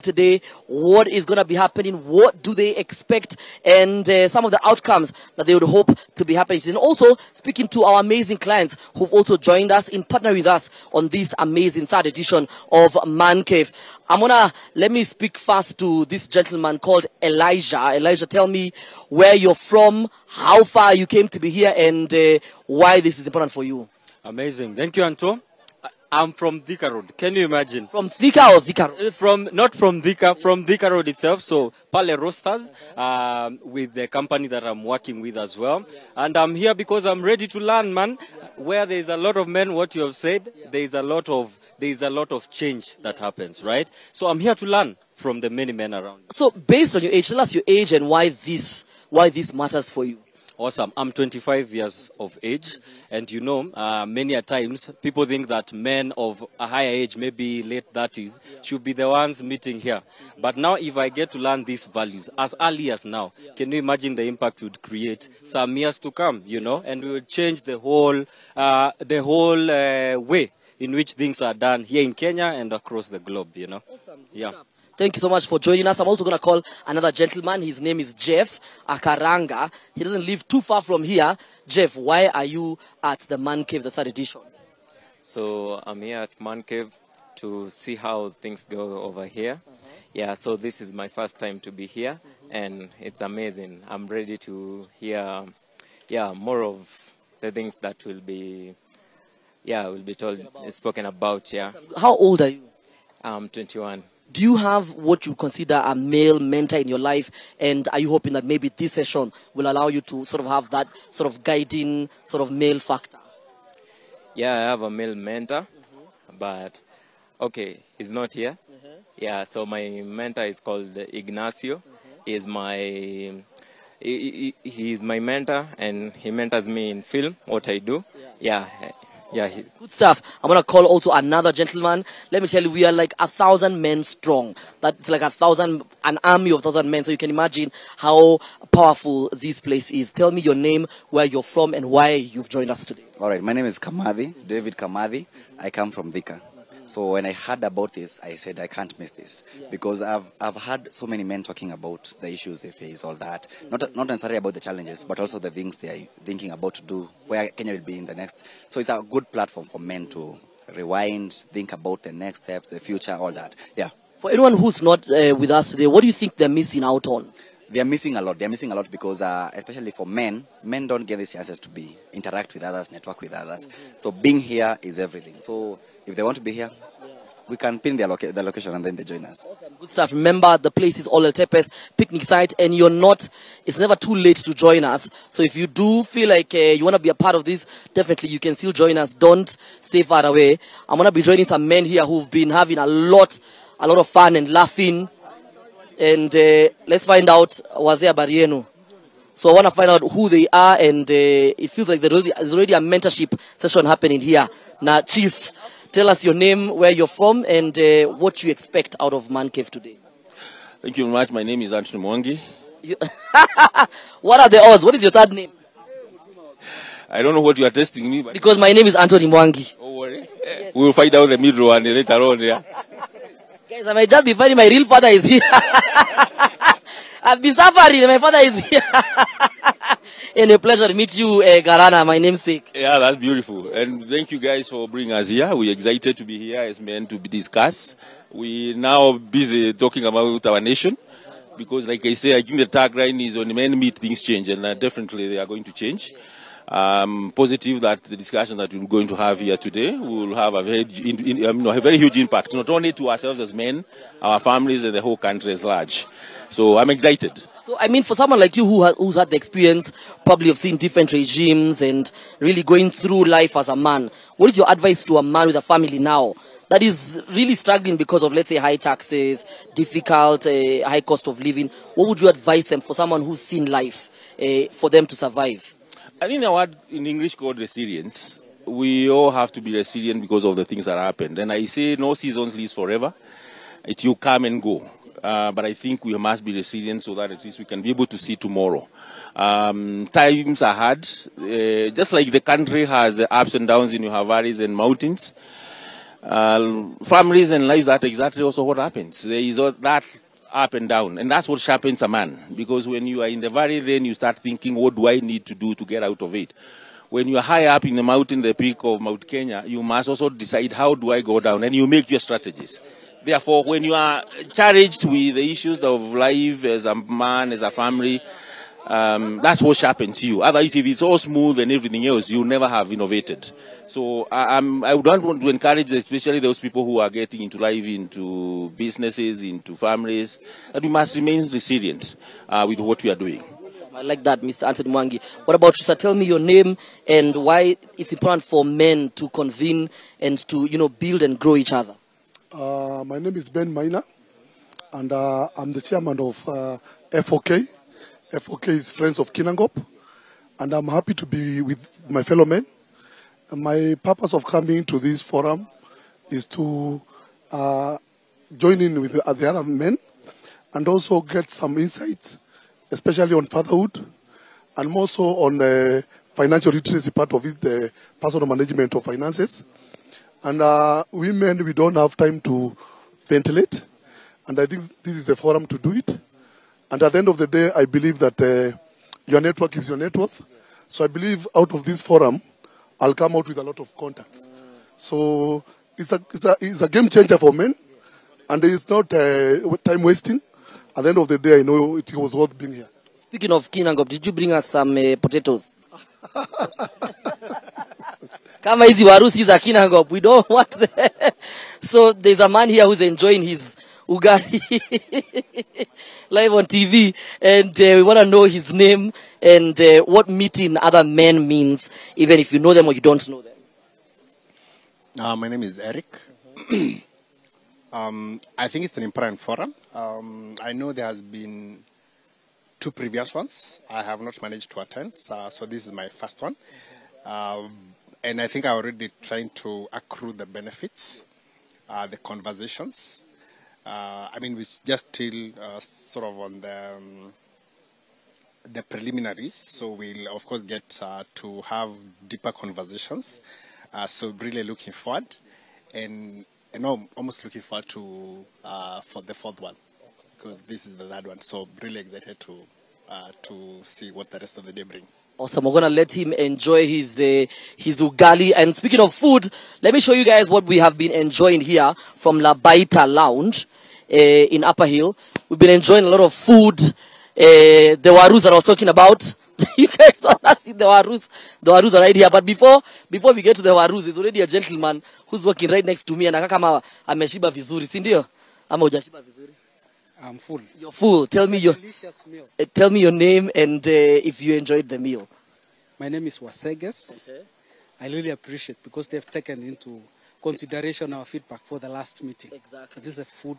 today, what is going to be happening, what do they expect, and some of the outcomes that they would hope to be happening. And also speaking to our amazing clients who've also joined us in partnering with us on this amazing third edition of Man Cave. Let me speak first to this gentleman called Elijah. Elijah, tell me where you're from, how far you came to be here, and why this is important for you. Amazing. Thank you, Anto. I'm from Thika Road. Can you imagine? From Thika or Thika Road? Not from Thika, from Thika Road itself. So, Pale Roasters, with the company that I'm working with as well. And I'm here because I'm ready to learn, man. Where there's a lot of men, what you have said, there's a lot of change that happens, right? So I'm here to learn from the many men around. So, based on your age, tell us your age and why this matters for you. Awesome. I'm 25 years of age, and you know, many a times people think that men of a higher age, maybe late 30s, should be the ones meeting here. But now, if I get to learn these values as early as now, can you imagine the impact would create some years to come? You know, and we would change the whole way in which things are done here in Kenya and across the globe. You know. Awesome. Yeah. Thank you so much for joining us. I'm also going to call another gentleman. His name is Jeff Akaranga. He doesn't live too far from here. Jeff, why are you at the Man Cave, the third edition? So I'm here at Man Cave to see how things go over here. Yeah, so this is my first time to be here, and it's amazing. I'm ready to hear, more of the things that will be spoken about. Yeah. How old are you? I'm 21. Do you have what you consider a male mentor in your life? And are you hoping that maybe this session will allow you to sort of have that sort of guiding sort of male factor? Yeah, I have a male mentor, but okay, he's not here. Yeah, so my mentor is called Ignacio. He's my mentor, and he mentors me in film, what I do. Yeah. Good stuff. I'm going to call also another gentleman. Let me tell you, we are like 1,000 men strong. That's like an army of 1,000 men. So you can imagine how powerful this place is. Tell me your name, where you're from, and why you've joined us today. All right, my name is Kamadhi, David Kamadhi. I come from Thika. So when I heard about this, I said I can't miss this because I've heard so many men talking about the issues they face, all that. Not necessarily about the challenges, but also the things they are thinking about to do, where Kenya will be in the next. So it's a good platform for men to rewind, think about the next steps, the future, all that. Yeah. For anyone who's not with us today, what do you think they're missing out on? They're missing a lot. They're missing a lot because, especially for men don't get these chances to interact with others, network with others. So being here is everything. So if they want to be here, we can pin the location and then they join us. Awesome. Good stuff. Remember, the place is All El Tepes picnic site, and it's never too late to join us. So if you do feel like you want to be a part of this, definitely you can still join us. Don't stay far away. I'm going to be joining some men here who've been having a lot of fun and laughing. And let's find out Wazia Barieno. So I want to find out who they are, and it feels like there's already a mentorship session happening here. Now, Chief, tell us your name, where you're from, and what you expect out of Man Cave today. Thank you very much. My name is Anthony Mwangi. What are the odds? What is your third name? I don't know what you are testing me. But because my name is Anthony Mwangi. Don't worry. Yes. We'll find out the middle one later on. Yeah. Guys, I might just be finding my real father is here. I've been suffering and my father is here. And a pleasure to meet you, Garana, my namesake. Yeah, that's beautiful. And thank you guys for bringing us here. We're excited to be here as men to be discussed. We're now busy talking about our nation. Because like I say, I think the tagline is when men meet, things change. And definitely they are going to change. I'm positive that the discussion that we're going to have here today will have a very huge impact, not only to ourselves as men, our families, and the whole country as large. So I'm excited. So, I mean, for someone like you who's had the experience probably of seeing different regimes and really going through life as a man, what is your advice to a man with a family now that is really struggling because of, let's say, high taxes, difficult, high cost of living? What would you advise them for someone who's seen life for them to survive? I think a word in English called resilience. We all have to be resilient because of the things that happened. And I say no seasons lives forever. It will come and go. But I think we must be resilient so that at least we can be able to see tomorrow. Times are hard. Just like the country has ups and downs and you have valleys and mountains. families and lives, that exactly also what happens. There is all that up and down, and that's what sharpens a man. Because when you are in the valley, then you start thinking, what do I need to do to get out of it? When you are high up in the mountain, the peak of Mount Kenya, you must also decide, how do I go down? And you make your strategies. Therefore, when you are charged with the issues of life as a man, as a family, that's what happens to you. Otherwise, if it's all smooth and everything else, you'll never have innovated. So I would want to encourage, especially those people who are getting into life, into businesses, into families, that we must remain resilient with what we are doing. I like that, Mr. Anthony Mwangi. What about you, sir? Tell me your name and why it's important for men to convene and to, build and grow each other. My name is Ben Maina, and I'm the chairman of FOK. FOK is Friends of Kinangop, and I'm happy to be with my fellow men. And my purpose of coming to this forum is to join in with the other men and also get some insights, especially on fatherhood, and more so on the financial literacy part of it, the personal management of finances. And women, we don't have time to ventilate, and I think this is the forum to do it. And at the end of the day, I believe that your network is your net worth. So I believe out of this forum, I'll come out with a lot of contacts. So it's a game changer for men, and it's not time wasting. At the end of the day, I know it was worth being here. Speaking of Kinangop, did you bring us some potatoes? Kama hizi warusi za Kinangop, we don't want that. So there's a man here who's enjoying his ugali live on TV, and we want to know his name and what meeting other men means, even if you know them or you don't know them. My name is Eric. I think it's an important forum. I know there has been 2 previous ones. I have not managed to attend, so this is my first one. And I think I already trying to accrue the benefits, the conversations. We're just still sort of on the preliminaries, so we'll of course get to have deeper conversations. So really looking forward, and I'm almost looking forward to for the 4th one, because this is the 3rd one. So really excited to see what the rest of the day brings. Awesome. We're gonna let him enjoy his ugali. And speaking of food, let me show you guys what we have been enjoying here from La Baita Lounge in Upper Hill. We've been enjoying a lot of food. The warus that I was talking about. You guys don't see the warus. The warus are right here. But before we get to the warus, there's already a gentleman who's working right next to me, and kama ameshiba vizuri, si ndio? Ama hujashiba vizuri? I'm full. You're full. Tell me your delicious meal. Tell me your name and if you enjoyed the meal. My name is Waseges. Okay. I really appreciate because they've taken into consideration our feedback for the last meeting. Exactly. This is a food.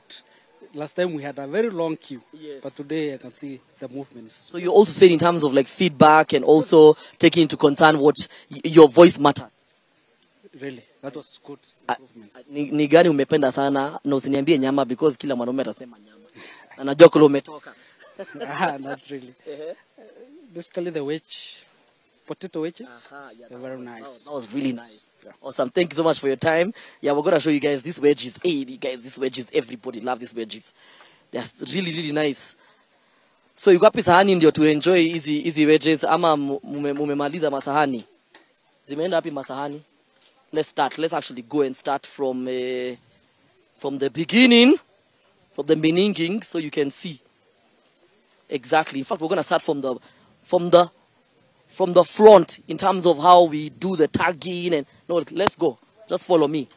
Last time we had a very long queue, yes, but today I can see the movements. So you also said in terms of like feedback and also taking into concern what your voice matters. Really, that was good improvement. Ni gani umependa sana na usiniambie nyama because kila mwanaume atasema nyama. Na najua kule umetoka. Not really. Basically the potato wedges. Yeah, they're very nice. That was really nice. Yeah. Awesome. Thank you so much for your time. Yeah, we're gonna show you guys these wedges. Hey, guys, these wedges, everybody love these wedges. They're really, really nice. So you got sahani ndio to enjoy easy wedges ama mumemaliza masahani? Zimeenda wapi masahani? Let's start. Let's actually go and start from the beginning. From the beginning, so you can see exactly. In fact, we're gonna start from the front in terms of how we do the tagging and no. Let's go. Just follow me.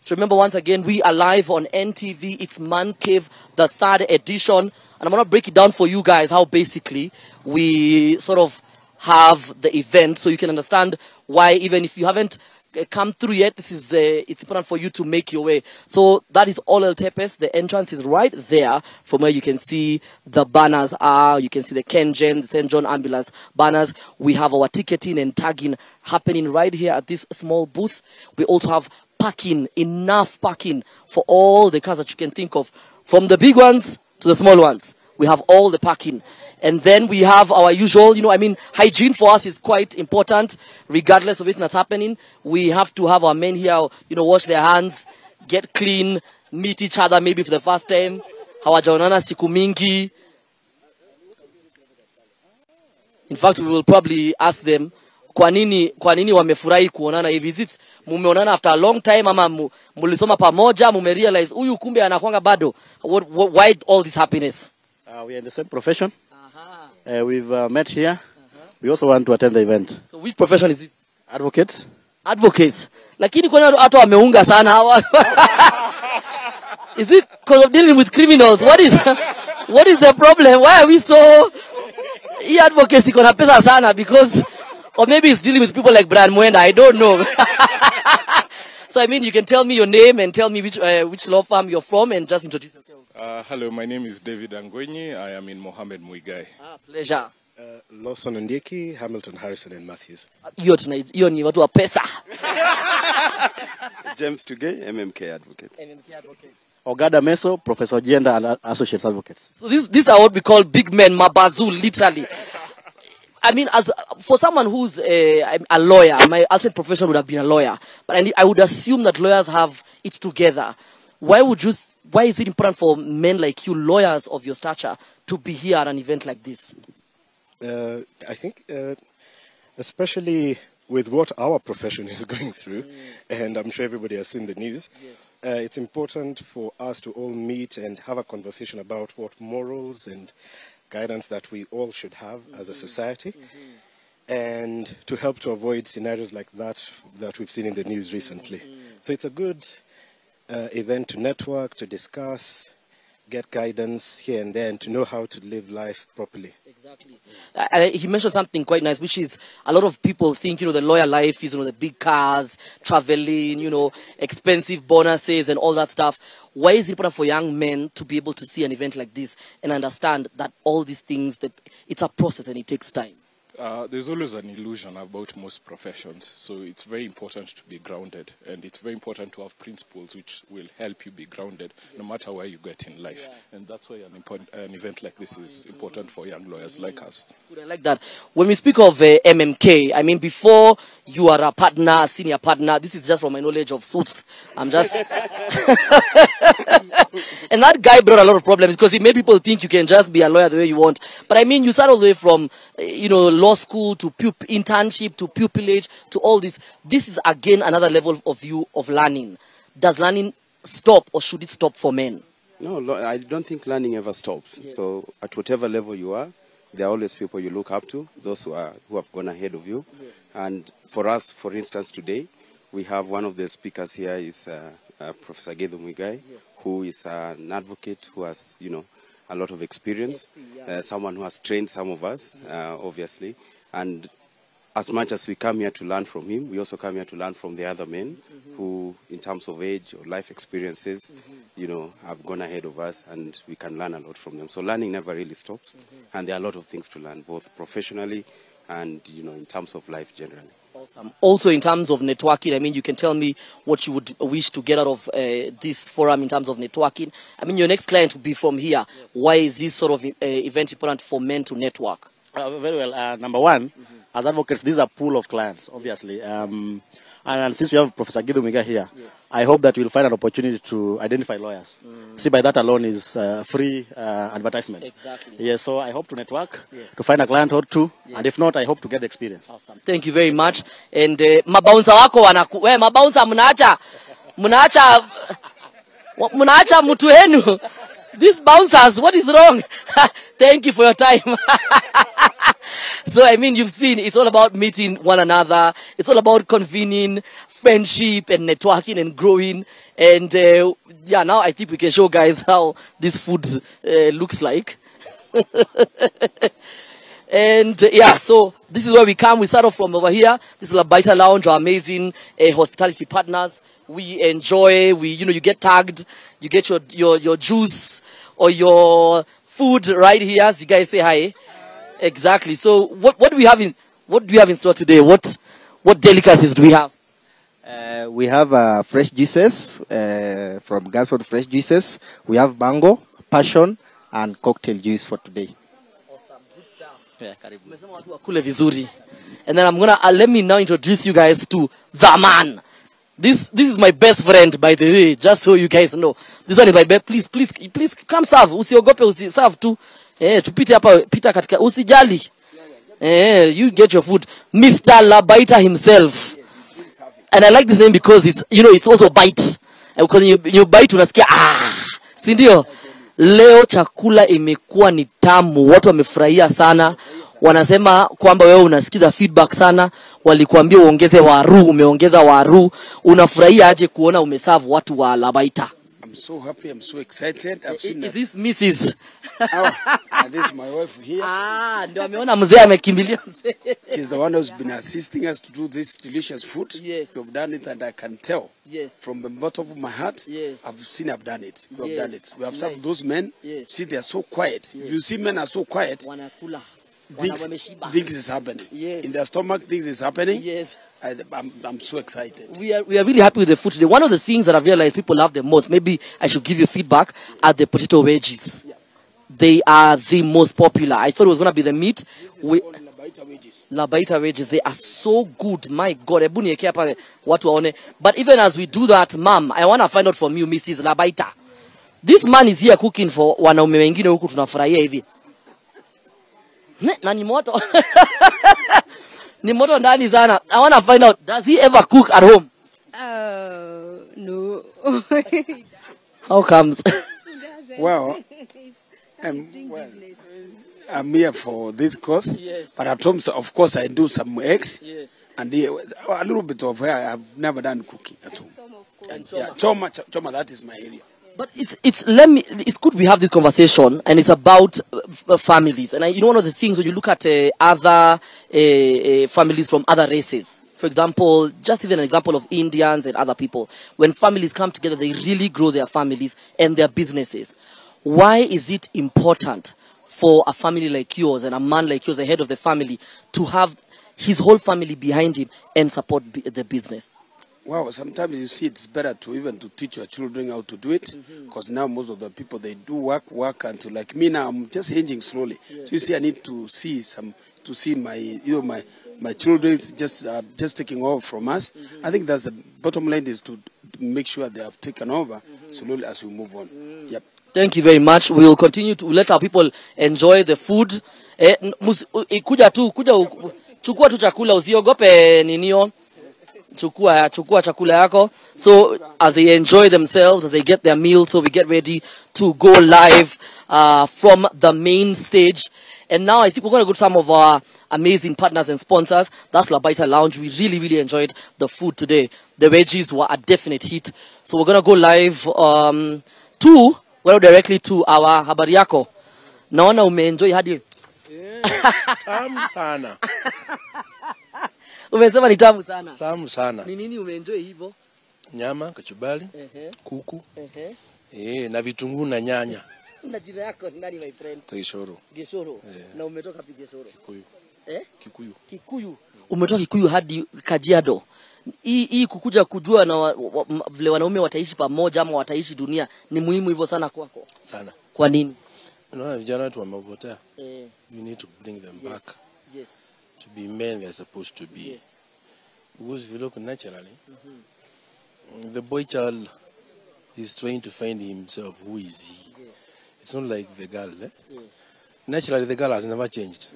So remember, once again, we are live on NTV. It's Man Cave, the 3rd edition, and I'm gonna break it down for you guys how basically we sort of have the event, so you can understand why even if you haven't come through yet, this is it's important for you to make your way. So that is all El Tepes. The entrance is right there from where you can see the banners are. You can see the Kengen, the St. John ambulance banners. We have our ticketing and tagging happening right here at this small booth. We also have parking, enough parking for all the cars that you can think of, from the big ones to the small ones. We have all the parking. And then we have our usual, hygiene for us is quite important, regardless of anything that's happening. We have to have our men here, wash their hands, get clean, meet each other maybe for the first time. Hawajaonana siku mingi. In fact, we will probably ask them, kwa nini wamefurahi kuonana hivi? Is it mumeonana after a long time ama mulisoma pamoja, mumerealize huyu kumbe anakuanga bado? Why all this happiness? We are in the same profession. We've met here. We also want to attend the event. So which profession is this? Advocates. Advocates. Lakini kwa nini watu wameunga sana hawa? Is it because of dealing with criminals? What is the problem? Why are we so... advocacy iko na pesa sana because... Or maybe it's dealing with people like Brian Mwenda. I don't know. So, you can tell me your name and tell me which law firm you're from and just introduce yourself. Hello, my name is David Angwenyi. I am in Mohammed Muigai. Pleasure. Lawson Ndieki, Hamilton, Harrison and Matthews. Hiyo ni watu wa pesa. James Tugay, MMK Advocates. Ogada Meso, Professor Gender and Associate Advocates. So these are what we call big men, mabazu, literally. For someone who's a lawyer, my ultimate profession would have been a lawyer. But I would assume that lawyers have it together. Why is it important for men like you, lawyers of your stature, to be here at an event like this? I think, especially with what our profession is going through, and I'm sure everybody has seen the news, it's important for us to all meet and have a conversation about what morals and guidance that we all should have as a society, and to help to avoid scenarios like that we've seen in the news recently. So it's a good event to network, to discuss, get guidance here and there, and to know how to live life properly. Exactly. He mentioned something quite nice, which is a lot of people think, the lawyer life is, the big cars, traveling, expensive bonuses and all that stuff. Why is it important for young men to be able to see an event like this and understand that all these things, it's a process and it takes time? There's always an illusion about most professions, so it's very important to be grounded, and it's very important to have principles which will help you be grounded no matter where you get in life. And that's why an event like this is important for young lawyers like us. Good, I like that. When we speak of MMK, before you are a partner, a senior partner, this is just from my knowledge of suits. I'm just... And that guy brought a lot of problems because he made people think you can just be a lawyer the way you want. But you start all the way from, law school to internship to pupillage to all this. This is again another level of learning. Does learning stop or should it stop for men? No, I don't think learning ever stops. Yes. So at whatever level you are, there are always people you look up to, those who have gone ahead of you. Yes. And for us, for instance, today, we have one of the speakers here is Professor Gedhu Muigai, who is an advocate who has, a lot of experience, someone who has trained some of us, obviously. And as much as we come here to learn from him, we also come here to learn from the other men who, in terms of age or life experiences, have gone ahead of us, and we can learn a lot from them. So learning never really stops, and there are a lot of things to learn, both professionally and, in terms of life generally. Awesome. Also, in terms of networking, you can tell me what you would wish to get out of this forum in terms of networking. Your next client will be from here. Yes. Why is this sort of event important for men to network? Very well. Number one, as advocates, this is a pool of clients, obviously. And since we have Professor Gedhu Muigai here, I hope that we'll find an opportunity to identify lawyers. See, by that alone is free advertisement. Exactly. Yes, so I hope to network, to find a client or two, and if not, I hope to get the experience. Awesome. Thank you very much. And mabouncer wako mabouncer mnaacha mtu wenu. These bouncers, what is wrong? Thank you for your time. So, you've seen, it's all about meeting one another. It's all about convening, friendship and networking and growing. And, now I think we can show guys how this food looks like. And, so this is where we come. We start off from over here. This is La Baita Lounge, our amazing hospitality partners. We enjoy, you get tagged, you get your juice or your food right here. So you guys say hi. Exactly. So what do we have in store today? What delicacies do we have? We have fresh juices from Gaston Fresh Juices. We have mango, passion, and cocktail juice for today. Awesome, good stuff. Yeah, karibu. Umesema watu wakule vizuri. And then I'm gonna let me now introduce you guys to the man. This is my best friend, by the way, just so you guys know. This one is my best. Please come serve. Usiogope, serve tu. Tupite hapa, pita katika, usijali. You get your food. Mr. Labaita himself. And I like this name because it's also bite. Because you bite unasikia si ndio? Leo chakula imekuwa ni tamu. Watu wamefurahia sana. Wanasema kwamba wewe unasikiza feedback sana. Walikuambia uongeze waru, umeongeza waru. Unafurahia aje kuona umeserve watu wa Labaita? I'm so happy, I'm so excited. I've seen Is this Mrs. and this is my wife here. Ndio ameona mzee amekimbilia mzee. She's the one who's been assisting us to do this delicious food. Yes. You've done it, and I can tell. Yes. From the bottom of my heart, yes. I've done it. You have Yes. done it. We have some of those men. Yes. See, they are so quiet. Yes. If you see men are so quiet, Wanakula. things is happening. Yes. In their stomach, things is happening. Yes. I'm so excited. We are really happy with the food today. One of the things that I've realized people love the most, maybe I should give you feedback, are the potato wedges. Yeah. They are the most popular. I thought it was going to be the meat. Labaita wedges. They are so good. My God. Ebu nieke hapa watu waone. But even as we do that, Mom, I want to find out from you, Mrs. Labaita. This man is here cooking for wanaume wengine huku tunafurahia hivi. Na ni moto. Ni moto ndani sana. I want to find out, does he ever cook at home? No. How comes? Well, I'm here for this course. Yes. But at home, of course, I do some eggs. Yes. And a little bit of hair. I've never done cooking at home. Yeah, choma, that is my area. But it's good we have this conversation, and it's about families. And one of the things when you look at other families from other races, for example, just even an example of Indians and other people, when families come together, they really grow their families and their businesses. Why is it important for a family like yours and a man like yours, the head of the family, to have his whole family behind him and support the business? Well, sometimes you see it's better to even to teach your children how to do it, because now most of the people, they do work until, like me now, I'm just aging slowly. So you see, I need to see my children just taking over from us. I think that's the bottom line, is to make sure they have taken over slowly as we move on. Yep. Thank you very much. We will continue to let our people enjoy the food. Kuja chukua tu chakula, usiogope ninio. Chukua chakula yako. So as they enjoy themselves, as they get their meal, so we get ready to go live from the main stage. And now I think we're going to go to some of our amazing partners and sponsors. That's Labaita Lounge. We really, really enjoyed the food today. The veggies were a definite hit. So we're going to go live directly to our habari yako. Naona umeenjoy hadi. Tamu sana. Umesema ni tamu sana. Tamu sana. Ni nini umeenjoy hivyo? Nyama, kachubali, kuku. Na vitunguu na nyanya. Na jina yako ni nani, my friend? Geshoro. Geshoro. Na umetoka pi Geshoro? Kikuyu. Kikuyu. Umetoka Kikuyu hadi Kajiado. Hii kukuja kujua na vile wanaume wataishi pamoja ama wataishi dunia ni muhimu hivyo sana kwako. Sana. Kwa nini? Unaona vijana wetu wamepotea. You need to bring them back. Yes. To be men they're supposed to be. Yes. Because if you look naturally, the boy child is trying to find himself. Who is he? Yes. It's not like the girl. Yes. Naturally, the girl has never changed.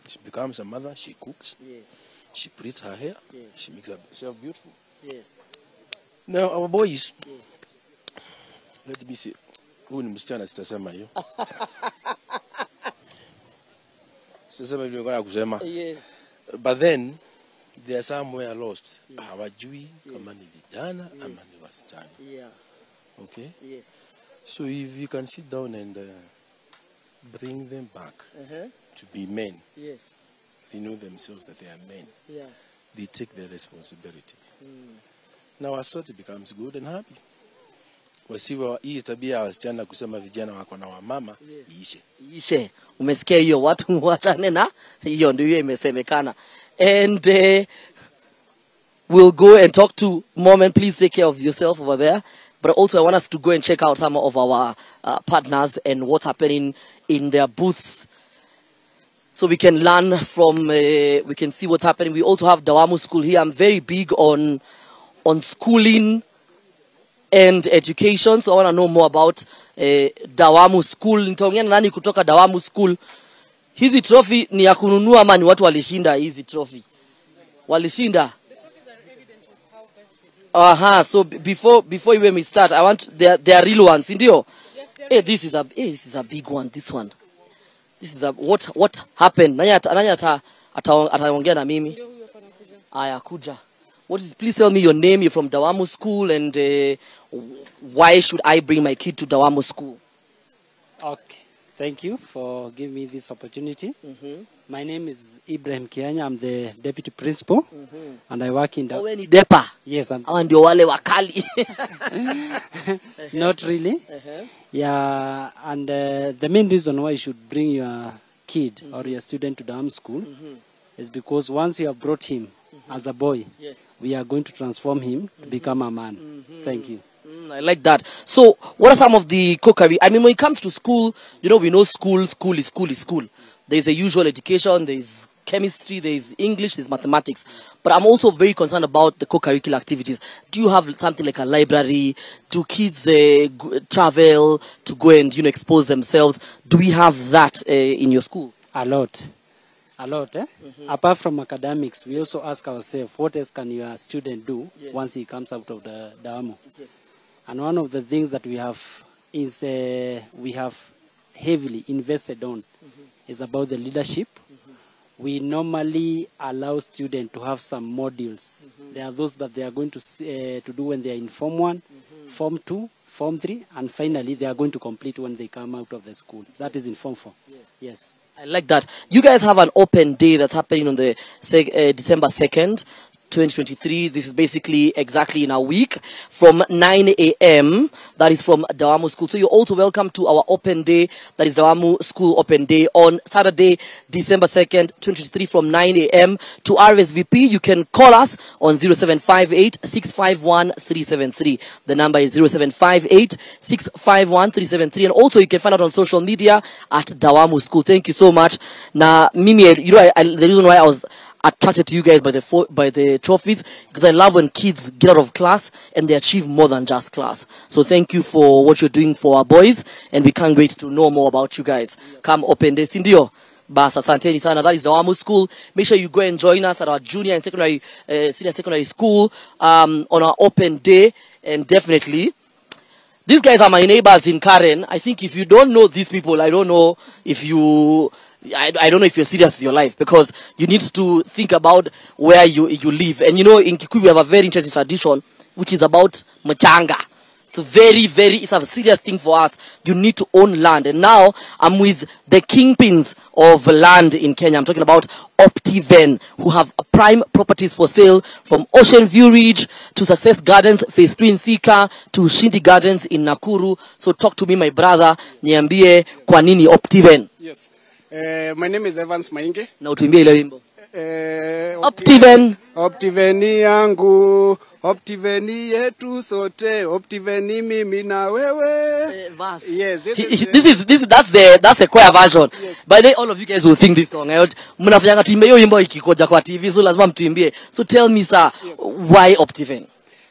She becomes a mother. She cooks. Yes. She pleats her hair. Yes. She makes herself beautiful. Yes. Now our boys. Yes. Let me see. Huyu ni msichana sitasema hiyo. Sitasema hivyo kwa kusema. Yes. But then they are somewhere lost. Hawajui kama ni vijana ama ni wasichana. Yeah. Okay? Yes. So if you can sit down and bring them back to be men. Yes. They know themselves that they are men. Yeah. They take their responsibility. Now our society becomes good and happy. Wasiwa hii tabia ya wasichana kusema vijana wako na wamama iishe. Umesikia hiyo, watu waachane na hiyo, ndio imesemekana. And we'll go and talk to mom, and please take care of yourself over there. but also I want us to go and check out some of our partners and what's happening in their booths, so we can learn from, we can see what's happening. We also have Dawamu School here. I'm very big on schooling and education, so I want to know more about Dawamu School. Nitaongea na nani kutoka Dawamu School. Hizi trophy ni ya kununua ama ni watu walishinda hizi trophy? Walishinda? So before when we start, I want they are real ones, ndio? Hey, this is a big one, this one. This is a what happened? Nani ataongea na mimi? Aya kuja. Please tell me your name, you're from Dawamu School, and why should I bring my kid to Dawamu School? Okay, thank you for giving me this opportunity. My name is Ibrahim Kianya. I'm the deputy principal, and I work in the... Wewe ni depa? Yes, I'm... Hawa ndio wale wakali. Not really. Yeah, and the main reason why you should bring your kid or your student to Dawamu School is because once you have brought him as a boy, we are going to transform him to become a man. Thank you. I like that. So, what are some of the cookery? I mean, when it comes to school, you know, we know school is school. There's a usual education, there's chemistry, there's English, there's mathematics. But I'm also very concerned about the co-curricular activities. Do you have something like a library? Do kids travel to go and, you know, expose themselves? Do we have that in your school? A lot. Apart from academics, we also ask ourselves, what else can your student do once he comes out of the Dawamu? And one of the things that we have is we have heavily invested on is about the leadership. We normally allow students to have some modules. There are those that they are going to do when they are in Form 1, Form 2, Form 3, and finally they are going to complete when they come out of the school. That is in Form 4. Yes. I like that. You guys have an open day that's happening on the December 2nd, 2023. This is basically exactly in a week from 9 a.m. That is from Dawamu School. So you're also welcome to our open day. That is Dawamu School open day on Saturday, December 2nd, 2023 from 9 a.m. To RSVP, you can call us on 0758 651 373. The number is 0758 651 373. And also you can find out on social media at Dawamu School. Thank you so much. Now, Mimi, you know, the reason why I was attracted to you guys by the trophies, because I love when kids get out of class and they achieve more than just class. So thank you for what you're doing for our boys, and we can't wait to know more about you guys. Come open day, sindio? Bas, asanteni sana. That is Dawamu School. Make sure you go and join us at our junior and secondary, senior secondary school on our open day. And definitely, these guys are my neighbors in Karen. I think if you don't know these people, I don't know if you... I don't know if you're serious with your life, because you need to think about where you live. And you know, in Kikuyu we have a very interesting tradition, which is about machanga. It's it's a serious thing for us. You need to own land. And now I'm with the kingpins of land in Kenya. I'm talking about Optiven, who have prime properties for sale from Ocean View Ridge to Success Gardens, Phase 2 in Thika, to Shindi Gardens in Nakuru. So talk to me, my brother. Niambie kwa nini Optiven? Yes. My name is Evans Mainge. Na utuimbie ile wimbo. Optiven. Optiveni yangu, Optiveni yetu sote, Optiveni mimi na wewe. Yes, that's the choir version. Yes. By the way, all of you guys will sing this song. Mnafanyanga tuimbe hiyo wimbo ikikoja kwa TV, so lazima mtuimbie. So tell me, sir, why Optiven?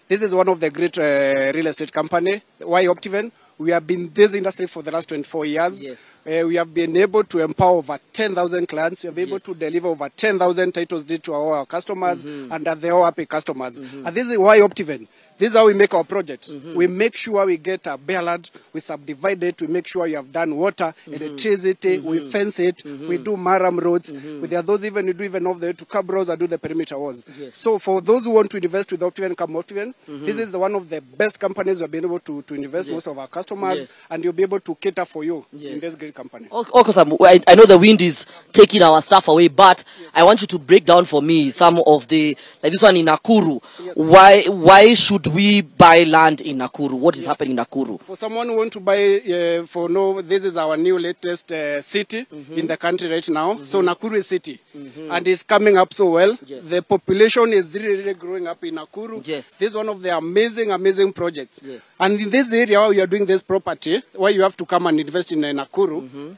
This is one of the great real estate company. Why Optiven? We have been in this industry for the last 24 years. Yes. We have been able to empower over 10,000 clients. We have been able to deliver over 10,000 titles deed to our customers, and that they all happy customers. And this is why Optiven. This is how we make our projects. We make sure we get a bare land, we subdivide it, we make sure you have done water, electricity, we fence it, we do maram roads. There are those we do even off the way to cab roads and do the perimeter walls. Yes. So for those who want to invest with Optiven, come Optiven. This is one of the best companies who have been able to invest most of our customers, and you'll be able to cater for you in this great company. Because I know the wind is taking our stuff away, but I want you to break down for me some of the, like this one in Nakuru. Why should we buy land in Nakuru? What is happening in Nakuru? For someone who want to buy, this is our new latest city in the country right now. So Nakuru is city, and it's coming up so well. The population is really growing up in Nakuru. This is one of the amazing projects. And in this area where you are doing this property, where you have to come and invest in Nakuru,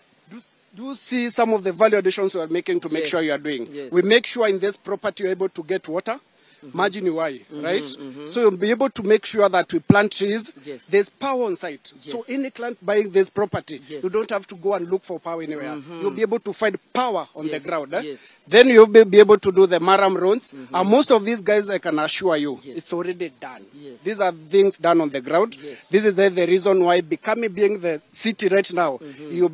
do see some of the value additions we are making to make sure you are doing. We make sure in this property you're able to get water. Margin UI, right? So you'll be able to make sure that we plant trees. There's power on site. So any client buying this property, you don't have to go and look for power anywhere. You'll be able to find power on the ground. Then you'll be able to do the maram roads. And most of these guys, I can assure you, it's already done. These are things done on the ground. This is the reason why becoming being the city right now, you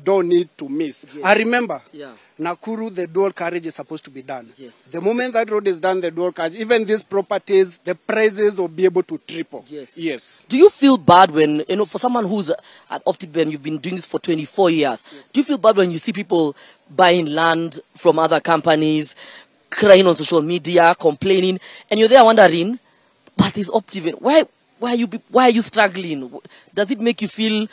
don't need to miss. I remember, Nakuru, the dual carriage is supposed to be done. The moment that road is done, the dual carriage, even these properties, the prices will be able to triple. Yes. Do you feel bad when, for someone who's at Optic, you've been doing this for 24 years, do you feel bad when you see people buying land from other companies, crying on social media, complaining, and you're there wondering, but this Optiven, why are you struggling? Does it make you feel,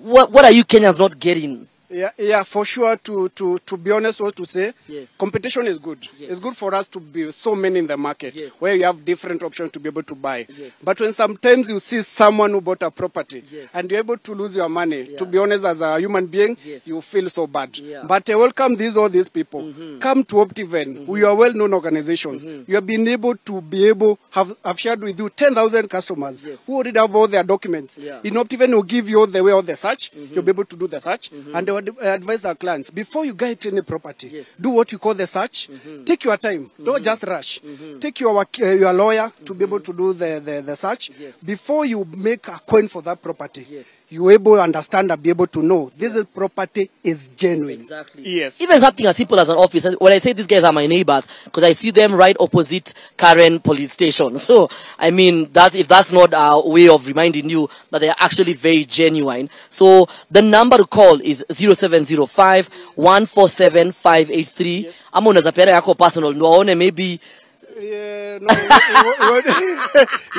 what are you Kenyans not getting? Yeah, for sure. To be honest, what to say, competition is good. It's good for us to be so many in the market where you have different options to be able to buy. But when sometimes you see someone who bought a property and you're able to lose your money, to be honest, as a human being, you feel so bad. But I welcome all these people. Come to Optiven. We are well-known organizations. You have been able to have shared with you 10,000 customers who already have all their documents. In Optiven, we'll give you all the way of the search. You'll be able to do the search. And advise our clients, before you get any property, do what you call the search. Take your time. Don't just rush. Take your lawyer to be able to do the search. Before you make a coin for that property, you able to understand and be able to know this property is genuine. Yes. Even something as simple as an office. When I say these guys are my neighbors, because I see them right opposite Karen police station. So, I mean, if that's not a way of reminding you that they are actually very genuine. So, the number to call is 0705 147 583. I'm on as a personal. No, maybe. You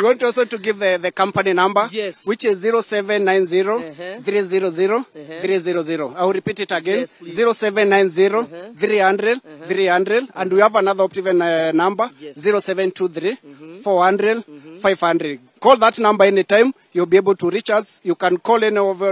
want also to give the company number, which is 0790 300 300. I will repeat it again, 0790 300 300, and we have another Optiven number, 0723 400 500. Call that number anytime. You'll be able to reach us. You can call any of the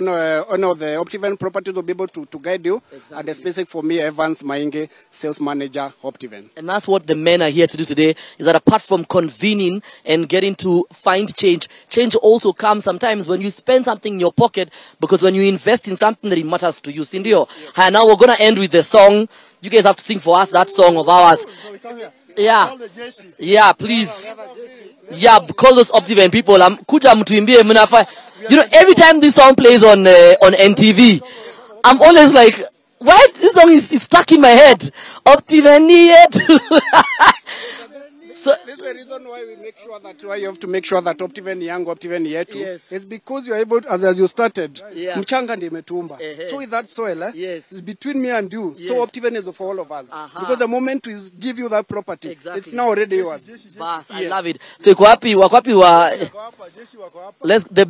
Optiven properties. Will be able to guide you. And especially for me, Evans Mainge, sales manager, Optiven. And that's what the men are here to do today, is that apart from convening and getting to find change, change also comes sometimes when you spend something in your pocket, because when you invest in something that it matters to you. Sindio. And now we're going to end with the song. You guys have to sing for us that song of ours. Yeah, please. Yeah, call those Optiven people. You know, every time this song plays on NTV, I'm always like, why this song is stuck in my head? Optiven yet. So this is the reason why we make sure that you have to make sure that Optiven young, Optiven yetu. It's because you are able, as you started, mchanga ndi metumba. So with that soil, it's between me and you. So Optiven is for all of us. Because the moment we give you that property, it's now already yours. I love it. So wakwapi the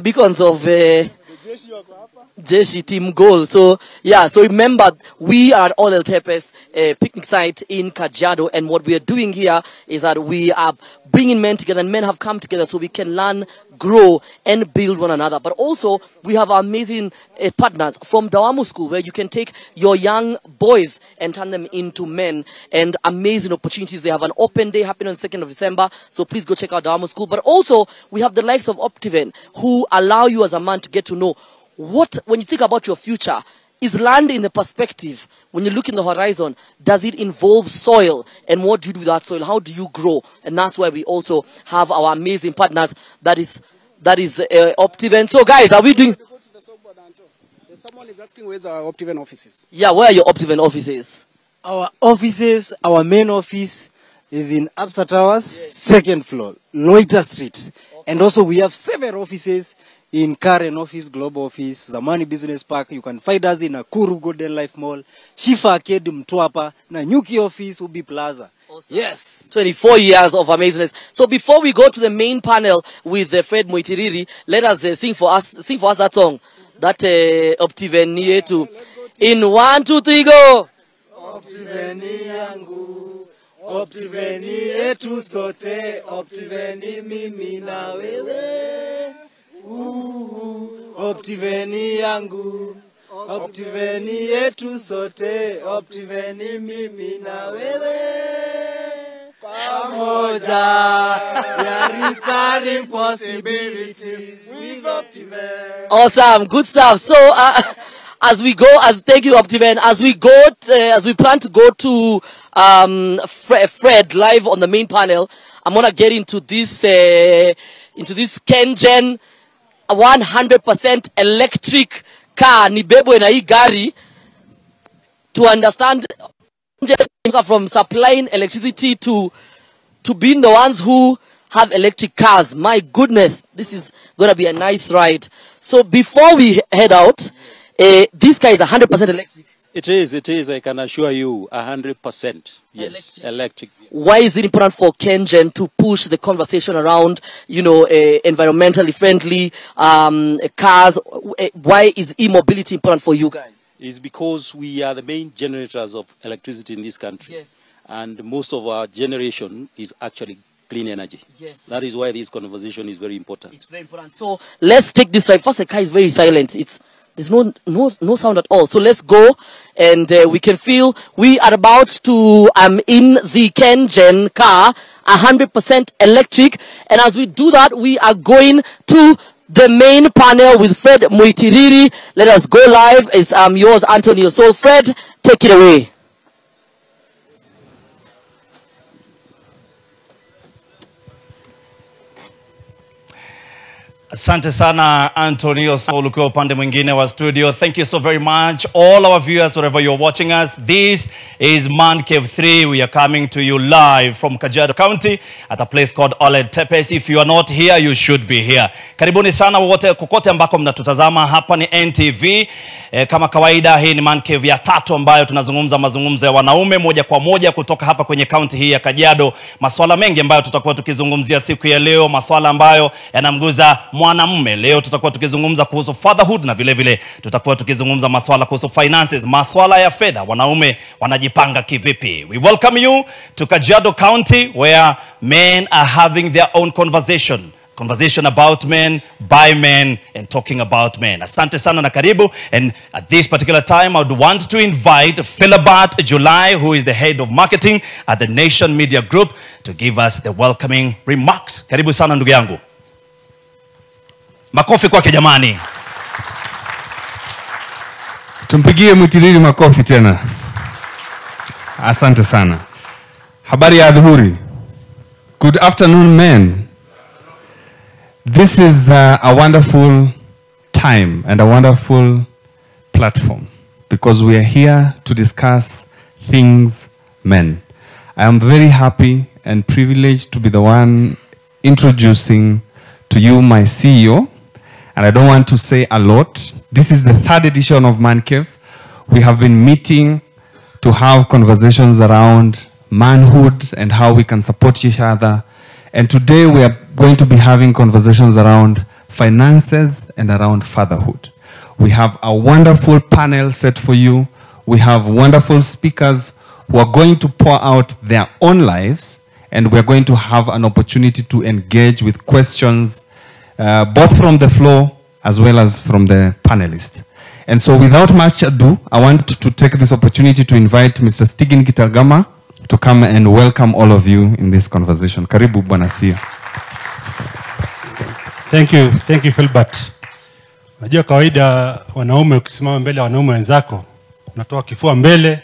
beacons of Jeshi team goal. So yeah, so remember, we are at All El Tepes picnic site in Kajiado, and what we are doing here is that we are bringing men together, and men have come together so we can learn, grow, and build one another. But also, we have our amazing partners from Dawamu School, where you can take your young boys and turn them into men, and amazing opportunities. They have an open day happening on 2nd of December, so please go check out Dawamu School. But also, we have the likes of Optiven, who allow you as a man to get to know when you think about your future, is land in the perspective. When you look in the horizon, does it involve soil? And what do you do with that soil? How do you grow? And that's why we also have our amazing partners. That is Optiven. So guys, are we doing... Someone is asking where's our Optiven offices. Yeah, where are your Optiven offices? Our offices, our main office is in Absa Towers, 2nd floor, Noita Street. And also we have 7 offices in Karen office, Global office, Zamani Business Park. You can find us in Nakuru Golden Life Mall, Shifa Arcade Mtwapa, na Nyuki office, Ubi Plaza. Awesome. Yes. 24 years of amazingness. So before we go to the main panel with Fred Moitiriri, let us sing for us that song. That Optiveni yetu. In 1, 2, 3, go. Optiveni yangu, Optiveni yetu sote, Optiveni mimi na wewe. Optiveni yangu, Optiveni yetu sote, Optiveni mimi na wewe. Pamoja, we are inspiring possibilities with Optiveni. Awesome, good stuff. So as we go, thank you, Optiven. As we plan to go to Fred live on the main panel, I'm gonna get into this Kengen 100% electric car nibebwe na hii gari to understand from supplying electricity to being the ones who have electric cars. My goodness, this is gonna be a nice ride. So before we head out, this car is 100% electric. It is. I can assure you, 100%. Yes, electric. Why is it important for Kengen to push the conversation around, environmentally friendly cars? Why is e-mobility important for you guys? It's because we are the main generators of electricity in this country. Yes. And most of our generation is actually clean energy. Yes. That is why this conversation is very important. It's very important. So let's take this ride. First, the car is very silent. There's no sound at all. So let's go, and we can feel we are about to in the Kengen car, 100% electric. And as we do that, we are going to the main panel with Fred Moitiriri. Let us go live. It's yours, Antonio. So Fred, take it away. Asante sana Antonio Saul ukiwa upande mwingine wa studio. Thank you so very much all our viewers wherever you're watching us. This is Man Cave 3. We are coming to you live from Kajiado County at a place called Ole Tepes. If you are not here, you should be here. Karibuni sana wote kokote ambako mnatutazama. Hapa ni NTV. Kama kawaida hii ni Man Cave ya 3 ambayo tunazungumza mazungumzo ya wanaume moja kwa moja kutoka hapa kwenye county hii ya Kajiado. Masuala mengi ambayo tutakuwa tukizungumzia siku ya leo, masuala ambayo yanamguza mwanamume. Leo tutakuwa tukizungumza kuhusu fatherhood na vile vile tutakuwa tukizungumza masuala kuhusu finances, masuala ya fedha, wanaume wanajipanga kivipi. We welcome you to Kajiado County where men are having their own conversation about men, by men, and talking about men. Asante sana na karibu. And at this particular time, I would want to invite Philibert July, who is the head of marketing at the Nation Media Group, to give us the welcoming remarks. Karibu sana ndugu yangu. Makofi kwake jamani. Tumpigie Moitiriri makofi tena. Asante sana. Habari ya adhuhuri. Good afternoon, men. This is a wonderful time and a wonderful platform because we are here to discuss things men. I am very happy and privileged to be the one introducing to you my CEO, and I don't want to say a lot. This is the 3rd edition of Man Cave. We have been meeting to have conversations around manhood and how we can support each other. And today we are going to be having conversations around finances and around fatherhood. We have a wonderful panel set for you. We have wonderful speakers who are going to pour out their own lives, and we're going to have an opportunity to engage with questions both from the floor as well as from the panelists. And so without much ado, I want to take this opportunity to invite Mr. Stigen Kitagama to come and welcome all of you in this conversation. Karibu Bwana Sia. Thank you Philbert. Unajua kawaida wanaume ukisimama mbele ya wanaume wenzako, unatoa kifua mbele,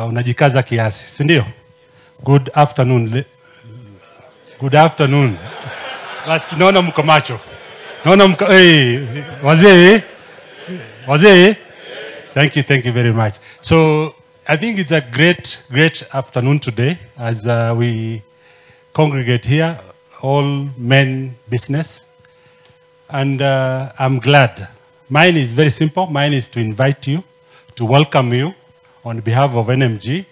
unajikaza kiasi, si ndio? Good afternoon. Good afternoon. Basi naona mko macho. Naona mko wazee. Thank you very much. So I think it's a great afternoon today as we congregate here, all men business. And I'm glad. Mine is very simple. Mine is to invite you, to welcome you on behalf of NMG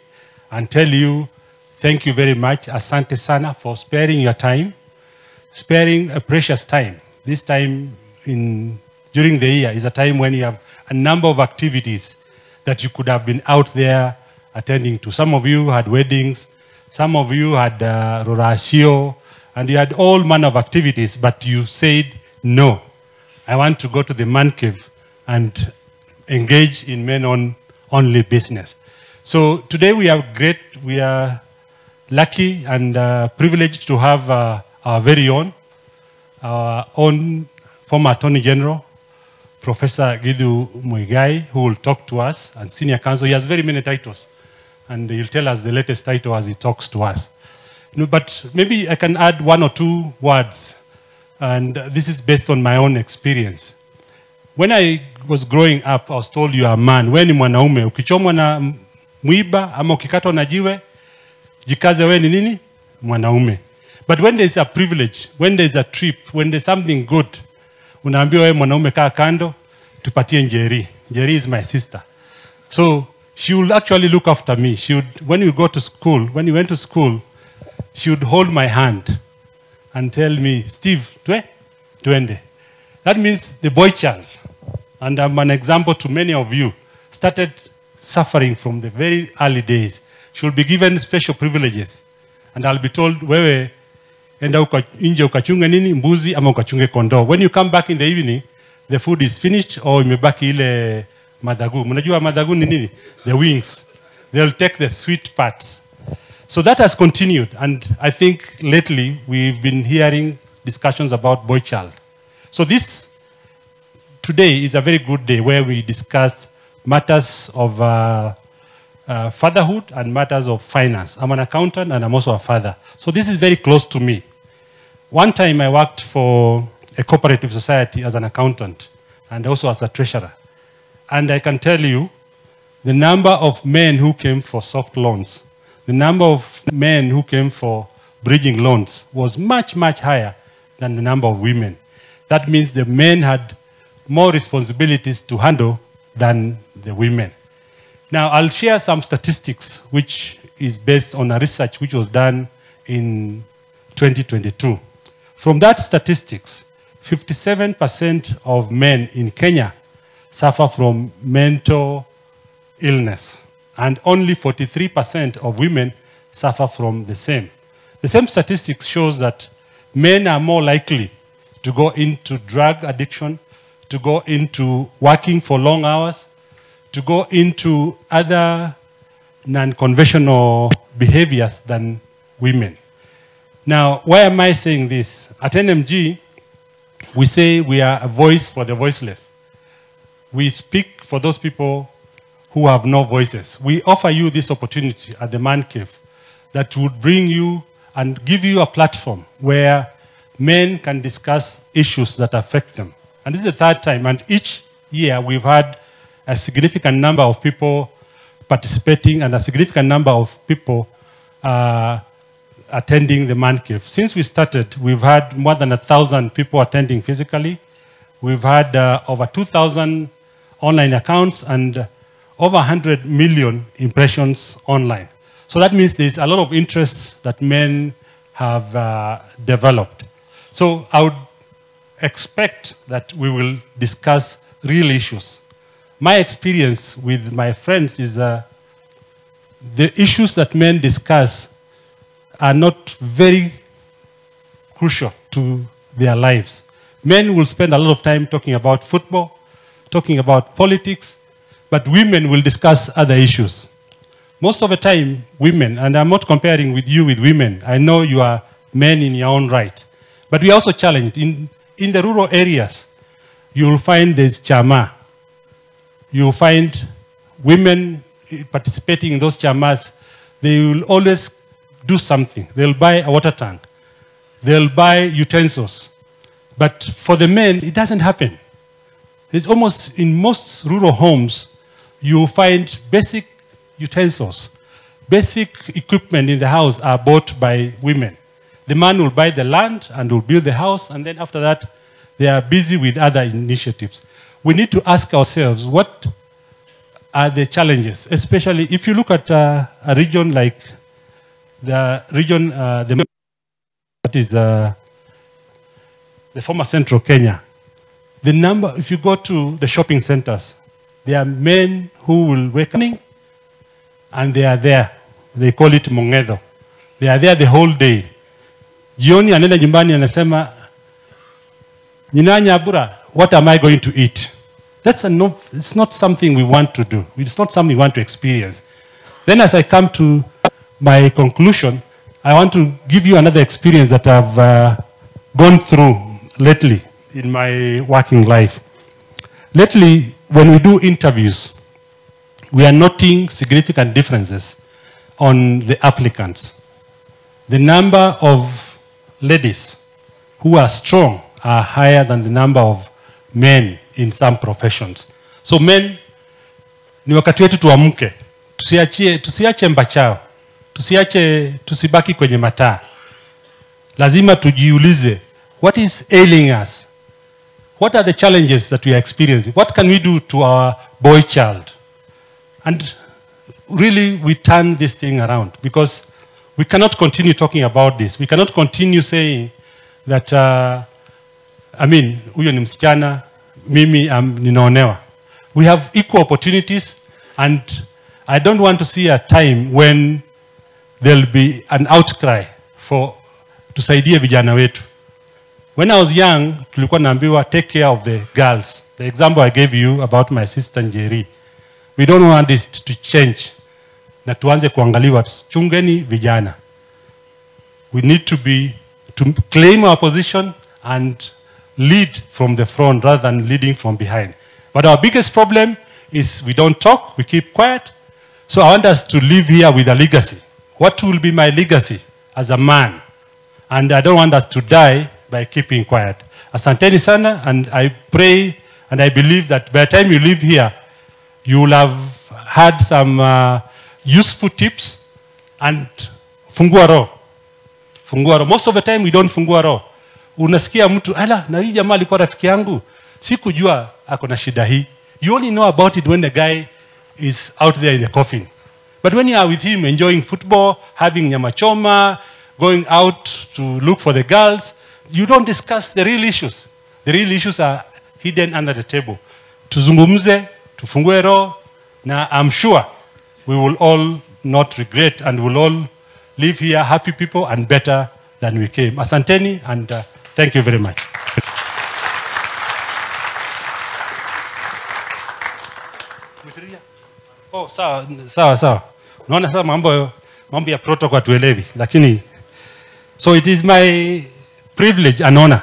and tell you thank you very much, asante sana, for sparing your time, sparing a precious time. This time during the year is a time when you have a number of activities that you could have been out there attending to. Some of you had weddings, some of you had Rorashio, and you had all manner of activities, but you said, no, I want to go to the man cave and engage in men-only business. So today we are great, we are lucky and privileged to have our very own former Attorney General, Professor Gidu Muigai, who will talk to us, and Senior Counsel. He has very many titles, and he'll tell us the latest title as he talks to us. But maybe I can add one or two words, and this is based on my own experience. When I was growing up, I was told you are a man. Wewe ni mwanaume, ukichomwa na mwiba ama ukikatwa na jiwe, jikaze wewe ni nini? Mwanaume. But when there's a privilege, when there's a trip, when there's something good, unaambiwa wewe mwanaume kaa kando, tupatie Njeri. Njeri is my sister. So she would actually look after me. She would, when we go to school, when we went to school, she would hold my hand and tell me, Steve, tuende. That means the boy child, and I'm an example to many of you, started suffering from the very early days. She will be given special privileges. And I'll be told, wewe, enda nje ukachunge nini, mbuzi ama ukachunge kondoo. When you come back in the evening, the food is finished or imebaki ile madagu. Mnajua madagu ni nini? The wings. They'll take the sweet parts. So that has continued, and I think lately we've been hearing discussions about boy child. So this today is a very good day where we discussed matters of fatherhood and matters of finance. I'm an accountant and I'm also a father. So this is very close to me. One time I worked for a cooperative society as an accountant and also as a treasurer. And I can tell you the number of men who came for soft loans, the number of men who came for bridging loans was much, much higher than the number of women. That means the men had more responsibilities to handle than the women. Now, I'll share some statistics which is based on a research which was done in 2022. From that statistics, 57% of men in Kenya suffer from mental illness, and only 43% of women suffer from the same. The same statistics shows that men are more likely to go into drug addiction, to go into working for long hours, to go into other non-conventional behaviors than women. Now, why am I saying this? At NMG, we say we are a voice for the voiceless. We speak for those people who have no voices. We offer you this opportunity at the Man Cave that would bring you and give you a platform where men can discuss issues that affect them. And this is the third time, and each year we've had a significant number of people participating and a significant number of people attending the Man Cave. Since we started, we've had more than 1,000 people attending physically. We've had over 2,000 online accounts and over 100 million impressions online. So that means there's a lot of interest that men have developed. So I would expect that we will discuss real issues. My experience with my friends is the issues that men discuss are not very crucial to their lives. Men will spend a lot of time talking about football, talking about politics, but women will discuss other issues. Most of the time, women, and I'm not comparing with you with women, I know you are men in your own right, but we are also challenged. In the rural areas, you will find there's chama. You will find women participating in those chamas. They will always do something. They'll buy a water tank. They'll buy utensils. But for the men, it doesn't happen. It's almost, in most rural homes, you will find basic utensils. Basic equipment in the house are bought by women. The man will buy the land and will build the house, and then after that, They are busy with other initiatives. We need to ask ourselves, what are the challenges? Especially if you look at a region like the region, that is the former Central Kenya. The number, if you go to the shopping centers, there are men who will wake up and they are there. They call it mongedo. They are there the whole day. Jioni anaenda nyumbani anasema, Nyabura, what am I going to eat? That's it's not something we want to do. It's not something we want to experience. Then as I come to my conclusion, I want to give you another experience that I've gone through lately in my working life. Lately, when we do interviews, we are noting significant differences on the applicants. The number of ladies who are strong are higher than the number of men in some professions. So men, ni wakati wetu tuamke, tusiache mbachao, tusibaki kwenye mataa. Lazima tujiulize, what is ailing us? What are the challenges that we are experiencing? What can we do to our boy child? And really, we turn this thing around, because we cannot continue talking about this. We cannot continue saying that, huyo ni msichana, mimi ninaonewa. We have equal opportunities, and I don't want to see a time when there'll be an outcry for tusaidie vijana wetu. When I was young, tulikuwa naambiwa take care of the girls. The example I gave you about my sister Njeri. We don't want this to change. Na tuanze kuangaliwa, chungeni vijana. We need to claim our position and lead from the front rather than leading from behind. But our biggest problem is we don't talk, we keep quiet. So I want us to live here with a legacy. What will be my legacy as a man? And I don't want us to die by keeping quiet. Asanteni sana, and I pray and I believe that by the time you leave here, you will have had some useful tips, and fungua roho. Fungua roho. Most of the time we don't fungua roho. Unasikia mtu, ala, na hii jamaa alikuwa rafiki yangu, sikujua ako na shida hii. You only know about it when the guy is out there in the coffin. But when you are with him enjoying football, having nyama choma, going out to look for the girls, you don't discuss the real issues. The real issues are hidden under the table. Tuzungumze, tufungue roho, na I'm sure we will all not regret, and we'll all live here happy people and better than we came. Asanteni, and thank you very much. Oh, sawa. Unaona sasa mambo ya protocol tuelewi, lakini so it is my privilege and honor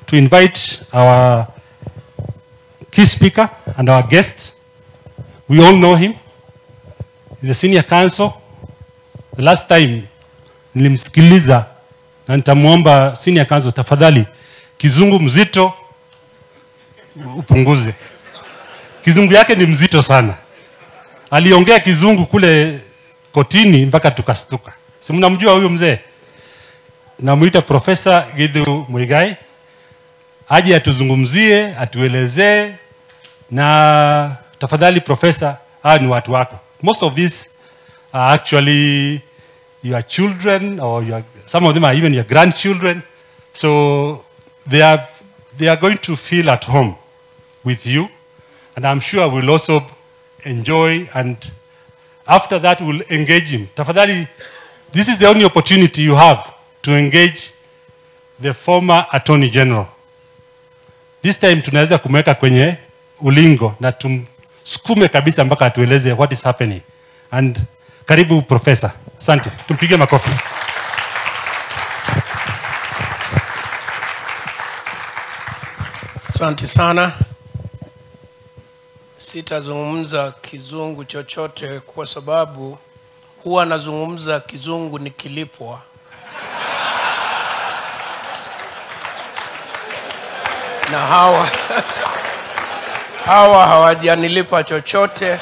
to invite our key speaker and our guest. We all know him. He's a senior counsel. The last time nilimsikiliza na nitamuomba senior counsel, tafadhali kizungu mzito upunguze. Kizungu yake ni mzito sana. Aliongea kizungu kule kotini mpaka tukastuka. Si mnamjua huyo mzee? Namuita Profesa Githu Muigai. Aje atuzungumzie, atuelezee, na tafadhali profesa, hawa ni watu wako. Most of these are actually your children, or some of them are even your grandchildren. So they are going to feel at home with you, and I'm sure we'll also enjoy, and after that we'll engage him. Tafadhali, this is the only opportunity you have to engage the former Attorney General. This time tunaweza kumweka kwenye ulingo na tumsukume kabisa mpaka atueleze what is happening. And karibu professor. Asante. Tumpige makofi. Asante sana. Sitazungumza kizungu chochote kwa sababu huwa nazungumza kizungu nikilipwa. Na hawa hawajanilipa chochote,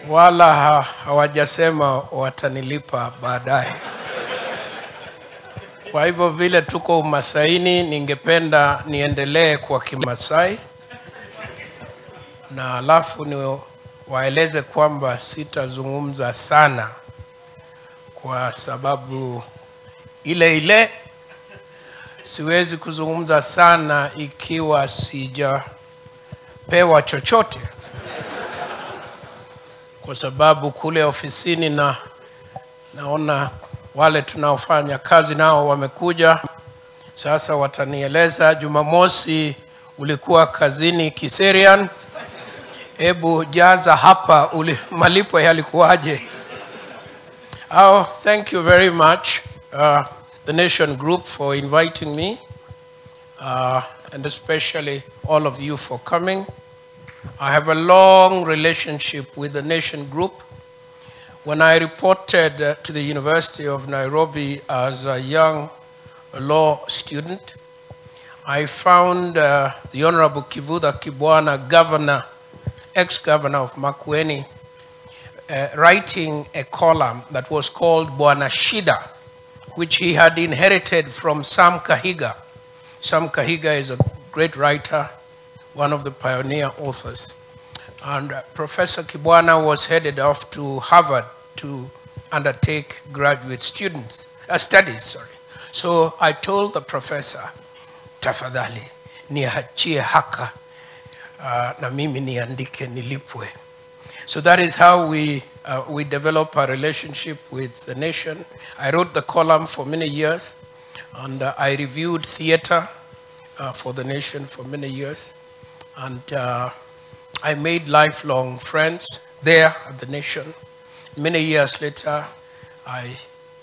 wala hawajasema watanilipa baadaye. Kwa hivyo vile tuko Umasaini, ningependa niendelee kwa Kimasai. Na alafu ni waeleze kwamba sitazungumza sana kwa sababu ile siwezi kuzungumza sana ikiwa sijapewa chochote. Kwa sababu kule ofisini naona wale tunaofanya kazi nao wamekuja. Sasa watanieleza Jumamosi ulikuwa kazini Kiserian. Ebu jaza hapa malipo yalikuwaje? Oh, thank you very much, the Nation Group, for inviting me, and especially all of you for coming. I have a long relationship with the Nation Group. When I reported to the University of Nairobi as a young law student, I found the Honorable Kivutha Kibwana, ex-governor of Makueni, writing a column that was called Bwana Shida, which he had inherited from Sam Kahiga. Sam Kahiga is a great writer, one of the pioneer authors. And Professor Kibwana was headed off to Harvard to undertake graduate studies. So I told the professor, tafadhali, niachie haka, na mimi niandike nilipwe. So that is how we develop our relationship with the Nation. I wrote the column for many years, and I reviewed theater for the Nation for many years. And I made lifelong friends there at the Nation. Many years later, I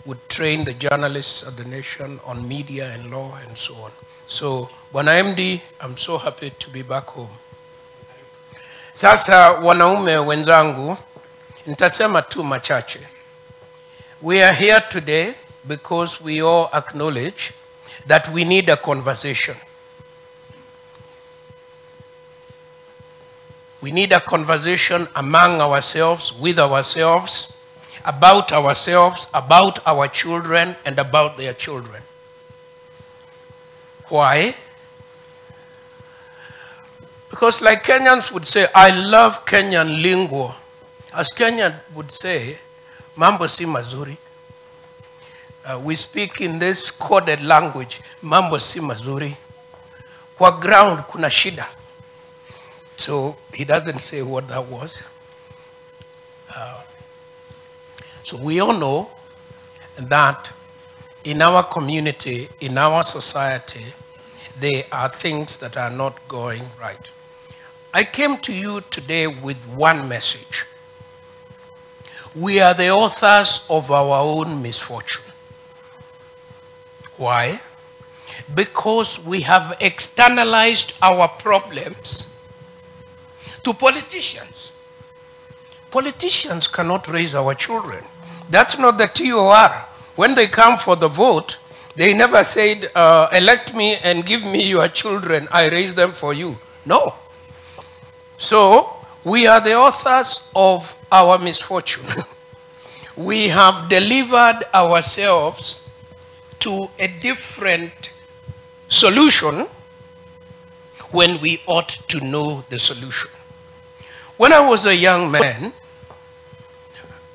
would train the journalists at the Nation on media and law and so on. So, Bwana MD, I'm so happy to be back home. Sasa wanaume wenzangu, nitasema tu machache. We are here today because we all acknowledge that we need a conversation. We need a conversation among ourselves, with ourselves, about our children, and about their children. Why? Because like Kenyans would say, I love Kenyan lingo. As Kenyan would say, mambo si mazuri. We speak in this coded language, mambo si mazuri. Kwa ground kuna shida. So he doesn't say what that was. So we all know that in our community, in our society, there are things that are not going right. I came to you today with one message. We are the authors of our own misfortune. Why? Because we have externalized our problems to politicians. Politicians cannot raise our children. That's not the TOR. When they come for the vote, they never said, elect me and give me your children, I raise them for you. No. So, we are the authors of our misfortune. We have delivered ourselves to a different solution when we ought to know the solution. When I was a young man,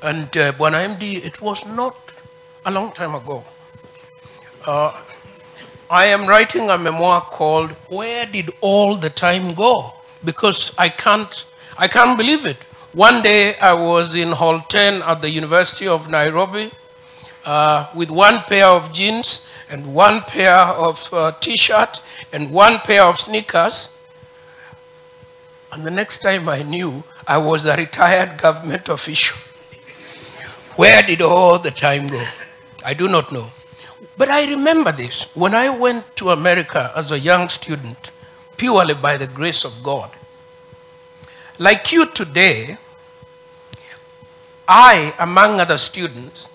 and Bwana MD, it was not a long time ago, I am writing a memoir called Where Did All the Time Go? Because I can't believe it. One day I was in Hall 10 at the University of Nairobi with one pair of jeans and one pair of t-shirt and one pair of sneakers. And the next time I knew, I was a retired government official. Where did all the time go? I do not know. But I remember this. When I went to America as a young student, purely by the grace of God, like you today, I, among other students,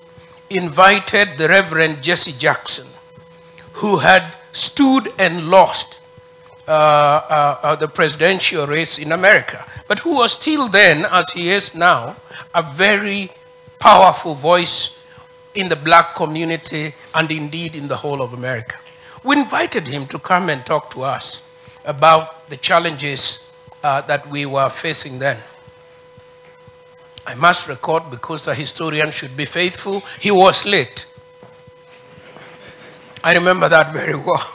invited the Reverend Jesse Jackson, who had stood and lost the presidential race in America, but who was still then, as he is now, a very powerful voice in the black community and indeed in the whole of America. We invited him to come and talk to us about the challenges that we were facing then. I must record, because a historian should be faithful, he was late. I remember that very well.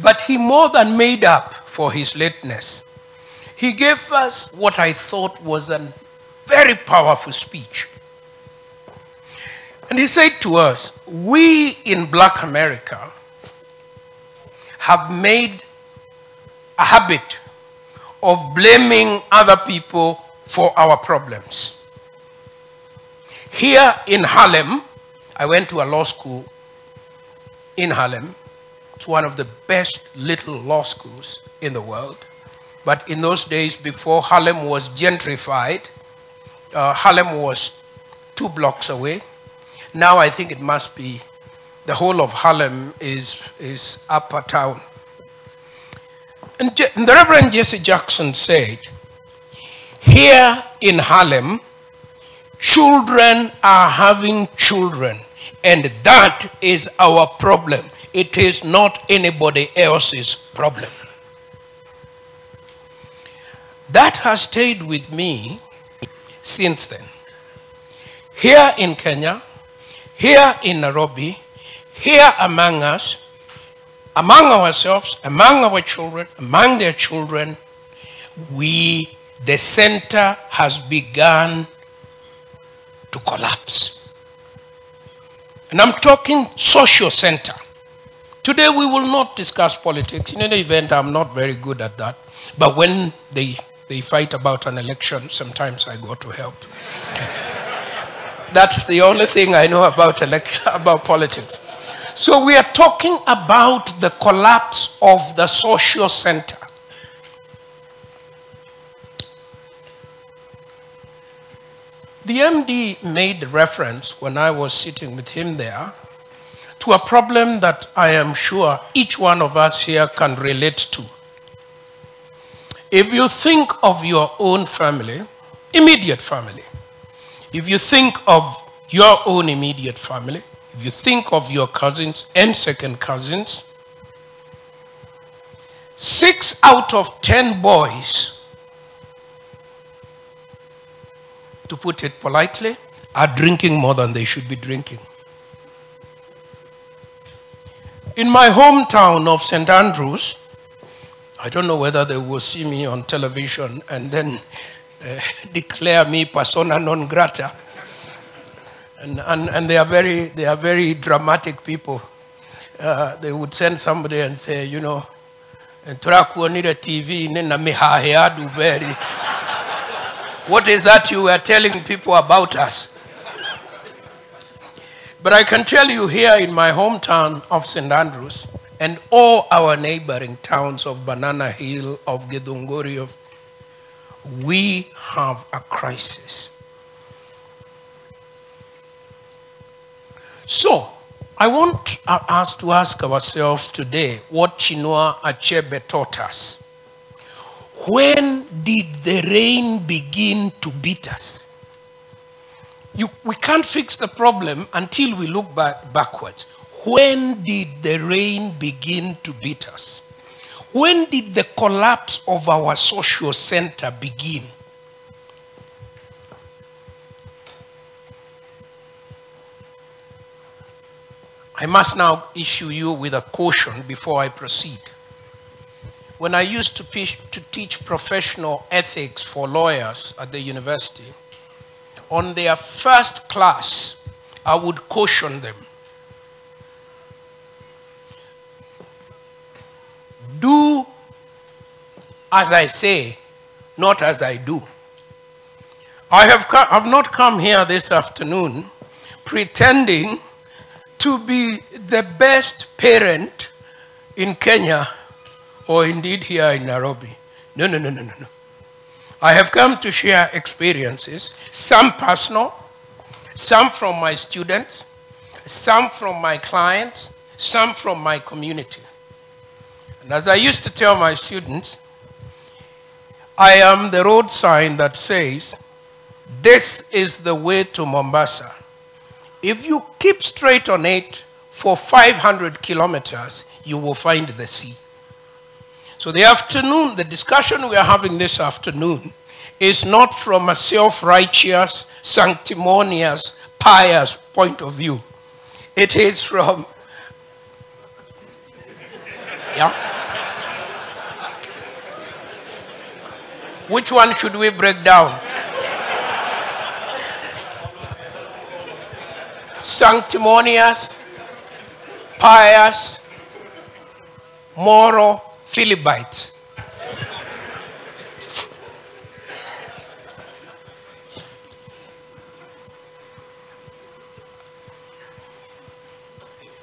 But he more than made up for his lateness. He gave us what I thought was a very powerful speech. And he said to us, we in Black America have made a habit of blaming other people for our problems. Here in Harlem, I went to a law school in Harlem. It's one of the best little law schools in the world. But in those days, before Harlem was gentrified, Harlem was 2 blocks away. Now I think it must be the whole of Harlem is upper town. And the Reverend Jesse Jackson said, here in Harlem, children are having children, and that is our problem. It is not anybody else's problem. That has stayed with me since then. Here in Kenya, here in Nairobi, here among us, among ourselves, among our children, among their children, the center has begun to collapse. And I'm talking social center. Today we will not discuss politics. In any event, I'm not very good at that. But when they fight about an election, sometimes I go to help. That's the only thing I know about politics. So we are talking about the collapse of the social center. The MD made reference, when I was sitting with him there, to a problem that I am sure each one of us here can relate to. If you think of your own family, immediate family, if you think of your own immediate family, if you think of your cousins and second cousins, 6 out of 10 boys, to put it politely, are drinking more than they should be drinking. In my hometown of St. Andrews, I don't know whether they will see me on television and then declare me persona non grata. And they are very dramatic people. They would send somebody and say, you know, TV. What is that you were telling people about us? But I can tell you, here in my hometown of St. Andrews and all our neighboring towns of Banana Hill, of Githunguri, we have a crisis. So, I want us to ask ourselves today what Chinua Achebe taught us. When did the rain begin to beat us? We can't fix the problem until we look backwards. When did the rain begin to beat us? When did the collapse of our social center begin? I must now issue you with a caution before I proceed. When I used to teach professional ethics for lawyers at the university, on their first class, I would caution them. Do as I say, not as I do. I have not come here this afternoon pretending to be the best parent in Kenya or indeed here in Nairobi. No. I have come to share experiences, some personal, some from my students, some from my clients, some from my community. And as I used to tell my students, I am the road sign that says, this is the way to Mombasa. If you keep straight on it for 500 kilometers, you will find the sea. So the discussion we are having this afternoon is not from a self-righteous, sanctimonious, pious point of view. It is from, yeah? Which one should we break down? Sanctimonious, pious, moral, Philibites.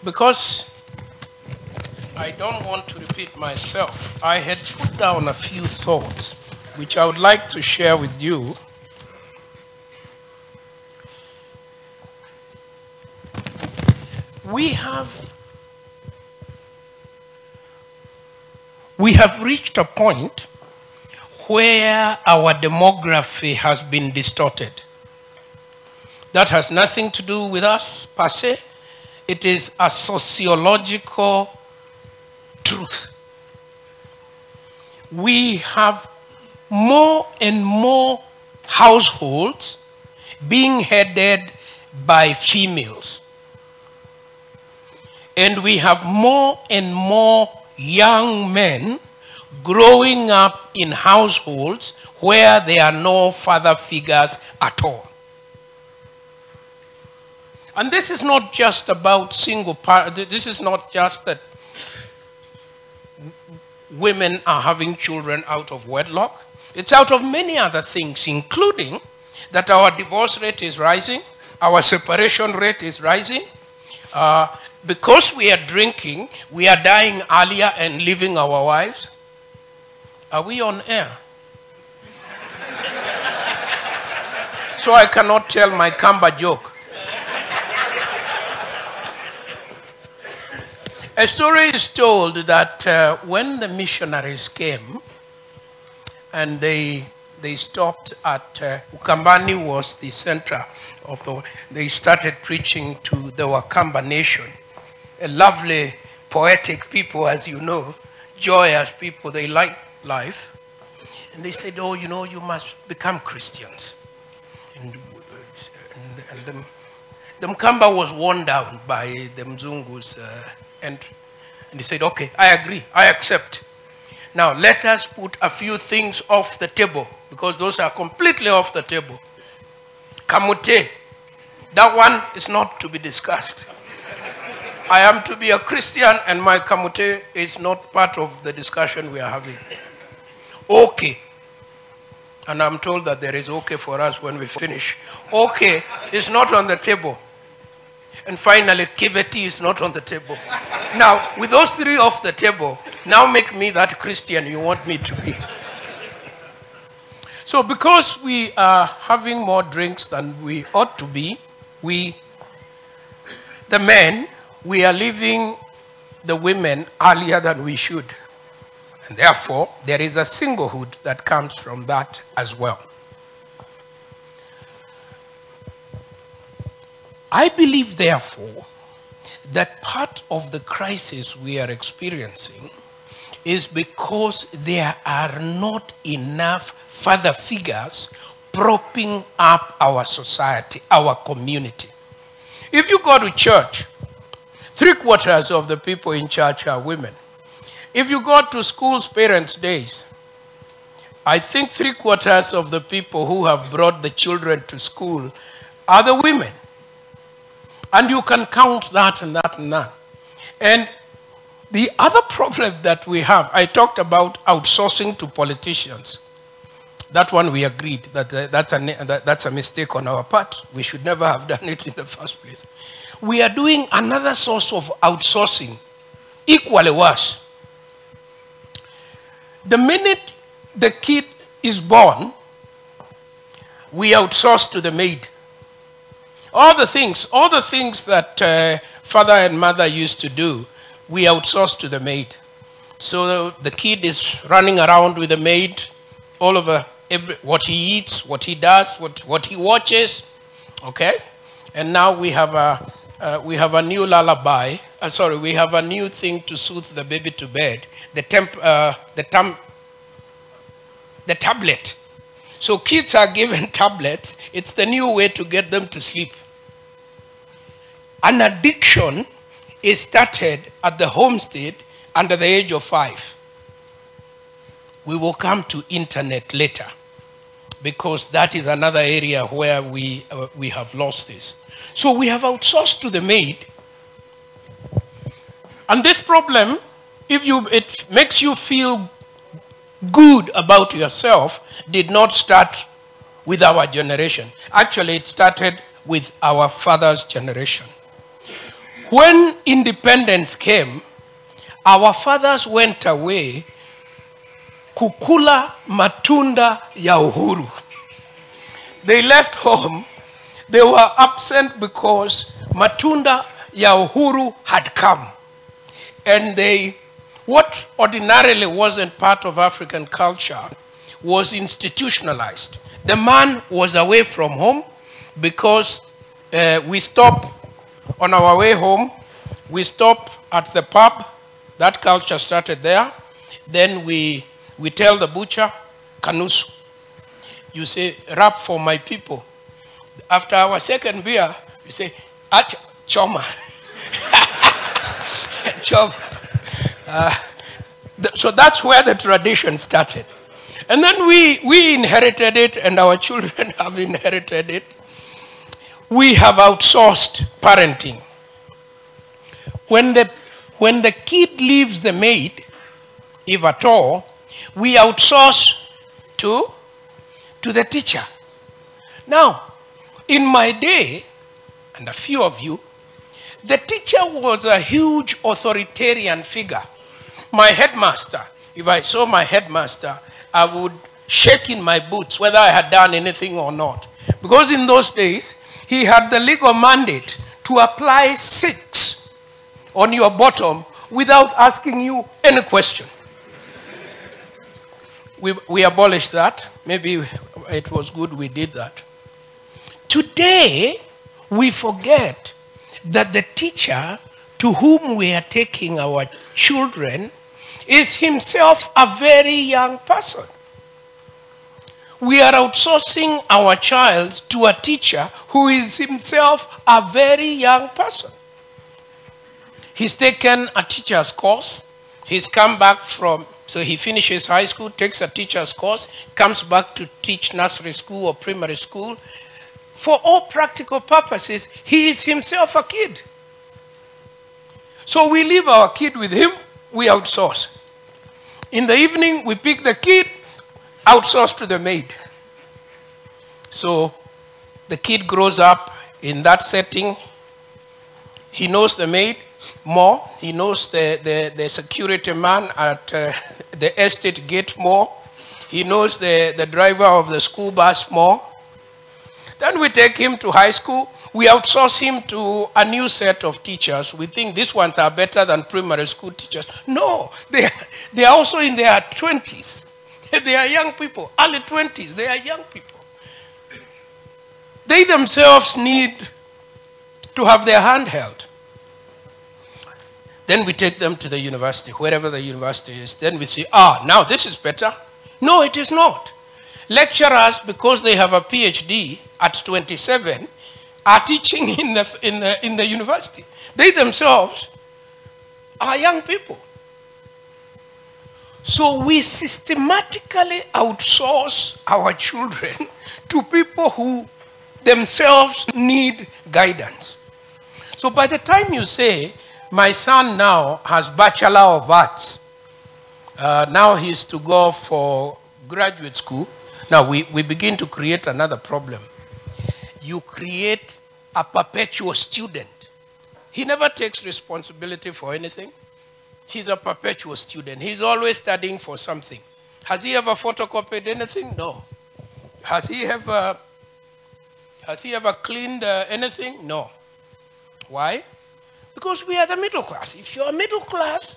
Because I don't want to repeat myself, I had put down a few thoughts which I would like to share with you. We have reached a point where our demography has been distorted. That has nothing to do with us per se. It is a sociological truth. We have more and more households being headed by females. And we have more and more young men growing up in households where there are no father figures at all. And this is not just about single parents. This is not just that women are having children out of wedlock. It's out of many other things, including that our divorce rate is rising, our separation rate is rising. Because we are drinking, we are dying earlier and leaving our wives. Are we on air? So I cannot tell my Kamba joke. A story is told that when the missionaries came and they stopped at Ukambani was the center of they started preaching to the Wakamba nation. A lovely, poetic people, as you know, joyous people, they like life. And they said, oh, you know, you must become Christians. And the Mkamba was worn down by the Mzungu's entry. And he said, okay, I agree, I accept. Now, let us put a few things off the table, because those are completely off the table. Kamute, that one is not to be discussed. I am to be a Christian, and my kamute is not part of the discussion we are having. Okay. And I'm told that there is okay for us when we finish. Okay is not on the table. And finally, kiveti is not on the table. Now, with those three off the table, now make me that Christian you want me to be. So because we are having more drinks than we ought to be, the men, we are leaving the women earlier than we should. And therefore, there is a singlehood that comes from that as well. I believe, therefore, that part of the crisis we are experiencing is because there are not enough father figures propping up our society, our community. If you go to church, 3/4 of the people in church are women. If you go to school's parents' days, I think 3/4 of the people who have brought the children to school are the women. And you can count that and that and that. And the other problem that we have, I talked about outsourcing to politicians. That one we agreed that that's a mistake on our part. We should never have done it in the first place. We are doing another source of outsourcing, equally worse. The minute the kid is born, we outsource to the maid. All the things that father and mother used to do, we outsource to the maid. So the kid is running around with the maid all over what he eats, what he does, what he watches, okay? And now we have a new lullaby. We have a new thing to soothe the baby to bed. The tablet. So kids are given tablets. It's the new way to get them to sleep. An addiction is started at the homestead under the age of 5. We will come to internet later, because that is another area where we have lost this. So we have outsourced to the maid. And this problem, it makes you feel good about yourself, did not start with our generation. Actually, it started with our father's generation. When independence came, our fathers went away kukula matunda ya uhuru. They left home. They were absent because matunda ya uhuru had come. And what ordinarily wasn't part of African culture was institutionalized. The man was away from home because we stop on our way home. We stop at the pub. That culture started there. Then we tell the butcher, kanusu. You say, rap for my people. After our second beer, you say, choma. Choma. So that's where the tradition started. And then we inherited it, and our children have inherited it. We have outsourced parenting. When the kid leaves the maid, if at all, we outsource to the teacher. Now, in my day, and a few of you, the teacher was a huge authoritarian figure. My headmaster, if I saw my headmaster, I would shake in my boots whether I had done anything or not. Because in those days, he had the legal mandate to apply 6 on your bottom without asking you any question. We abolished that. Maybe it was good we did that. Today, we forget that the teacher to whom we are taking our children is himself a very young person. We are outsourcing our child to a teacher who is himself a very young person. He's taken a teacher's course. He's come back so he finishes high school, takes a teacher's course, comes back to teach nursery school or primary school. For all practical purposes, he is himself a kid. So we leave our kid with him, we outsource. In the evening, we pick the kid, outsource to the maid. So the kid grows up in that setting. He knows the maid more. He knows the security man at the estate gate more. He knows the driver of the school bus more. Then we take him to high school. We outsource him to a new set of teachers. We think these ones are better than primary school teachers. No, they are also in their 20s. They are young people, early 20s. They are young people. They themselves need to have their hand held. Then we take them to the university, wherever the university is. Then we say, now this is better. No, it is not. Lecturers, because they have a PhD at 27, are teaching in the university. They themselves are young people. So we systematically outsource our children to people who themselves need guidance. So by the time you say, my son now has Bachelor of Arts, now he's to go for graduate school, now we begin to create another problem. You create a perpetual student. He never takes responsibility for anything. He's a perpetual student. He's always studying for something. Has he ever photocopied anything? No. Has he ever cleaned anything? No. Why? Because we are the middle class. If you're middle class,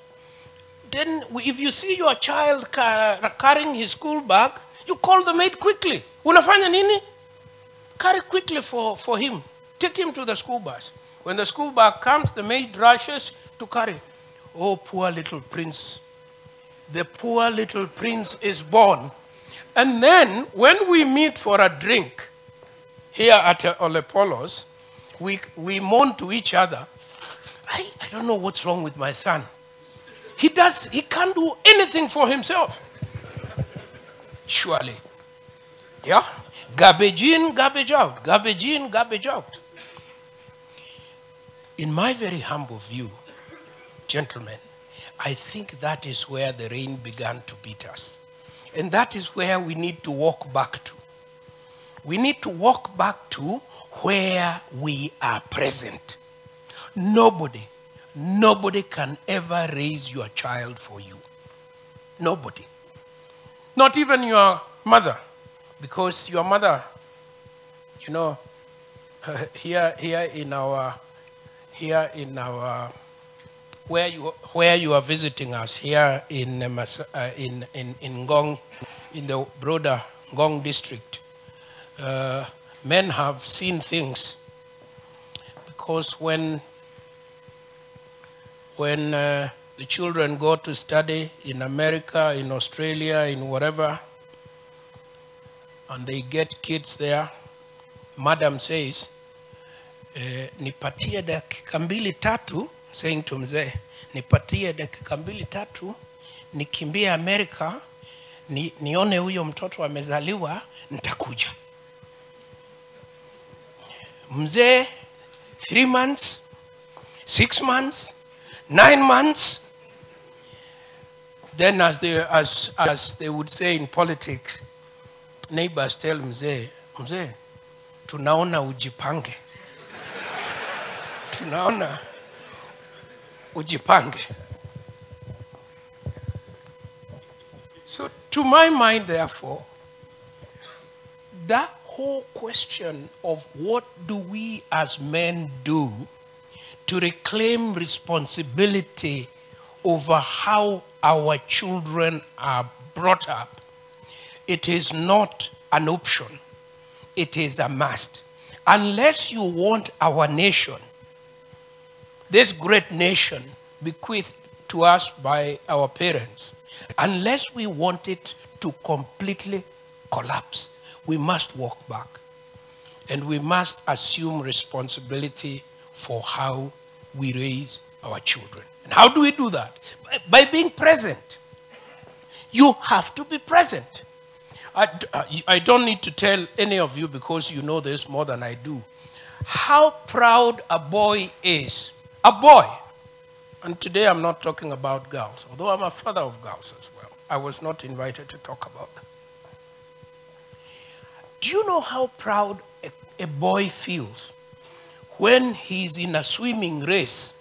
then if you see your child carrying his school bag, you call the maid quickly. Unafanya nini? Carry quickly for him. take him to the school bus. When the school bus comes, the maid rushes to carry. Oh, poor little prince. The poor little prince is born. And then when we meet for a drink here at Olepolos, we moan to each other. I don't know what's wrong with my son. He can't do anything for himself. Surely. Yeah? Garbage in, garbage out. Garbage in, garbage out. In my very humble view, gentlemen, I think that is where the rain began to beat us. And that is where we need to walk back to. We need to walk back to where we are present. Nobody can ever raise your child for you. Nobody. Not even your mother. Because your mother, you know, here in our where you are visiting us here in Ngong, in the broader Ngong district, men have seen things. Because when the children go to study in America, in Australia, in whatever, and they get kids there, madam says, nipatie dakika mbili tatu, saying to mzee, nipatie dakika mbili tatu, nikimbie Amerika, nione huyo mtoto amezaliwa, nitakuja. Mzee, 3 months, 6 months, 9 months. Then as they would say in politics, neighbors tell mzee, tunaona ujipange. Tunaona ujipange. So to my mind, therefore, that whole question of what do we as men do to reclaim responsibility over how our children are brought up, it is not an option. It is a must. Unless you want our nation, this great nation bequeathed to us by our parents, unless we want it to completely collapse, we must walk back. And we must assume responsibility for how we raise our children. And how do we do that? By being present. You have to be present. I don't need to tell any of you, because you know this more than I do, how proud a boy is. A boy. And today I'm not talking about girls, although I'm a father of girls as well. I was not invited to talk about that. Do you know how proud a boy feels when he's in a swimming race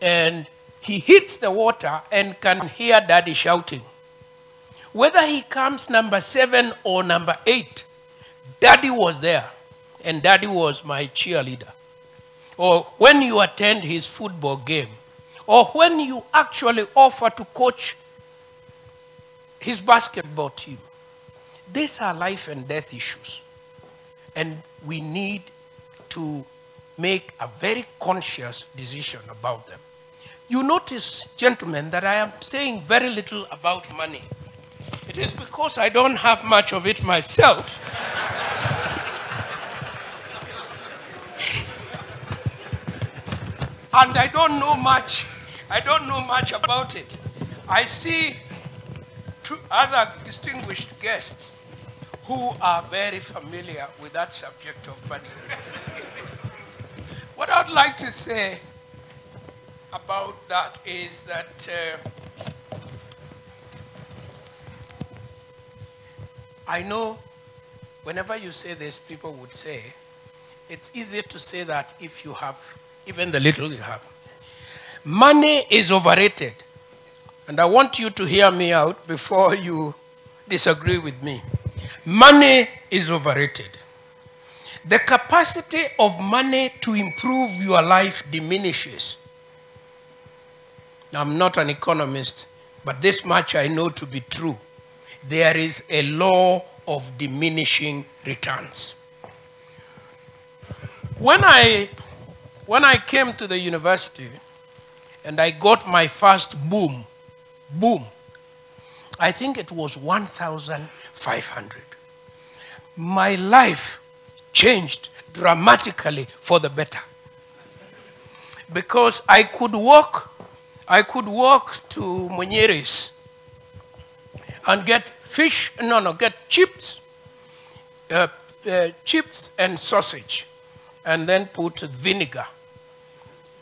and he hits the water and can hear daddy shouting? Whether he comes number 7 or number 8, daddy was there, and daddy was my cheerleader. Or when you attend his football game, or when you actually offer to coach his basketball team. These are life and death issues. And we need to make a very conscious decision about them. You notice, gentlemen, that I am saying very little about money. It is because I don't have much of it myself. And I don't know much about it. I see 2 other distinguished guests who are very familiar with that subject of money. What I'd like to say about that is that I know whenever you say this, people would say, it's easier to say that if you have even the little you have. Money is overrated. And I want you to hear me out before you disagree with me. Money is overrated. The capacity of money to improve your life diminishes. Now, I'm not an economist, but this much I know to be true. There is a law of diminishing returns. When I came to the university and I got my first boom, I think it was 1,500. My life changed dramatically for the better. Because I could walk to Munyeris and get chips, chips and sausage, and then put vinegar.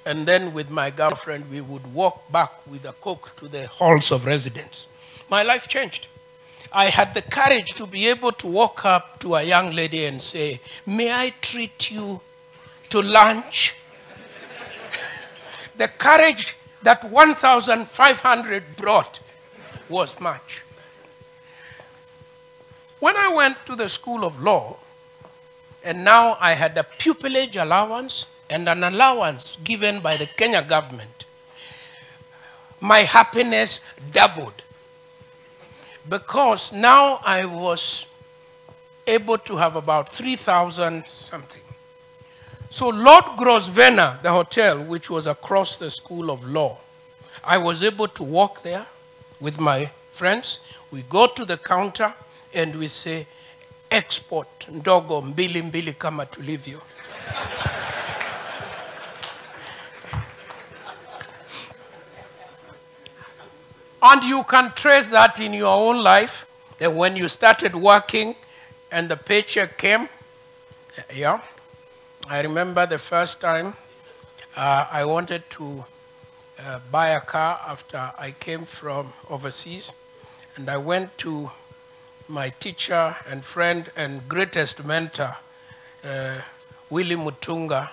And then with my girlfriend, we would walk back with a Coke to the halls of residence. My life changed. I had the courage to be able to walk up to a young lady and say, "May I treat you to lunch?" The courage that 1,500 brought was much. When I went to the School of Law, and now I had a pupillage allowance and an allowance given by the Kenya government, my happiness doubled. Because now I was able to have about 3,000 something. So Lord Grosvenor, the hotel, which was across the School of Law, I was able to walk there with my friends. We go to the counter and we say, "Export ndogo mbili mbili kama tulivyo." And you can trace that in your own life, that when you started working and the paycheck came. Yeah. I remember the first time I wanted to buy a car after I came from overseas. And I went to my teacher and friend and greatest mentor, Willie Mutunga,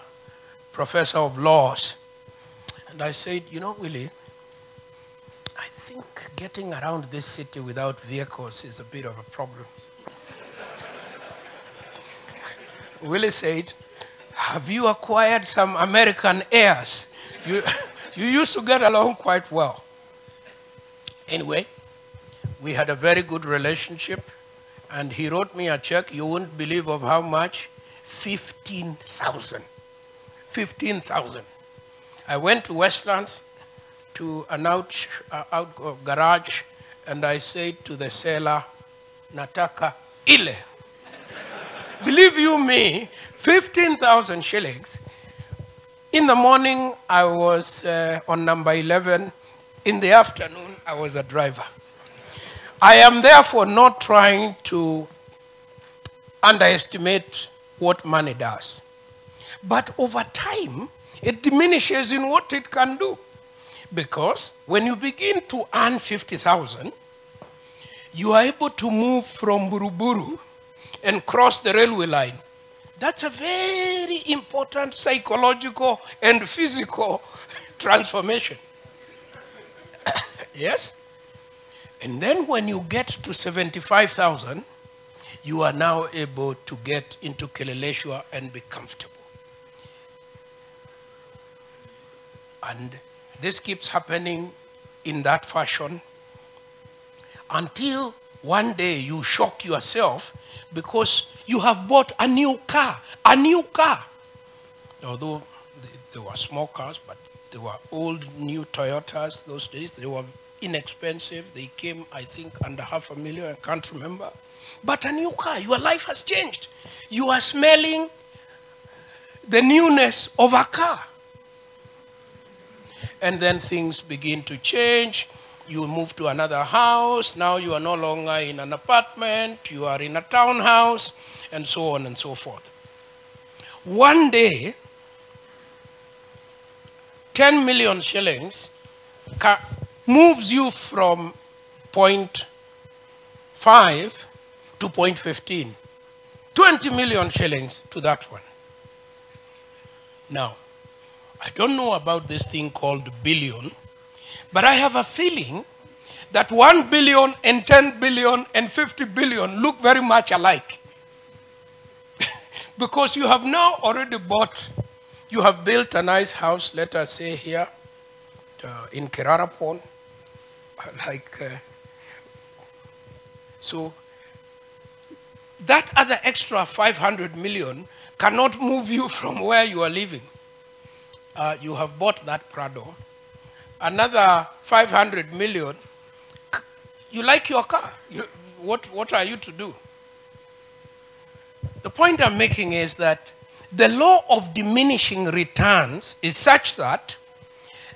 professor of laws. And I said, "You know, Willie, I think getting around this city without vehicles is a bit of a problem." Willie said, "Have you acquired some American heirs? You used to get along quite well." Anyway, we had a very good relationship, and he wrote me a check, you wouldn't believe of how much, 15,000. 15,000. I went to Westlands to an out garage, and I said to the seller, "Nataka ile." Believe you me, 15,000 shillings. In the morning, I was on number 11. In the afternoon, I was a driver. I am therefore not trying to underestimate what money does. But over time, it diminishes in what it can do. Because when you begin to earn 50,000, you are able to move from Buruburu and cross the railway line. That's a very important psychological and physical transformation. Yes? And then when you get to 75,000, you are now able to get into Kileleshwa and be comfortable. And this keeps happening in that fashion until one day you shock yourself because you have bought a new car. Although they were small cars, but they were old, new Toyotas those days. They were inexpensive. They came, I think, under $500,000. I can't remember. But a new car, your life has changed. You are smelling the newness of a car. And then things begin to change. You move to another house. Now you are no longer in an apartment. You are in a townhouse, and so on and so forth. One day, 10 million shillings moves you from 0.5 to 0.15. 20 million shillings to that one. Now, I don't know about this thing called billion, but I have a feeling that 1 billion and 10 billion and 50 billion look very much alike. Because you have now already bought, you have built a nice house, let us say here, in Kirarapon. So that other extra 500 million cannot move you from where you are living. You have bought that Prado. Another 500 million. You like your car. What are you to do? The point I'm making is that the law of diminishing returns is such that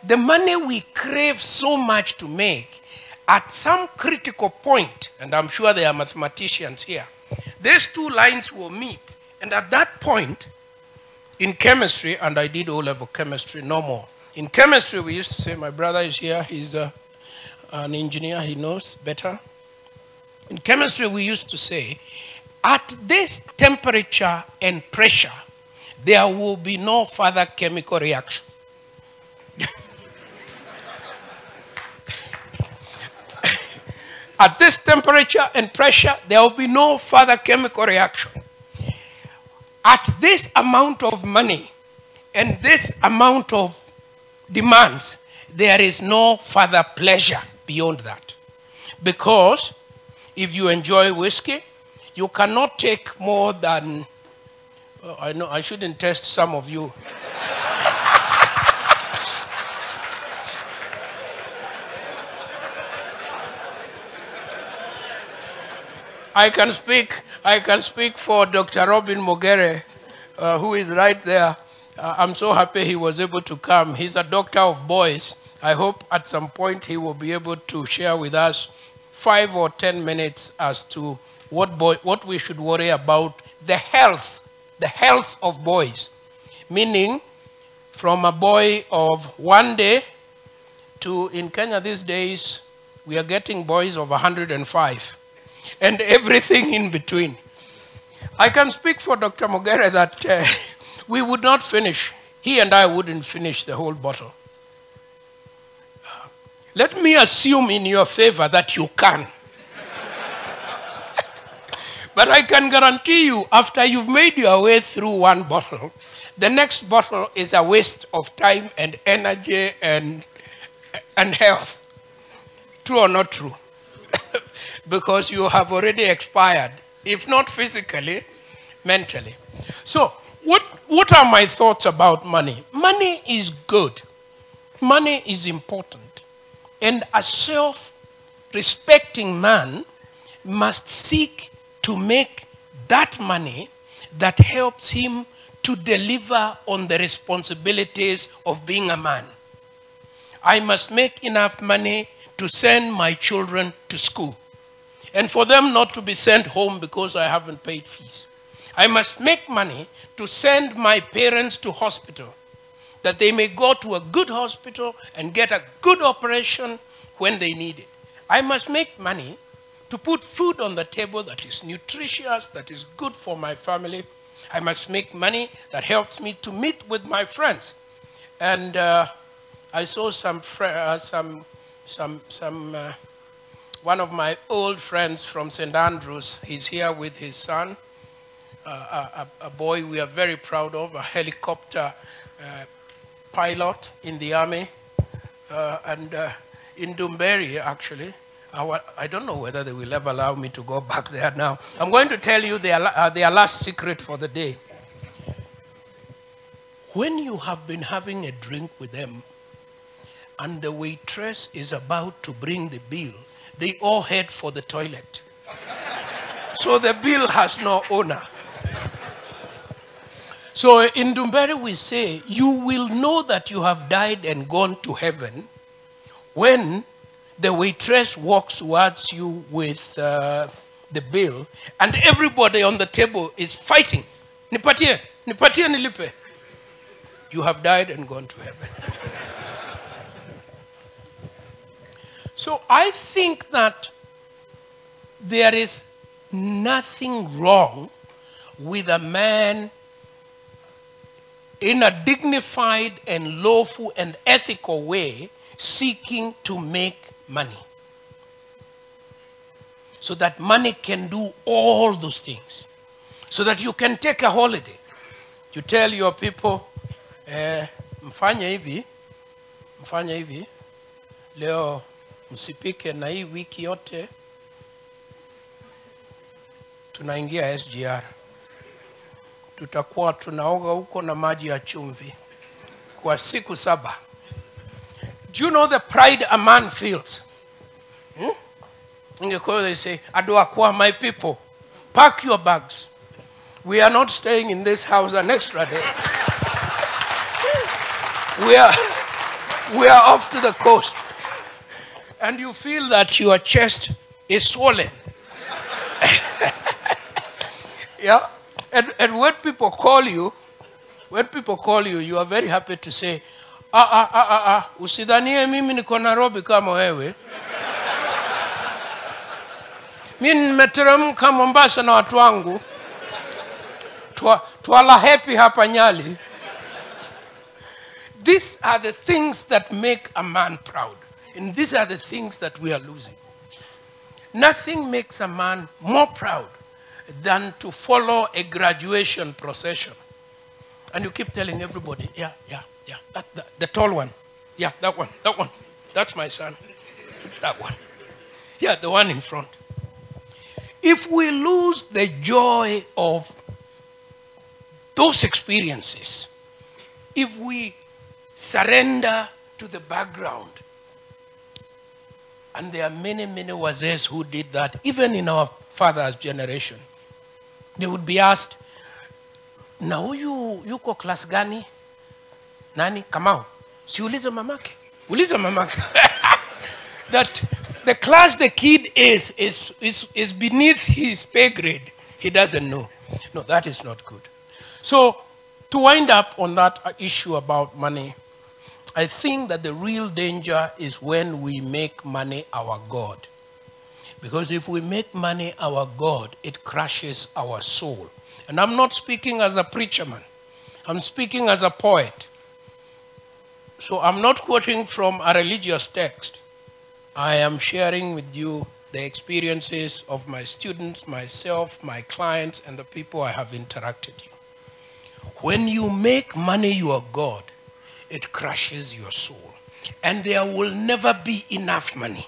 the money we crave so much to make, at some critical point, and I'm sure there are mathematicians here, these two lines will meet. And at that point, in chemistry, and I did O-level chemistry, no more. In chemistry, we used to say, my brother is here, he's an engineer, he knows better. In chemistry, we used to say, at this temperature and pressure, there will be no further chemical reaction. At this temperature and pressure, there will be no further chemical reaction. At this amount of money and this amount of demands, there is no further pleasure beyond that. Because if you enjoy whiskey, you cannot take more than, I know I shouldn't test some of you. I can speak for Dr. Robin Mogere, who is right there. I'm so happy he was able to come. He's a doctor of boys. I hope at some point he will be able to share with us 5 or 10 minutes as to what we should worry about, the health of boys. Meaning, from a boy of 1 day to, in Kenya these days, we are getting boys of 105. And everything in between. I can speak for Dr. Mogere that we would not finish. He and I wouldn't finish the whole bottle. Let me assume in your favor that you can. But I can guarantee you, after you've made your way through one bottle, the next bottle is a waste of time and energy and health. True or not true? Because you have already expired, if not physically, mentally. So, what are my thoughts about money? Money is good. Money is important. And a self-respecting man must seek to make that money that helps him to deliver on the responsibilities of being a man. I must make enough money to send my children to school, and for them not to be sent home because I haven't paid fees. I must make money to send my parents to hospital, that they may go to a good hospital and get a good operation when they need it. I must make money to put food on the table that is nutritious, that is good for my family. I must make money that helps me to meet with my friends. And I saw one of my old friends from St. Andrews. He's here with his son, a boy we are very proud of, a helicopter pilot in the army, and in Dumberi, actually. I don't know whether they will ever allow me to go back there now. I'm going to tell you their last secret for the day. When you have been having a drink with them, and the waitress is about to bring the bill, they all head for the toilet. So the bill has no owner. So in Dumberi we say, you will know that you have died and gone to heaven when the waitress walks towards you with the bill and everybody on the table is fighting. Nipatie, nipatie nilipe. You have died and gone to heaven. So I think that there is nothing wrong with a man in a dignified and lawful and ethical way seeking to make money. So that money can do all those things. So that you can take a holiday. You tell your people, mfanya hivi, leo msipike na hii wiki yote tunaingia SGR. tutakuwa tunaoga huko na maji ya chumvi kwa siku 7. Do you know the pride a man feels? They say, Adoakwa, my people, pack your bags. We are not staying in this house an extra day. We are off to the coast. And you feel that your chest is swollen. Yeah? And when people call you, you are very happy to say, usidhanie mimi niko Nairobi kama wewe. Mimi nimeteremka Mombasa na watu wangu. Twala happy hapa Nyali. These are the things that make a man proud. And these are the things that we are losing. Nothing makes a man more proud than to follow a graduation procession. And you keep telling everybody, yeah, the tall one. Yeah, that one. That's my son. That one. Yeah, the one in front. If we lose the joy of those experiences, if we surrender to the background, and there are many wazes who did that, even in our father's generation, they would be asked, na huyu yuko class gani? Nani? Kamau. Si uliza mamake. Uliza mamake. That the class the kid is beneath his pay grade. He doesn't know. No, that is not good. So, to wind up on that issue about money, I think that the real danger is when we make money our God. Because if we make money our God, it crushes our soul. And I'm not speaking as a preacher man. I'm speaking as a poet. So I'm not quoting from a religious text. I am sharing with you the experiences of my students, myself, my clients, and the people I have interacted with. When you make money your God, it crushes your soul. And there will never be enough money.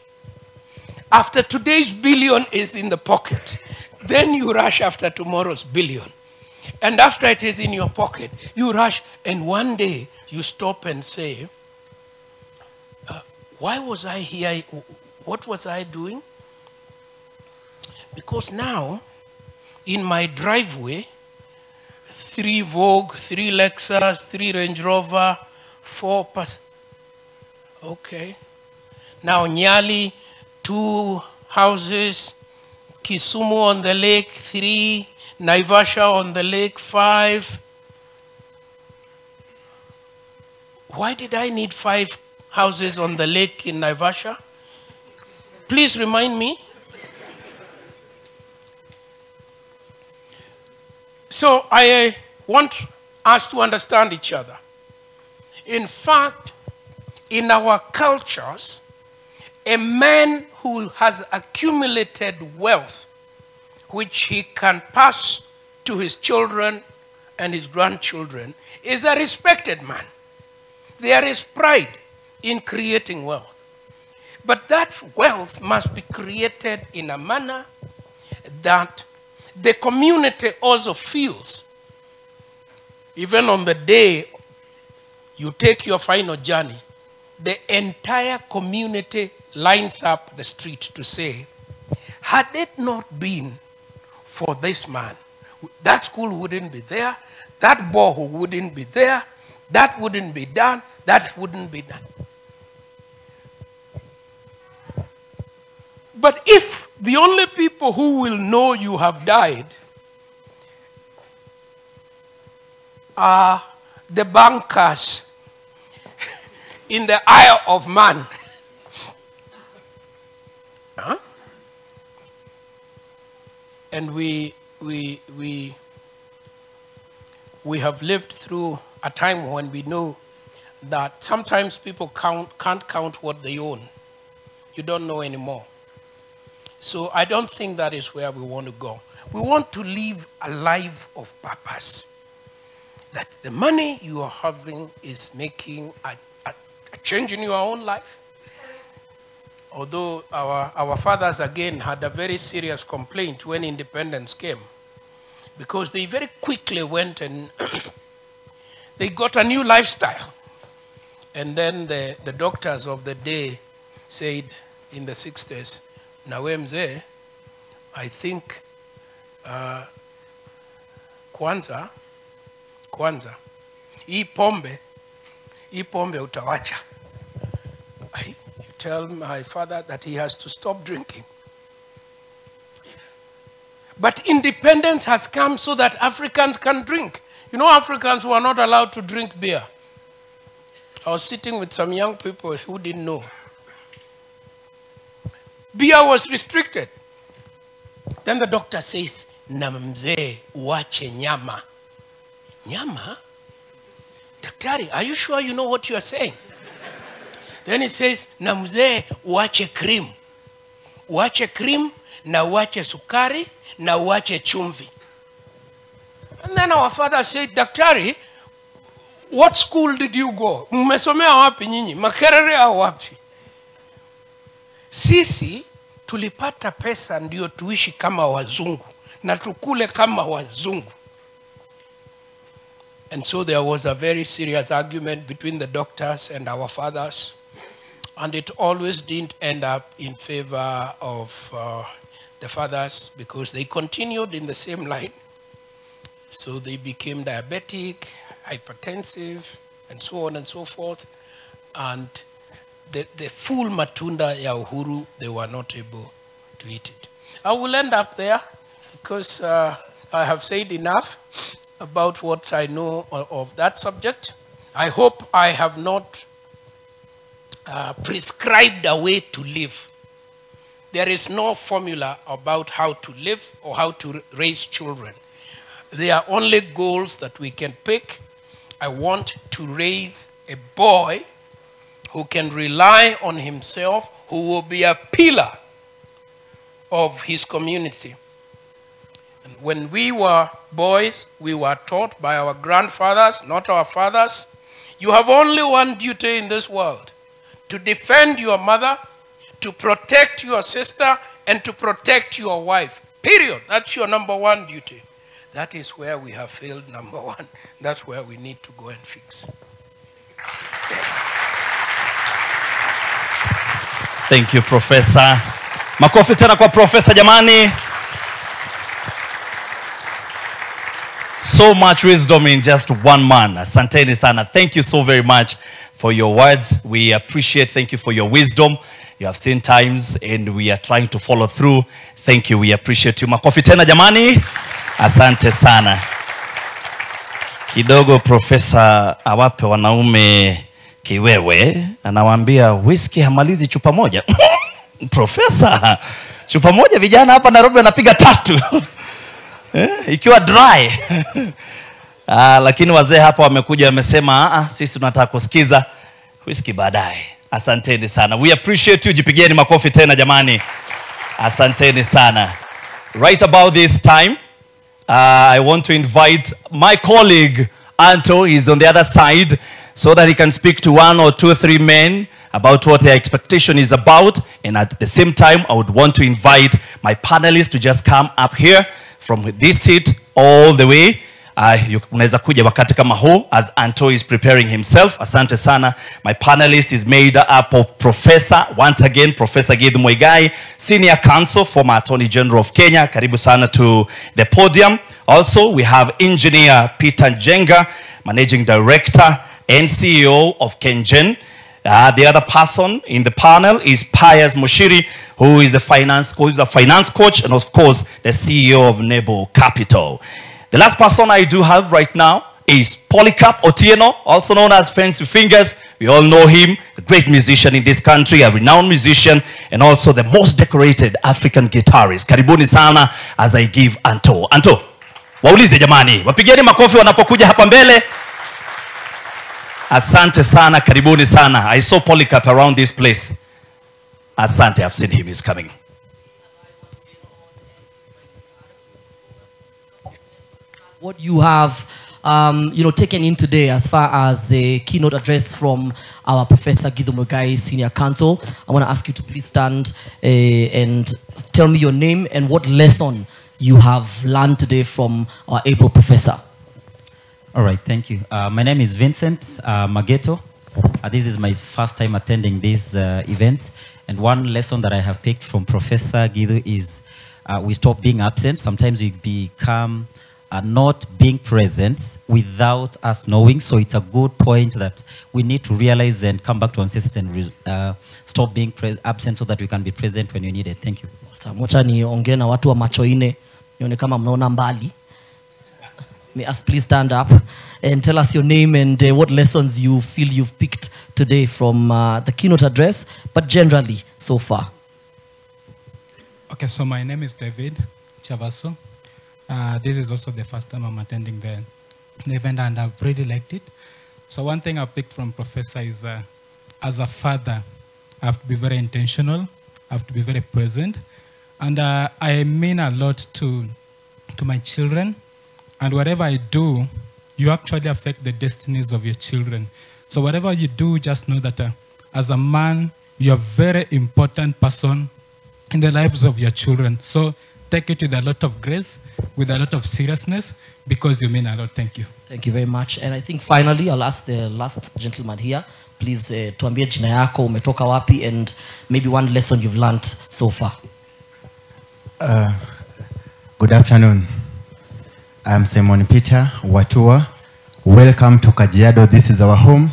After today's billion is in the pocket, then you rush after tomorrow's billion. And after it is in your pocket, you rush, and one day you stop and say, why was I here? What was I doing? Because now, in my driveway, 3 Vogue, 3 Lexus, 3 Range Rover, 4 okay. Now Nyali, 2 houses, Kisumu on the lake, 3, Naivasha on the lake, 5. Why did I need 5 houses on the lake in Naivasha? Please remind me. So I want us to understand each other. In fact, in our cultures, a man who has accumulated wealth, which he can pass to his children and his grandchildren, is a respected man. There is pride in creating wealth. But that wealth must be created in a manner that the community also feels. Even on the day you take your final journey, the entire community lines up the street to say, had it not been for this man, that school wouldn't be there, that borehole wouldn't be there, that wouldn't be done, that wouldn't be done. But if the only people who will know you have died are the bankers in the eye of man, huh? And we have lived through a time when we know that sometimes people can't count what they own. You don't know anymore. So I don't think that is where we want to go. We want to live a life of purpose. That the money you are having is making a change in your own life. Although our fathers again had a very serious complaint when independence came. because they very quickly went and they got a new lifestyle. And then the doctors of the day said in the 60s, nawe mzee, I think kwanza, hii pombe utawacha. You tell my father that he has to stop drinking. But independence has come so that Africans can drink. You know, Africans were not allowed to drink beer. I was sitting with some young people who didn't know. Beer was restricted. Then the doctor says, na mzee uache nyama. Nyama? Daktari, are you sure you know what you are saying? Then he says, na mzee uache cream. Uache cream, na uache sukari, na uache chumvi. And then our father said, Daktari, what school did you go? Mmesomea wapi nyinyi? Makerere au wapi? Sisi tulipata pesa ndio tuishi kama wazungu na tukule kama wazungu. And so there was a very serious argument between the doctors and our fathers, and it always didn't end up in favor of the fathers because they continued in the same line. So they became diabetic, hypertensive, and so on and so forth. And the full matunda ya uhuru, they were not able to eat it. I will end up there because I have said enough about what I know of that subject. I hope I have not prescribed a way to live. There is no formula about how to live or how to raise children. There are only goals that we can pick. I want to raise a boy who can rely on himself, who will be a pillar of his community. And when we were boys, we were taught by our grandfathers, not our fathers, you have only one duty in this world: to defend your mother, to protect your sister, and to protect your wife. Period. That's your number one duty. That is where we have failed, number one. That's where we need to go and fix. Thank you, Professor. Makofi tena kwa Professor jamani. So much wisdom in just one man. Asanteni sana. Thank you so very much for your words. We appreciate. Thank you for your wisdom. You have seen times and we are trying to follow through. Thank you. We appreciate you. Makofi tena jamani. Asante sana. Kidogo Professor awape wanaume kiwewe, anawaambia whisky hamalizi chupa moja. Professor, chupa moja vijana hapa Nairobi wanapiga 3. Ikiwa dry. Lakini wazee hapa wamekuja wamesema sisi tunataka kusikiza whisky baadaye. Asanteni sana. We appreciate you. Jipigieni makofi tena jamani. Asanteni sana. Right about this time, I want to invite my colleague Anto. He's on the other side, so that he can speak to 1 or 2 or 3 men about what their expectation is about. And at the same time, I would want to invite my panelists to just come up here from this seat all the way. Unaweza kuja wakati kama huu as Anto is preparing himself. Asante sana. My panelist is made up of Professor, once again, Professor Githu Muigai, Senior Counsel, former Attorney General of Kenya. Karibu sana to the podium. Also, we have Engineer Peter Njenga, Managing Director and CEO of KenGen. The other person in the panel is Pius Mushiri, who is the finance coach, and of course, the CEO of Nebo Capital. The last person I do have right now is Polycarp Otieno, also known as Fancy Fingers. We all know him, a great musician in this country, a renowned musician, and also the most decorated African guitarist. Karibuni sana as I give Anto. Anto, waulize jamani, wapigeni makofi wanapokuja hapa mbele. Asante sana, karibuni sana. I saw Polycarp around this place. Asante, I've seen him, he's coming. What you have taken in today as far as the keynote address from our Professor Githu Muigai, Senior Counsel. I want to ask you to please stand and tell me your name and what lesson you have learned today from our able professor. All right, thank you. My name is Vincent Mageto. This is my first time attending this event. And one lesson that I have picked from Professor Guido is we stop being absent. Sometimes we become not being present without us knowing. So it's a good point that we need to realize and come back to our senses and stop being absent so that we can be present when you need it. Thank you. Mocha niongee na watu wa macho ine, nione kama mnaona mbali. May us please stand up and tell us your name and what lessons you feel you've picked today from the keynote address, but generally so far. Okay, so my name is David Chavaso. This is also the first time I'm attending the event, and I've really liked it. So one thing I've picked from Professor is, as a father, I have to be very intentional, I have to be very present, and I mean a lot to my children. And whatever I do, you actually affect the destinies of your children. So whatever you do, just know that as a man, you're a very important person in the lives of your children. So take it with a lot of grace, with a lot of seriousness, because you mean a lot. Thank you. Thank you very much. And I think finally, I'll ask the last gentleman here. Please, tuambie jina yako, umetoka wapi, and maybe one lesson you've learned so far. Good afternoon. I'm Simon Peter Watua. Welcome to Kajiado. This is our home.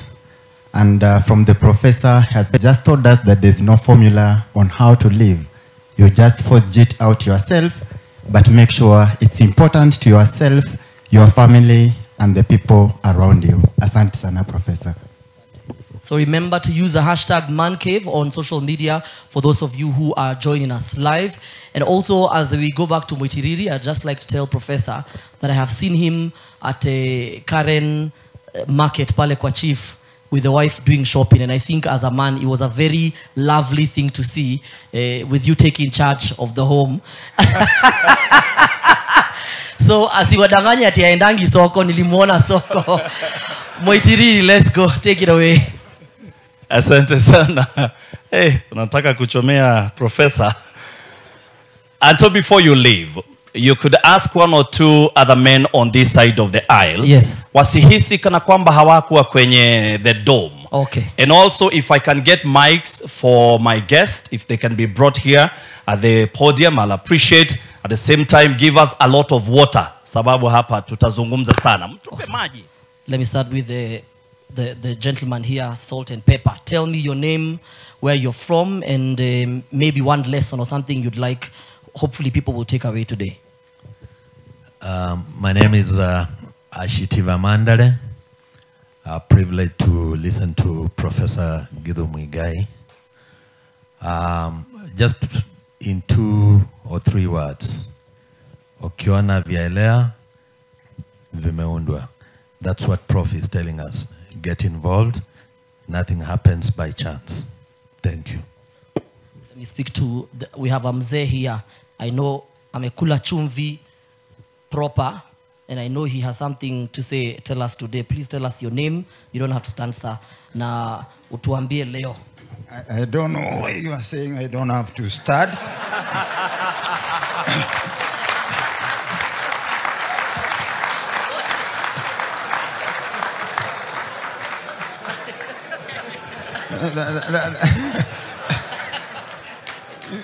And from the professor has just told us that there's no formula on how to live. You just forge it out yourself, but make sure it's important to yourself, your family, and the people around you. Asante sana, Professor. So remember to use the hashtag ManCave on social media for those of you who are joining us live. And also, as we go back to Moitiriri, I'd just like to tell Professor that I have seen him at a Karen market, pale kwa chief, with the wife doing shopping. And I think as a man, it was a very lovely thing to see with you taking charge of the home. So, asiwadanganya ati aendangi soko, nilimuona soko. Moitiriri, let's go. Take it away. Asante sana. Hey, unataka kuchomea professor. And so before you leave, you could ask one or two other men on this side of the aisle. Yes. Wasihisi kana kwamba hawakuwa kwenye the dome. Okay. And also, if I can get mics for my guests, if they can be brought here at the podium, I'll appreciate. At the same time, give us a lot of water. Sababu hapa tutazungumza sana. Mtupe maji. Let me start with the gentleman here, Salt and Pepper. Tell me your name, where you're from, and maybe one lesson or something you'd like, hopefully people will take away today. My name is Ashitiva Mandare. Privileged to listen to Professor Guido Muigai. Just in 2 or 3 words. Ukiona vyaelea, vimeundwa. That's what Prof is telling us. Get involved. Nothing happens by chance. Thank you. Let me speak to, we have Amze here. I know amekula chumvi proper, and I know he has something to say, tell us today. Please tell us your name. You don't have to stand, sir. Na utuambie leo. I don't know why you are saying I don't have to start.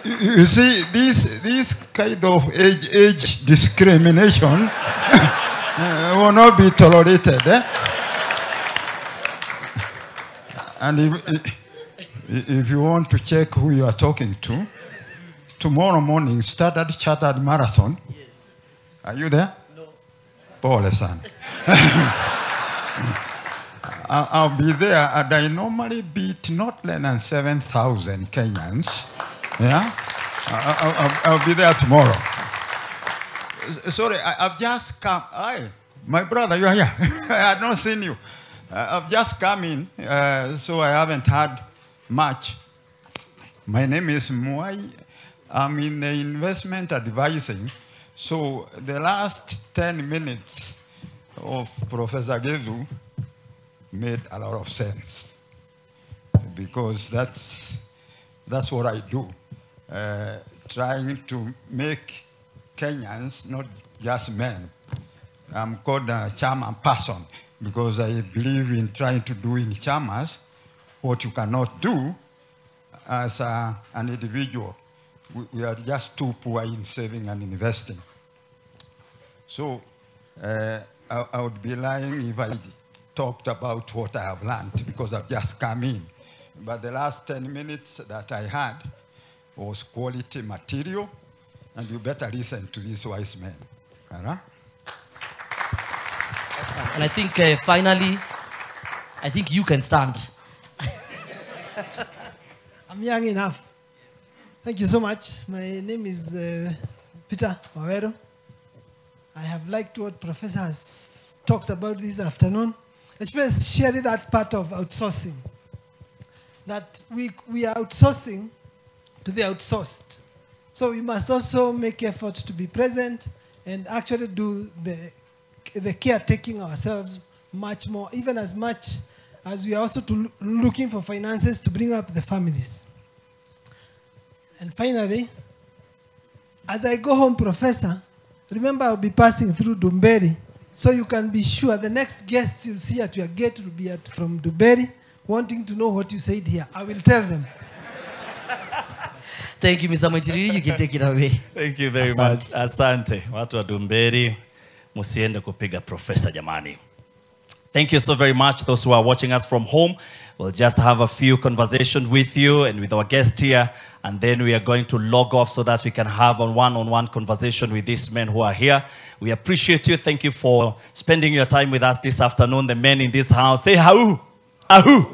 You see, this kind of age discrimination will not be tolerated. And if you want to check who you are talking to, tomorrow morning, Standard Chartered Marathon. Yes. Are you there? No. Paul son. I'll be there, and I normally beat not less than 7,000 Kenyans. Yeah? I'll be there tomorrow. Sorry, I've just come. Hi, my brother, you are here. I have not seen you. I've just come in, so I haven't had much. My name is Mwai. I'm in the investment advising. So the last 10 minutes of Professor Gezu made a lot of sense, because that's what I do, trying to make Kenyans, not just men. I'm called a chairman person because I believe in trying to do in chairmans what you cannot do as an individual. We are just too poor in saving and investing. So I would be lying if I talked about what I have learned because I've just come in. But the last 10 minutes that I had was quality material, and you better listen to these wise men. And I think finally, I think you can stand. I'm young enough. Thank you so much. My name is Peter Wawero. I have liked what Professor has talked about this afternoon, especially that part of outsourcing. That we are outsourcing to the outsourced. So we must also make effort to be present and actually do the caretaking ourselves much more, even as much as we are also looking for finances to bring up the families. And finally, as I go home, Professor, remember I'll be passing through Dumberi, so you can be sure the next guests you'll see at your gate will be from Dumberi, wanting to know what you said here. I will tell them. Thank you, Mr. Machiriri. You can take it away. Thank you very much. Asante. Watu wa Dumberi, musiende kupiga professor jamani. Thank you so very much. Those who are watching us from home, we'll just have a few conversations with you and with our guest here, and then we are going to log off so that we can have a one-on-one conversation with these men who are here. We appreciate you. Thank you for spending your time with us this afternoon. The men in this house, say ahu, ahu,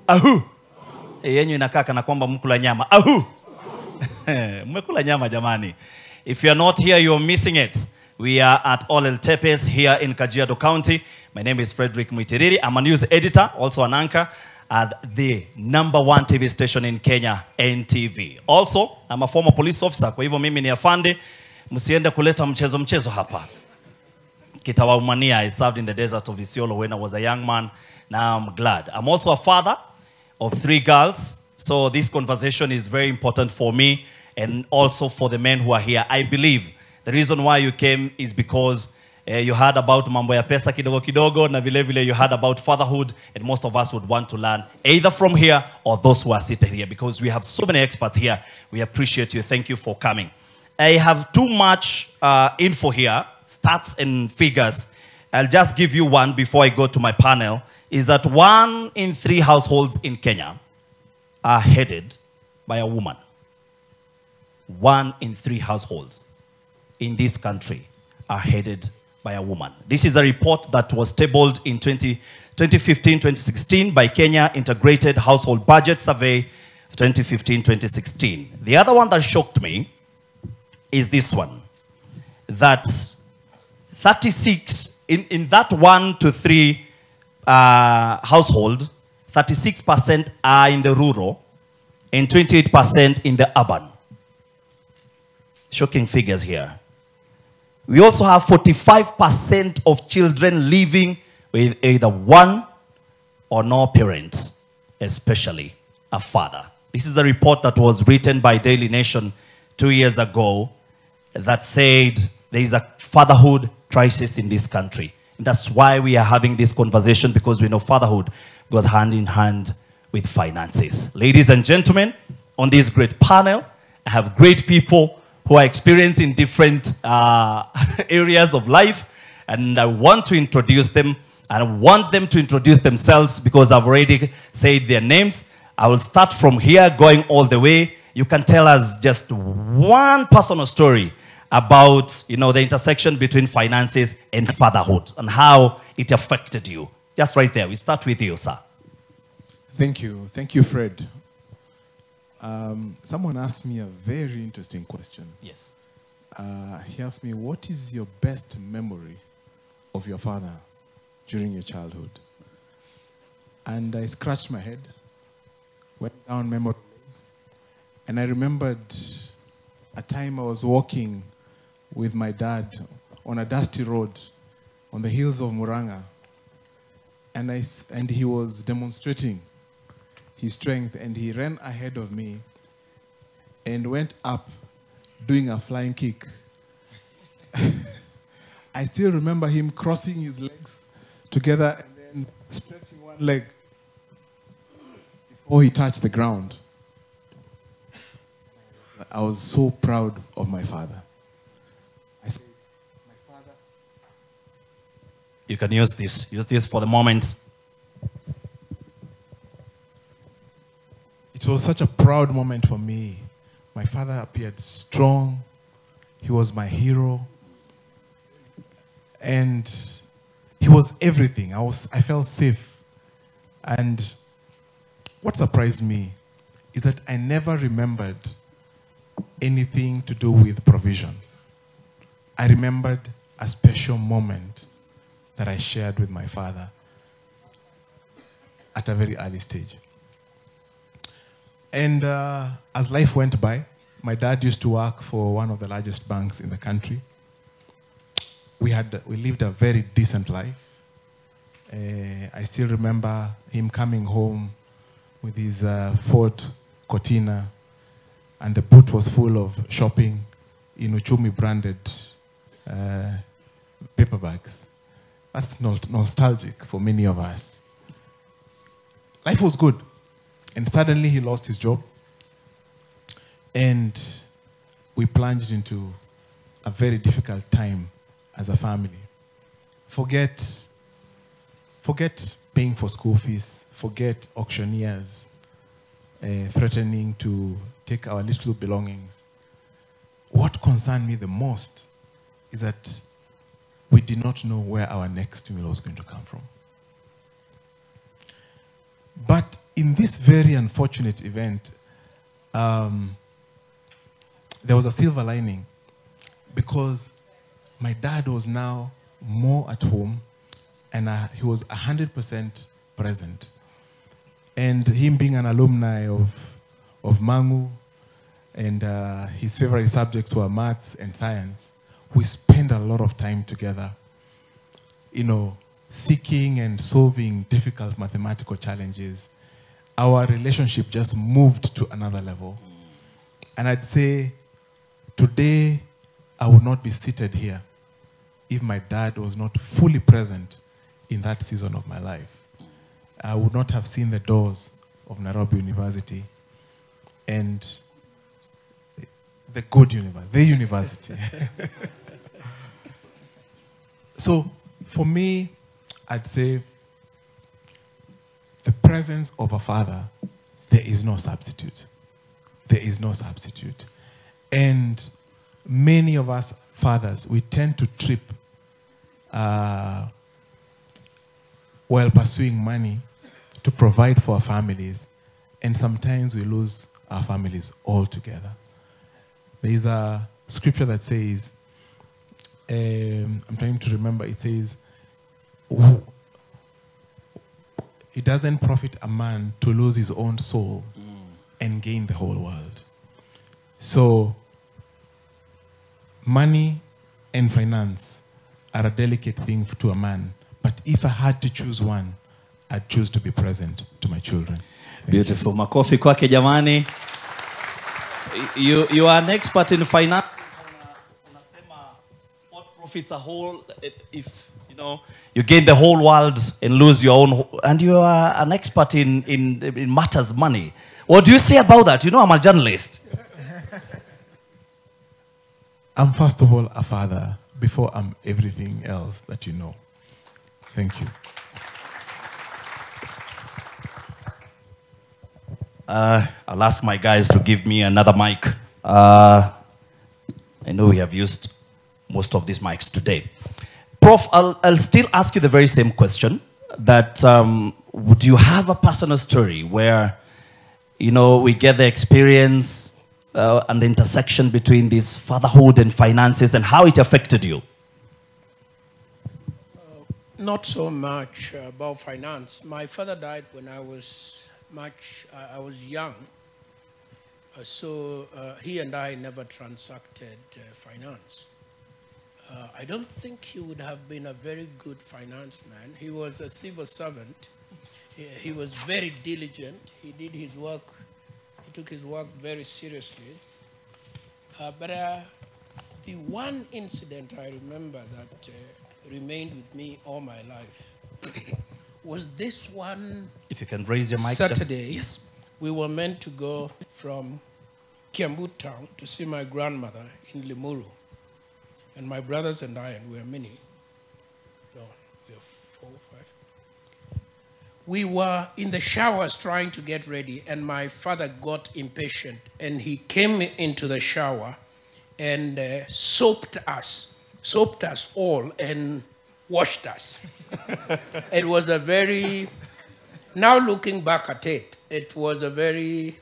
ahu. Yenyu inakaa kana kwamba mkula nyama. Ahu. Mmekula nyama jamani. If you are not here, you're missing it. We are at Olel Tepes here in Kajiado County. My name is Frederick Mwitiriri. I'm a news editor, also an anchor at the #1 TV station in Kenya, NTV. Also, I'm a former police officer. Kwa hivyo mimi ni afande. Msiende kuleta mchezo hapa. Kitawaumania. I served in the desert of Isiolo when I was a young man. Now I'm glad. I'm also a father of 3 girls. So this conversation is very important for me and also for the men who are here. I believe the reason why you came is because you heard about mambo ya pesa kidogo kidogo na vile vile you heard about fatherhood, and most of us would want to learn either from here or those who are seated here because we have so many experts here. We appreciate you. Thank you for coming. I have too much info here, stats and figures. I'll just give you one before I go to my panel, is that 1 in 3 households in Kenya are headed by a woman. 1 in 3 households in this country are headed by a woman. This is a report that was tabled in 2015-2016 by Kenya Integrated Household Budget Survey 2015-2016. The other one that shocked me is this one, that 36, in that 1 to 3 household, 36% are in the rural and 28% in the urban. Shocking figures here. We also have 45% of children living with either one or no parents, especially a father. This is a report that was written by Daily Nation 2 years ago that said there is a fatherhood crisis in this country. And that's why we are having this conversation, because we know fatherhood goes hand in hand with finances. Ladies and gentlemen, on this great panel, I have great people who are experienced in different areas of life, and I want to introduce them, and I want them to introduce themselves because I've already said their names. I will start from here, going all the way. You can tell us just one personal story about, you know, the intersection between finances and fatherhood and how it affected you. Just right there. We start with you, sir. Thank you. Thank you, Fred. Someone asked me a very interesting question. Yes. He asked me, what is your best memory of your father during your childhood? And I scratched my head, went down memory lane, and I remembered a time I was walking with my dad on a dusty road on the hills of Muranga, and he was demonstrating his strength, and he ran ahead of me and went up doing a flying kick I still remember him crossing his legs together and then stretching one leg before he touched the ground. I was so proud of my father. I said, my father. You can use this. Use this for the moment. It was such a proud moment for me. My father appeared strong. He was my hero. And he was everything. I felt safe. And what surprised me is that I never remembered anything to do with provision. I remembered a special moment that I shared with my father at a very early stage. And as life went by, my dad used to work for one of the largest banks in the country. We lived a very decent life. I still remember him coming home with his Ford Cortina, and the boot was full of shopping in Uchumi branded paper bags. That's nostalgic for many of us. Life was good. And suddenly he lost his job. And we plunged into a very difficult time as a family. Forget paying for school fees. Forget auctioneers threatening to take our little belongings. What concerned me the most is that we did not know where our next meal was going to come from. But in this very unfortunate event, there was a silver lining, because my dad was now more at home, and he was 100% present. And him being an alumni of Mangu, and his favorite subjects were maths and science, we spent a lot of time together, seeking and solving difficult mathematical challenges. Our relationship just moved to another level. And I'd say today I would not be seated here if my dad was not fully present in that season of my life. I would not have seen the doors of Nairobi University and the good university, the university. So for me, I'd say the presence of a father, there is no substitute. There is no substitute. And many of us fathers, we tend to trip while pursuing money to provide for our families, and sometimes we lose our families altogether. There is a scripture that says, I'm trying to remember, it says, it doesn't profit a man to lose his own soul and gain the whole world. So, money and finance are a delicate thing to a man, but if I had to choose one, I'd choose to be present to my children. Beautiful. Makofi kwake jamani. You are an expert in finance. What profits a whole, if you gain the whole world and lose your own, and you are an expert in matters money. What do you say about that? I'm a journalist. I'm first of all a father before I'm everything else that you know. Thank you. I'll ask my guys to give me another mic. I know we have used most of these mics today. Prof, I'll still ask you the very same question, that would you have a personal story where, we get the experience and the intersection between this fatherhood and finances and how it affected you? Not so much about finance. My father died when I was young. So he and I never transacted finance. I don't think he would have been a very good finance man. He was a civil servant. He was very diligent. He did his work. He took his work very seriously. But The one incident I remember that remained with me all my life was this one. If you can raise your mic. Saturday, Yes. we were meant to go from Kiambu town to see my grandmother in Limuru. And my brothers and I, and we were many, no, we were 4 or 5. We were in the showers trying to get ready, and my father got impatient, and he came into the shower and soaped us all, and washed us. It was a very, now looking back at it, it was a very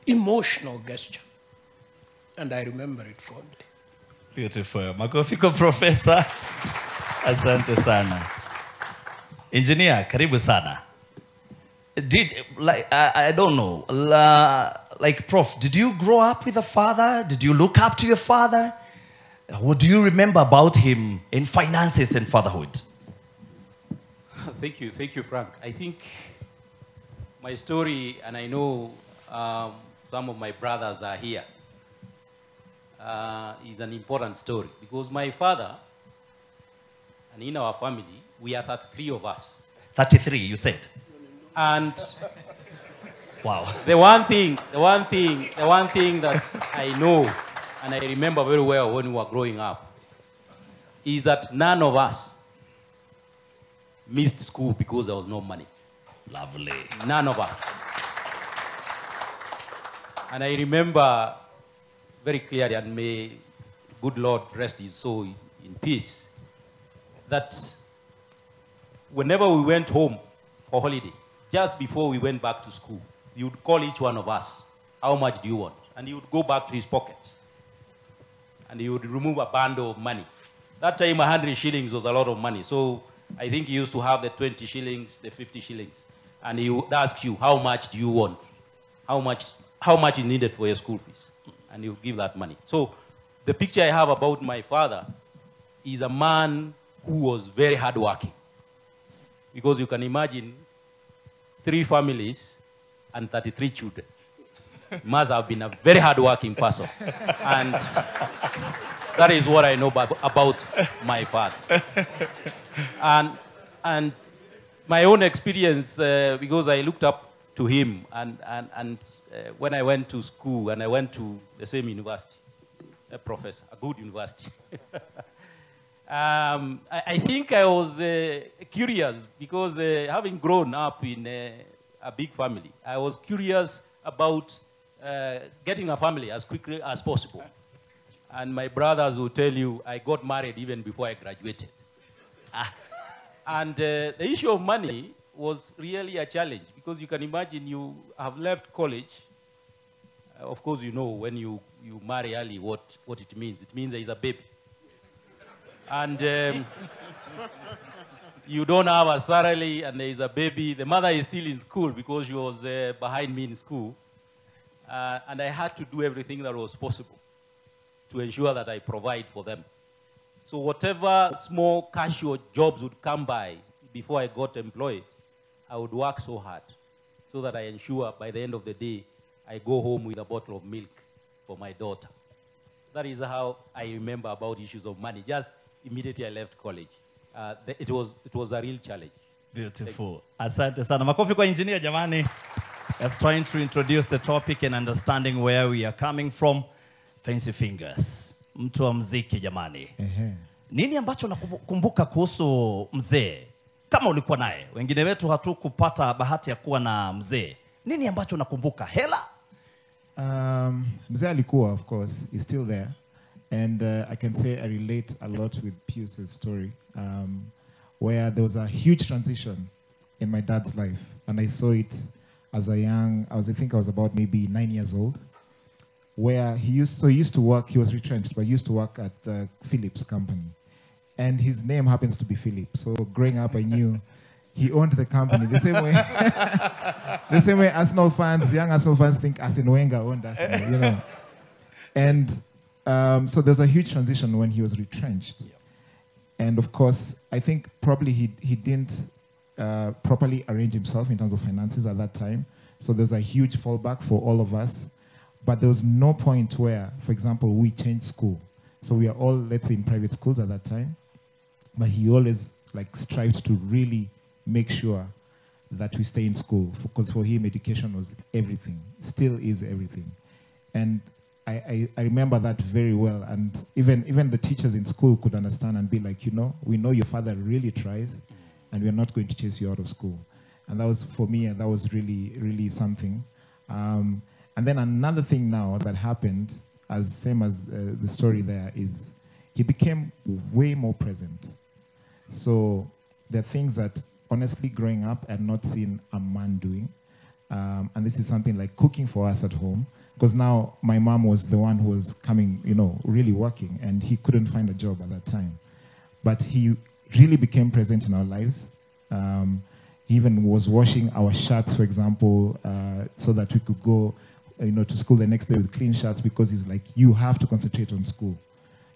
emotional gesture, and I remember it fondly. Beautiful. Makofi kwa Professor. Asante sana. Engineer, karibu sana. I don't know, like Prof, did you grow up with a father? Did you look up to your father? What do you remember about him in finances and fatherhood? Thank you, Frank. I think my story, and I know some of my brothers are here, is an important story because my father, and in our family, we are 33 of us. 33, you said? And wow. The one thing that I know and I remember very well when we were growing up is that none of us missed school because there was no money. Lovely. None of us. And I remember very clearly, and may good Lord rest his soul in peace, that whenever we went home for holiday, just before we went back to school, he would call each one of us, how much do you want? And he would go back to his pocket. And he would remove a bundle of money. That time, 100 shillings was a lot of money. So I think he used to have the 20 shillings, the 50 shillings. And he would ask you, how much do you want? How much is needed for your school fees? And he would give that money. So the picture I have about my father is a man who was very hardworking. Because you can imagine 3 families and 33 children. He must have been a very hardworking person. And that is what I know about my father. And my own experience, because I looked up to him, and when I went to school, and I went to the same university, a professor, a good university. I think I was curious because having grown up in a big family, I was curious about getting a family as quickly as possible. And my brothers will tell you, I got married even before I graduated. And the issue of money was really a challenge because you can imagine you have left college. Of course, you know when you marry early what it means. It means there is a baby. And you don't have a salary and there is a baby. The mother is still in school because she was behind me in school. And I had to do everything that was possible to ensure that I provide for them. So whatever small casual jobs would come by before I got employed, I would work so hard so that I ensure by the end of the day, I go home with a bottle of milk for my daughter. That is how I remember about issues of money. Just immediately I left college. It was a real challenge. Beautiful. Asante sana. Makofi kwa engineer jamani. Just trying to introduce the topic and understanding where we are coming from. Fancy fingers. Mtu wa mziki jamani. Nini ambacho unakumbuka kuhusu mzee? Kama ulikuwa naye. Wengine wetu hatukupata bahati ya kuwa na mzee. Nini ambacho unakumbuka? Hela? Mzee alikuwa, of course, is still there. And I can say I relate a lot with Pius's story, where there was a huge transition in my dad's life. And I saw it as a young, I think I was about maybe 9 years old, where he used to work, he was retrenched, but he used to work at the Philips company. And his name happens to be Philip. So growing up, I knew he owned the company. The same way Arsenal fans, young Arsenal fans think Arsene Wenger owned Arsenal, you know. And so there's a huge transition when he was retrenched. And of course, I think probably he didn't properly arrange himself in terms of finances at that time. So there's a huge fallback for all of us. But there was no point where, for example, we changed school. So we are all, let's say, in private schools at that time. But he always like strived to really make sure that we stay in school, because for him education was everything, still is everything. And I remember that very well, and even the teachers in school could understand and be like, you know, we know your father really tries, and we're not going to chase you out of school. And that was, for me, that was really, really something. And then another thing now that happened, as same as the story there, is he became way more present. So there are things that, honestly, growing up, I had not seen a man doing. And this is something like cooking for us at home. Because now my mom was the one who was coming, you know, really working, and he couldn't find a job at that time. But he really became present in our lives. He even was washing our shirts, for example, so that we could go, you know, to school the next day with clean shirts, because he's like, you have to concentrate on school,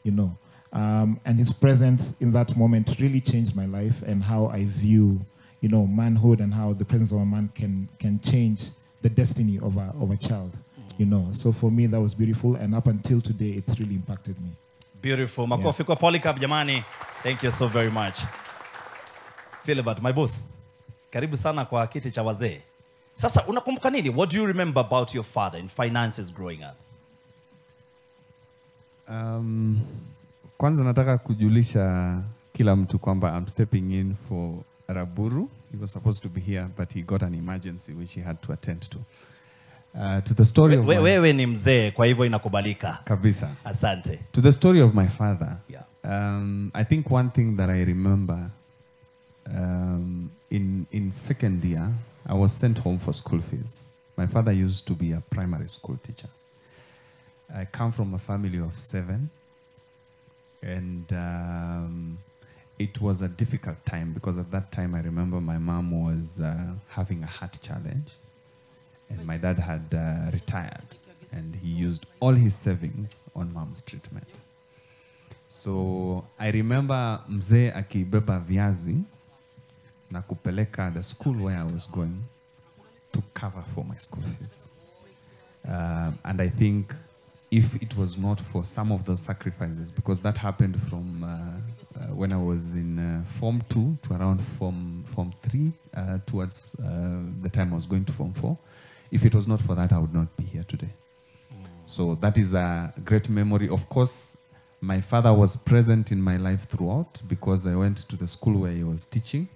you know. And his presence in that moment really changed my life and how I view, you know, manhood, and how the presence of a man can change the destiny of a child. You know, so for me that was beautiful, and up until today it's really impacted me. Beautiful. Makofi kwa Polycarp jamani. Thank you so very much. Philibert, my boss. Karibu sana kwa kiti cha wazee. Sasa unakumbuka nini? What do you remember about your father in finances growing up? Kwanza nataka kujulisha kila mtu kwamba I'm stepping in for Raburu. He was supposed to be here, but he got an emergency which he had to attend to. To the story of wewe ni mzee, kwa hivyo inakubalika. Kabisa. Asante. To the story of my father. Yeah. I think one thing that I remember in second year, I was sent home for school fees. My father used to be a primary school teacher. I come from a family of 7, and it was a difficult time, because at that time I remember my mom was having a heart challenge. And my dad had retired, and he used all his savings on mom's treatment. So I remember mzee akibeba viazi na kupeleka the school where I was going to cover for my school fees. And I think if it was not for some of those sacrifices, because that happened from when I was in Form 2 to around Form 3, towards the time I was going to Form 4. If it was not for that, I would not be here today. So that is a great memory. Of course, my father was present in my life throughout, because I went to the school where he was teaching.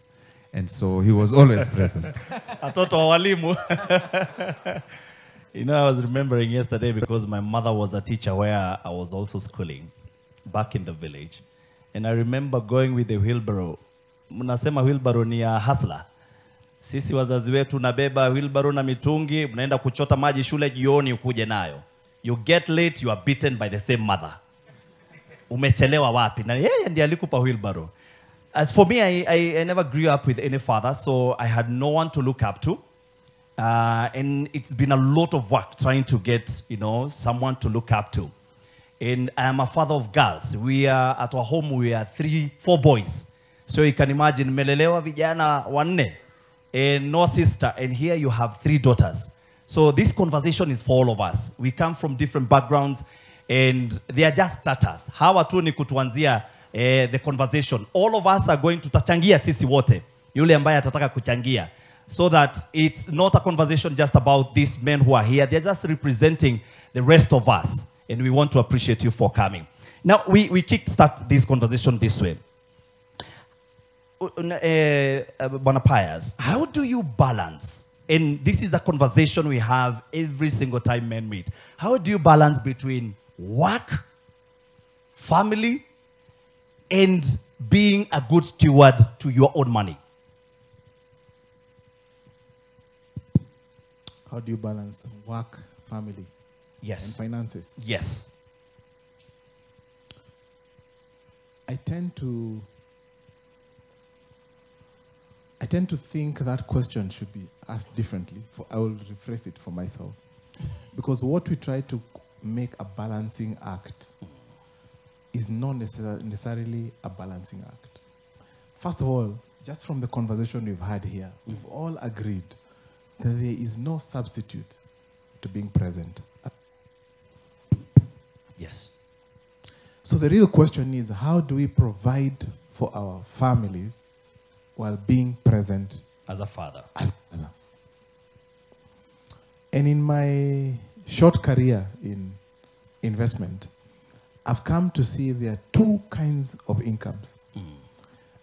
And so he was always present. Atoto wa walimu. You know, I was remembering yesterday, because my mother was a teacher where I was also schooling back in the village. And I remember going with the wheelbarrow. Mnasema wheelbarrow ni ya hustler. Sisi wazazi wetu nabeba wheelbarrow na mitungi, mnaenda kuchota maji shule jioni ukuje nayo. You get late, you are beaten by the same mother. Umechelewa wapi? Na yeye ndiye alikupa wheelbarrow. As for me, I never grew up with any father, so I had no one to look up to. And it's been a lot of work trying to get, you know, someone to look up to. And I am a father of girls. We are at our home, we are 4 boys. So you can imagine, melelewa vijana wanne. And no sister, and here you have 3 daughters. So this conversation is for all of us. We come from different backgrounds, and they are just starters. Hawa tu ni kutuanzia the conversation. All of us are going to tachangia sisi wote. Yule ambaye atataka kuchangia. So that it's not a conversation just about these men who are here. They're just representing the rest of us. And we want to appreciate you for coming. Now, we kickstart this conversation this way. Bwana Pius, how do you balance, and this is a conversation we have every single time men meet, how do you balance between work, family, and being a good steward to your own money? How do you balance work, family, yes, and finances? Yes. I tend to think that question should be asked differently. I will rephrase it for myself. Because what we try to make a balancing act is not necessarily a balancing act. First of all, just from the conversation we've had here, we've all agreed that there is no substitute to being present. So the real question is, how do we provide for our families while being present as a father? As a father. And in my short career in investment, I've come to see there are two kinds of incomes.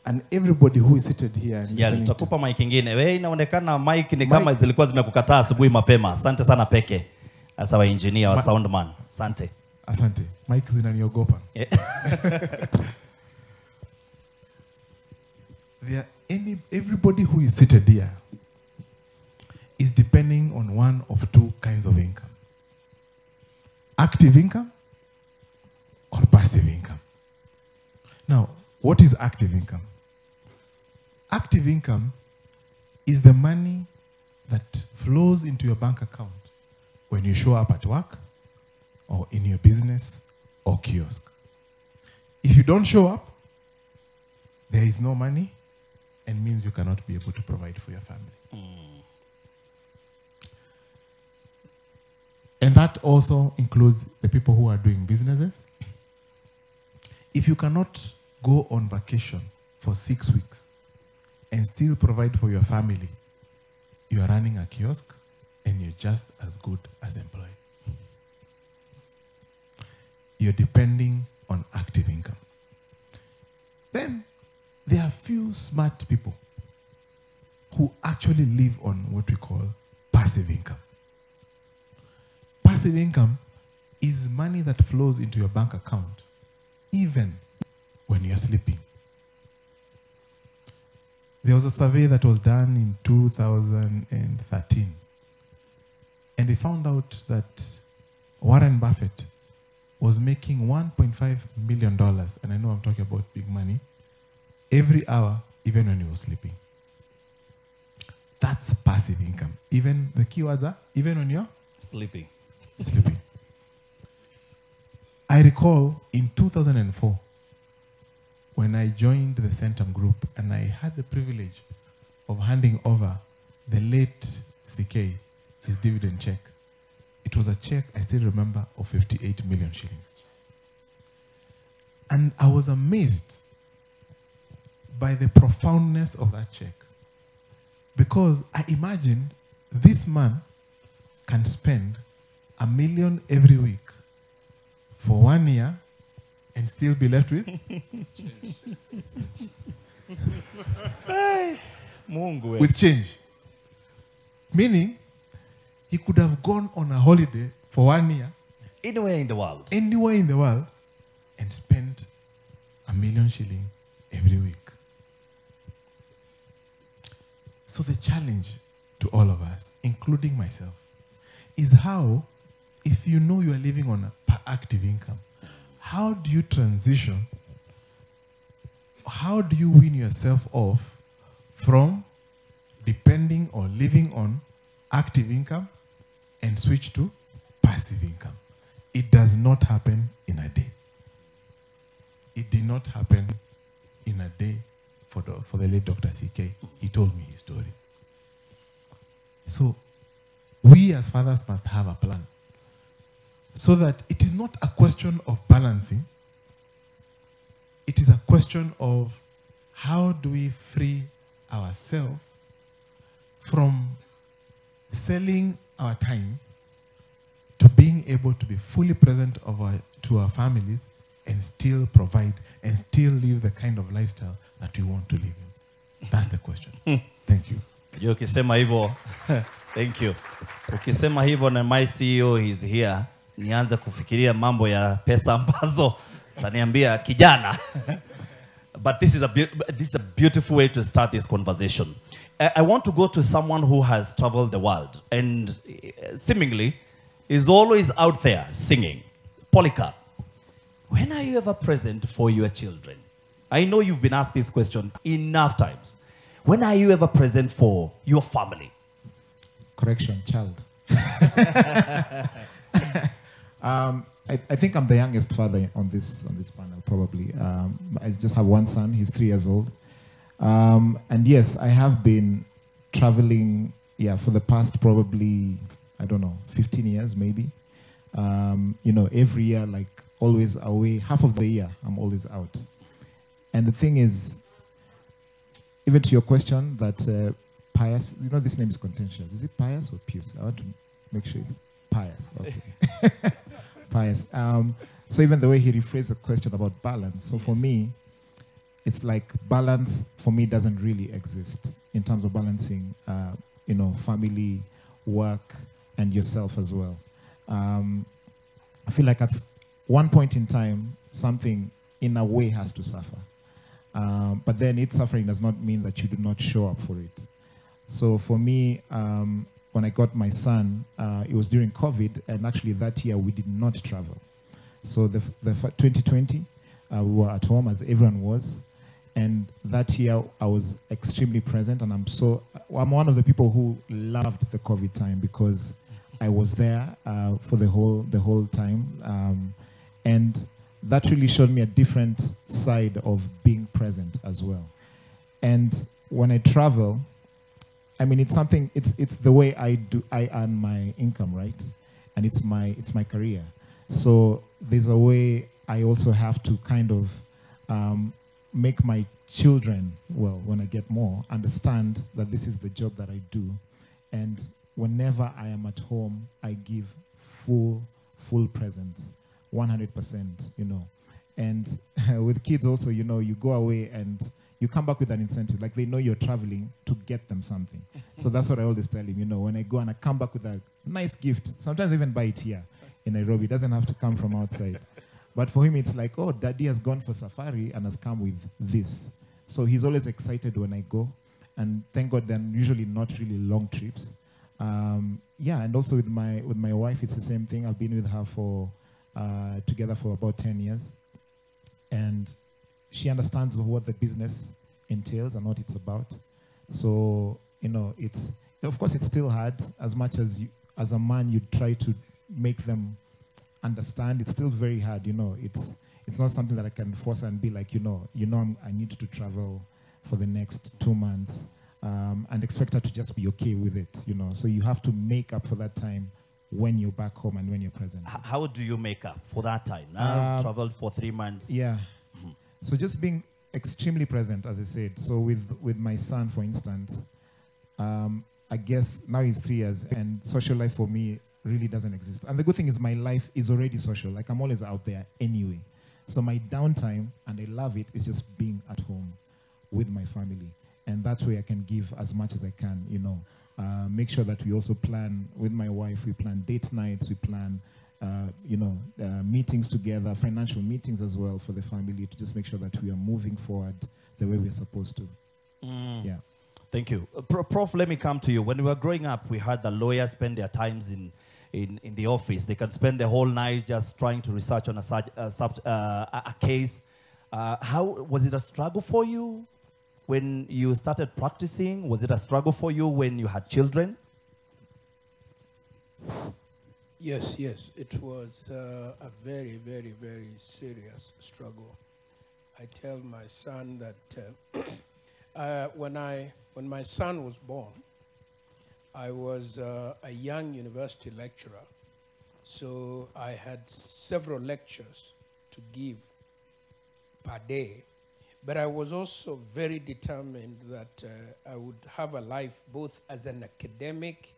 And everybody who is seated here and Yeah, listening to, tutakupa mic ingine. Wewe inaonekana mic ni kama zilikuwa zimekukataa asubuhi mapema. Asante sana Peke. As our engineer, our soundman. Asante. Asante. Mic zinaniogopa. Yeah. Everybody who is seated here is depending on one of two kinds of income. Active income or passive income. Now, what is active income? Active income is the money that flows into your bank account when you show up at work or in your business or kiosk. If you don't show up, there is no money and means you cannot be able to provide for your family. And that also includes the people who are doing businesses. If you cannot go on vacation for 6 weeks and still provide for your family, you are running a kiosk and you're just as good as employed. You're depending on active income. Then there are few smart people who actually live on what we call passive income. Passive income is money that flows into your bank account even when you're sleeping. There was a survey that was done in 2013, and they found out that Warren Buffett was making $1.5 million, and I know I'm talking about big money, every hour, even when he was sleeping. That's passive income. Even the keywords are, even when you're sleeping. Sleeping. I recall in 2004, when I joined the Centum Group and I had the privilege of handing over the late CK, his dividend check. It was a check, I still remember, of 58 million shillings. And I was amazed by the profoundness of that check. Because I imagined this man can spend $1 million every week for 1 year and still be left with with change. Meaning, he could have gone on a holiday for 1 year. Anywhere in the world. Anywhere in the world. And spent $1 million shilling every week. So the challenge to all of us, including myself, is how, if you know you are living on a active income, how do you transition, how do you wean yourself off from depending or living on active income and switch to passive income? It does not happen in a day. It did not happen in a day for the late Dr. CK. He told me his story. So we as fathers must have a plan so that it is not a question of balancing. It is a question of how do we free ourselves from selling our time to being able to be fully present to our families and still provide and still live the kind of lifestyle that we want to live in. That's the question. Thank you. Ukisema hivyo, thank you. Ukisema hivyo na my CEO is here, nianze kufikiria mambo ya pesa ambazo taniambia kijana. But this is a beautiful way to start this conversation. I want to go to someone who has traveled the world and seemingly is always out there singing. Polycarp, when are you ever present for your children? I know you've been asked this question enough times. When are you ever present for your family? Correction, child. I think I'm the youngest father on this panel, probably. I just have one son. He's 3 years old. And yes, I have been traveling, for the past probably, I don't know, 15 years maybe. Every year, like always away. Half of the year, I'm always out. And the thing is, even to your question, that Pius, you know, this name is contentious. Is it Pius or Pius? I want to make sure it's Pius. Okay. Pius. So even the way he rephrased the question about balance. So for me, it's like balance for me doesn't really exist in terms of balancing, you know, family, work, and yourself as well. I feel like at one point in time, something in a way has to suffer. But then its suffering does not mean that you do not show up for it. So for me, when I got my son, it was during COVID, and actually that year we did not travel. So the 2020, we were at home as everyone was. And that year I was extremely present, and I'm one of the people who loved the COVID time because I was there for the whole time. And that really showed me a different side of being present as well. And when I travel, I mean, it's something, it's the way I earn my income, right? And it's my career. So there's a way I also have to kind of make my children, well, when I get more, understand that this is the job that I do. And whenever I am at home, I give full presence, 100%, you know. And with kids also, you know, you go away and you come back with an incentive. Like, they know you're traveling to get them something. So that's what I always tell him, you know, when I go and I come back with a nice gift, sometimes I even buy it here in Nairobi. It doesn't have to come from outside. But for him, it's like, oh, daddy has gone for safari and has come with this. So he's always excited when I go. And thank God they're usually not really long trips. Yeah, and also with my wife, it's the same thing. I've been with her for together for about 10 years. And she understands what the business entails and what it's about. So, you know, of course it's still hard. As much as as a man, you try to make them understand, it's still very hard, you know. It's not something that I can force and be like, I need to travel for the next 2 months and expect her to just be okay with it, you know. So you have to make up for that time when you're back home and when you're present. How do you make up for that time? Now I've traveled for 3 months. Yeah. Mm-hmm. So just being extremely present, as I said. So with my son, for instance, I guess now he's 3 years, and social life for me really doesn't exist. And the good thing is my life is already social. Like, I'm always out there anyway. So my downtime, and I love it, is just being at home with my family. And that way I can give as much as I can, you know. Make sure that we also plan with my wife. We plan date nights. We plan, meetings together, financial meetings as well for the family, to just make sure that we are moving forward the way we're supposed to. Yeah. Thank you. Prof, let me come to you. When we were growing up, we heard that lawyers spend their times in the office. They can spend the whole night just trying to research on a case. How was it a struggle for you when you started practicing? Was it a struggle for you when you had children? Yes, it was a very, very, very serious struggle. I tell my son that when my son was born, I was a young university lecturer, so I had several lectures to give per day, but I was also very determined that I would have a life both as an academic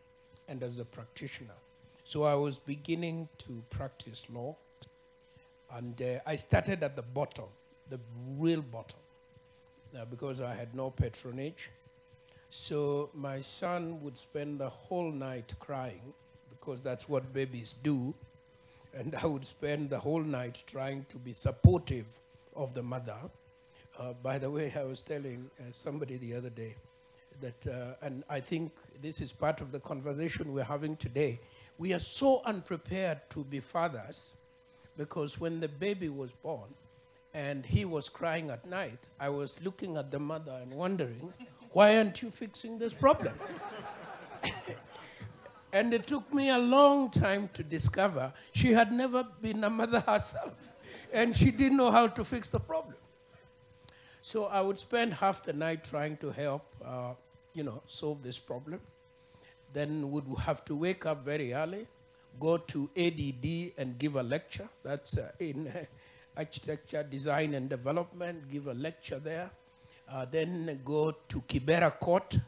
and as a practitioner. So I was beginning to practice law, and I started at the bottom, the real bottom, because I had no patronage. So my son would spend the whole night crying, because that's what babies do, and I would spend the whole night trying to be supportive of the mother. By the way, I was telling somebody the other day that, and I think this is part of the conversation we're having today, we are so unprepared to be fathers, because when the baby was born and he was crying at night, I was looking at the mother and wondering, why aren't you fixing this problem? And it took me a long time to discover she had never been a mother herself, and she didn't know how to fix the problem. So I would spend half the night trying to help, solve this problem. Then would have to wake up very early, go to ADD and give a lecture. That's in architecture, design and development, give a lecture there. Then go to Kibera Court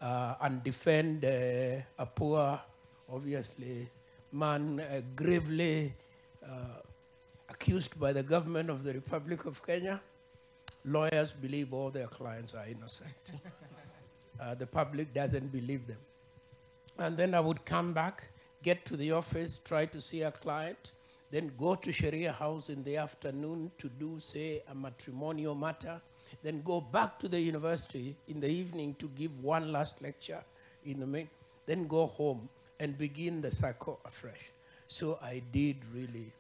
and defend a poor, obviously, man gravely accused by the government of the Republic of Kenya. Lawyers believe all their clients are innocent. The public doesn't believe them. And then I would come back, get to the office, try to see a client, then go to Sharia House in the afternoon to do, say, a matrimonial matter, then go back to the university in the evening to give one last lecture in the main, then go home and begin the cycle afresh. So I did really,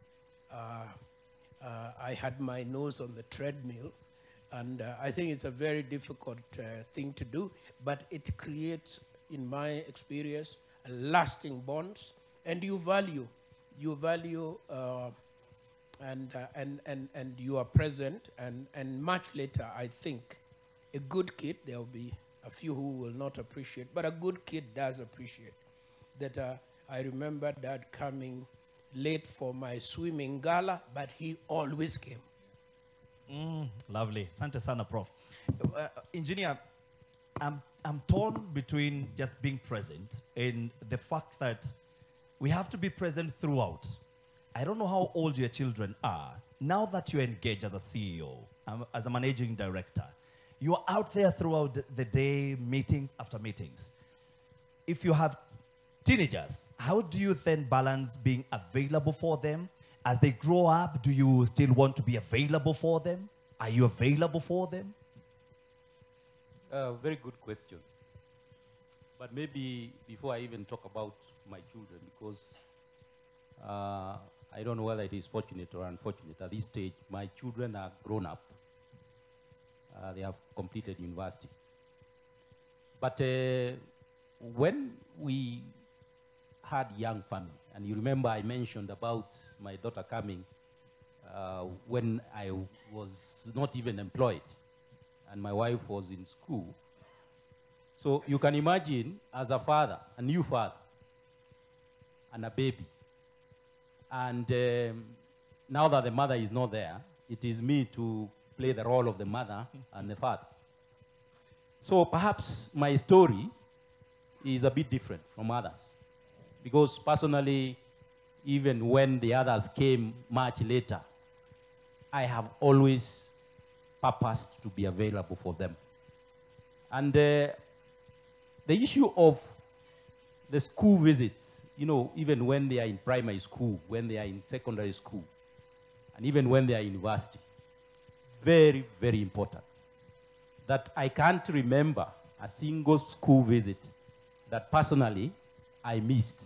I had my nose on the treadmill, and I think it's a very difficult thing to do, but it creates, in my experience, a lasting bonds, and you value and you are present, and much later, I think, a good kid, there will be a few who will not appreciate, but a good kid does appreciate that. I remember Dad coming late for my swimming gala, but he always came. Lovely. Asante sana, Prof. Engineer, I'm torn between just being present and the fact that we have to be present throughout. I don't know how old your children are. Now that you're engaged as a CEO, as a managing director, you're out there throughout the day, meetings after meetings. If you have teenagers, how do you then balance being available for them? As they grow up, do you still want to be available for them? Are you available for them? Very good question. But maybe before I even talk about my children, because I don't know whether it is fortunate or unfortunate. At this stage, my children are grown up. They have completed university. But when we had young family, and you remember I mentioned about my daughter coming when I was not even employed, and my wife was in school. So you can imagine, as a father, a new father, and a baby, and now that the mother is not there, it is me to play the role of the mother and the father. So perhaps my story is a bit different from others, because personally, even when the others came much later, I have always purposed to be available for them. And the issue of the school visits, you know, even when they are in primary school, when they are in secondary school, and even when they are in university, very, very important. That I can't remember a single school visit that personally I missed.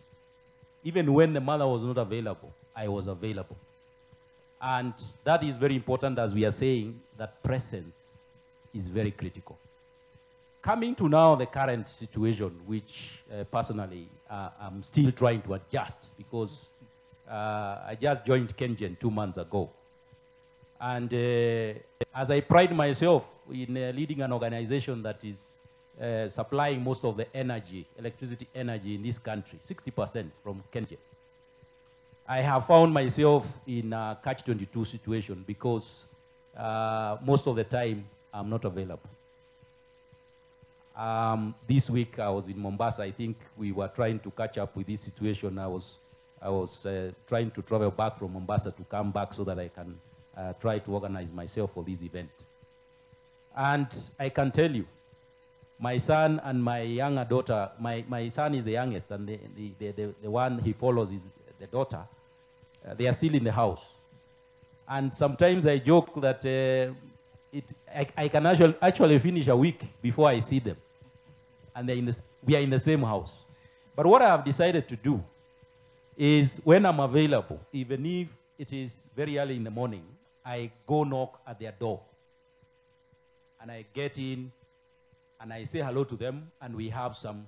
Even when the mother was not available, I was available. And that is very important, as we are saying, that presence is very critical. Coming to now the current situation, which personally I'm still trying to adjust, because I just joined Kengen 2 months ago. And as I pride myself in leading an organization that is supplying most of the energy, electricity energy in this country, 60% from Kenya, I have found myself in a catch-22 situation, because most of the time I'm not available. This week I was in Mombasa. I think we were trying to catch up with this situation. I was trying to travel back from Mombasa to come back so that I can try to organize myself for this event. And I can tell you, my son and my younger daughter, my son is the youngest, and the one he follows is the daughter. They are still in the house. And sometimes I joke that I can actually finish a week before I see them. And we are in the same house. But what I have decided to do is, when I'm available, even if it is very early in the morning, I go knock at their door. And I get in, and I say hello to them, and we have some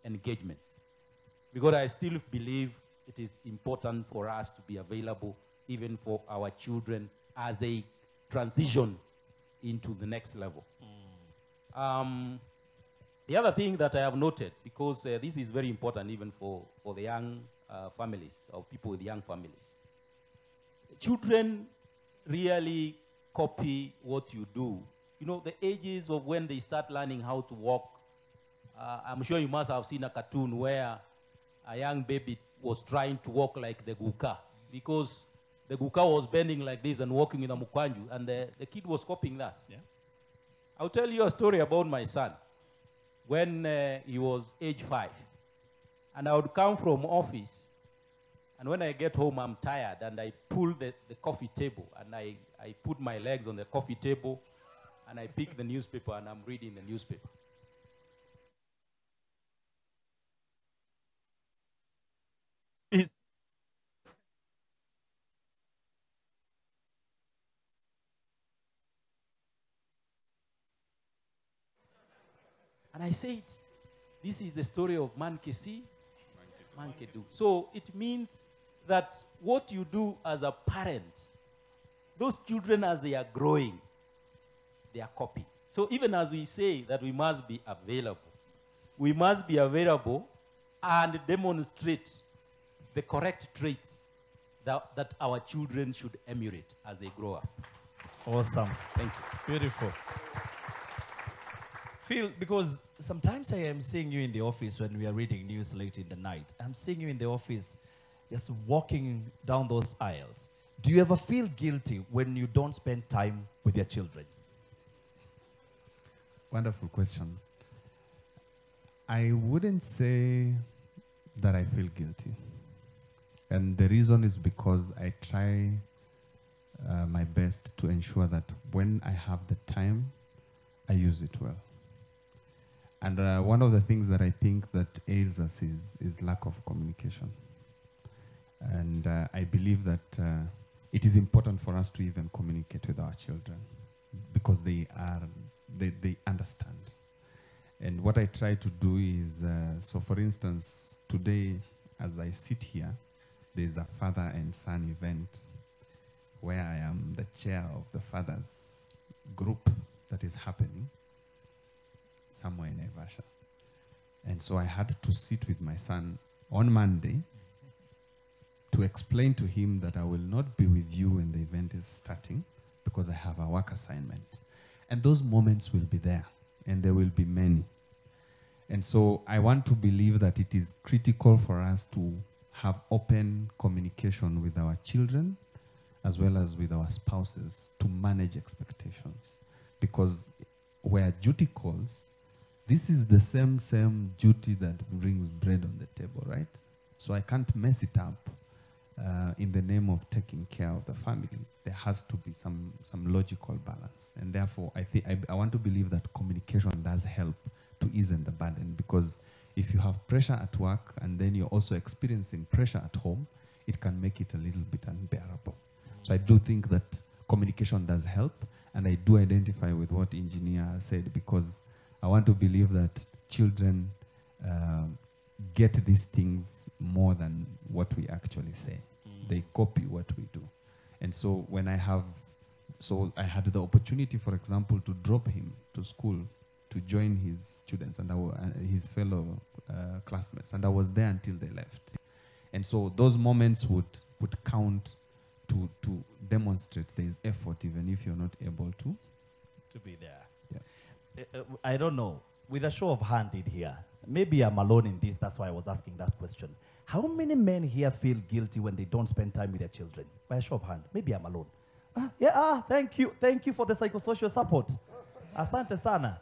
engagement. Because I still believe it is important for us to be available even for our children as they transition into the next level. The other thing that I have noted, because this is very important even for the young families, or people with young families. Children really copy what you do. You know, the ages of when they start learning how to walk, I'm sure you must have seen a cartoon where a young baby was trying to walk like the guka, because the guka was bending like this and walking in a mukwanju, and the kid was copying that. Yeah? I'll tell you a story about my son when he was age 5. And I would come from office, and when I get home, I'm tired, and I pull the coffee table, and I put my legs on the coffee table, and I pick the newspaper, and I'm reading the newspaper. And I said, this is the story of man can see, man can do. So it means that what you do as a parent, those children as they are growing, they are copying. So even as we say that we must be available and demonstrate the correct traits that our children should emulate as they grow up. Awesome. Thank you. Beautiful. Phil, because sometimes I am seeing you in the office when we are reading news late in the night. I'm seeing you in the office just walking down those aisles. Do you ever feel guilty when you don't spend time with your children? Wonderful question. I wouldn't say that I feel guilty. And the reason is because I try my best to ensure that when I have the time, I use it well. And one of the things that I think that ails us is lack of communication. And I believe that it is important for us to even communicate with our children because they understand. And what I try to do is, so for instance, today as I sit here, there's a father and son event where I am the chair of the fathers group that is happening somewhere in Naivasha. And so I had to sit with my son on Monday to explain to him that I will not be with you when the event is starting because I have a work assignment. And those moments will be there, and there will be many. And so I want to believe that it is critical for us to have open communication with our children as well as with our spouses to manage expectations. Because where duty calls, this is the same duty that brings bread on the table, right? So I can't mess it up in the name of taking care of the family. There has to be some logical balance. And therefore, I want to believe that communication does help to ease the burden, because if you have pressure at work and then you're also experiencing pressure at home, it can make it a little bit unbearable. So I do think that communication does help, and I do identify with what engineer said, because I want to believe that children get these things more than what we actually say. They copy what we do. And so when I had the opportunity, for example, to drop him to school to join his students and his fellow classmates, and I was there until they left. And so those moments would count to demonstrate there is effort, even if you're not able to be there. Yeah. I don't know. With a show of hand in here, maybe I'm alone in this, that's why I was asking that question. How many men here feel guilty when they don't spend time with their children? By a show of hand. Maybe I'm alone. Thank you. Thank you for the psychosocial support. Asante sana.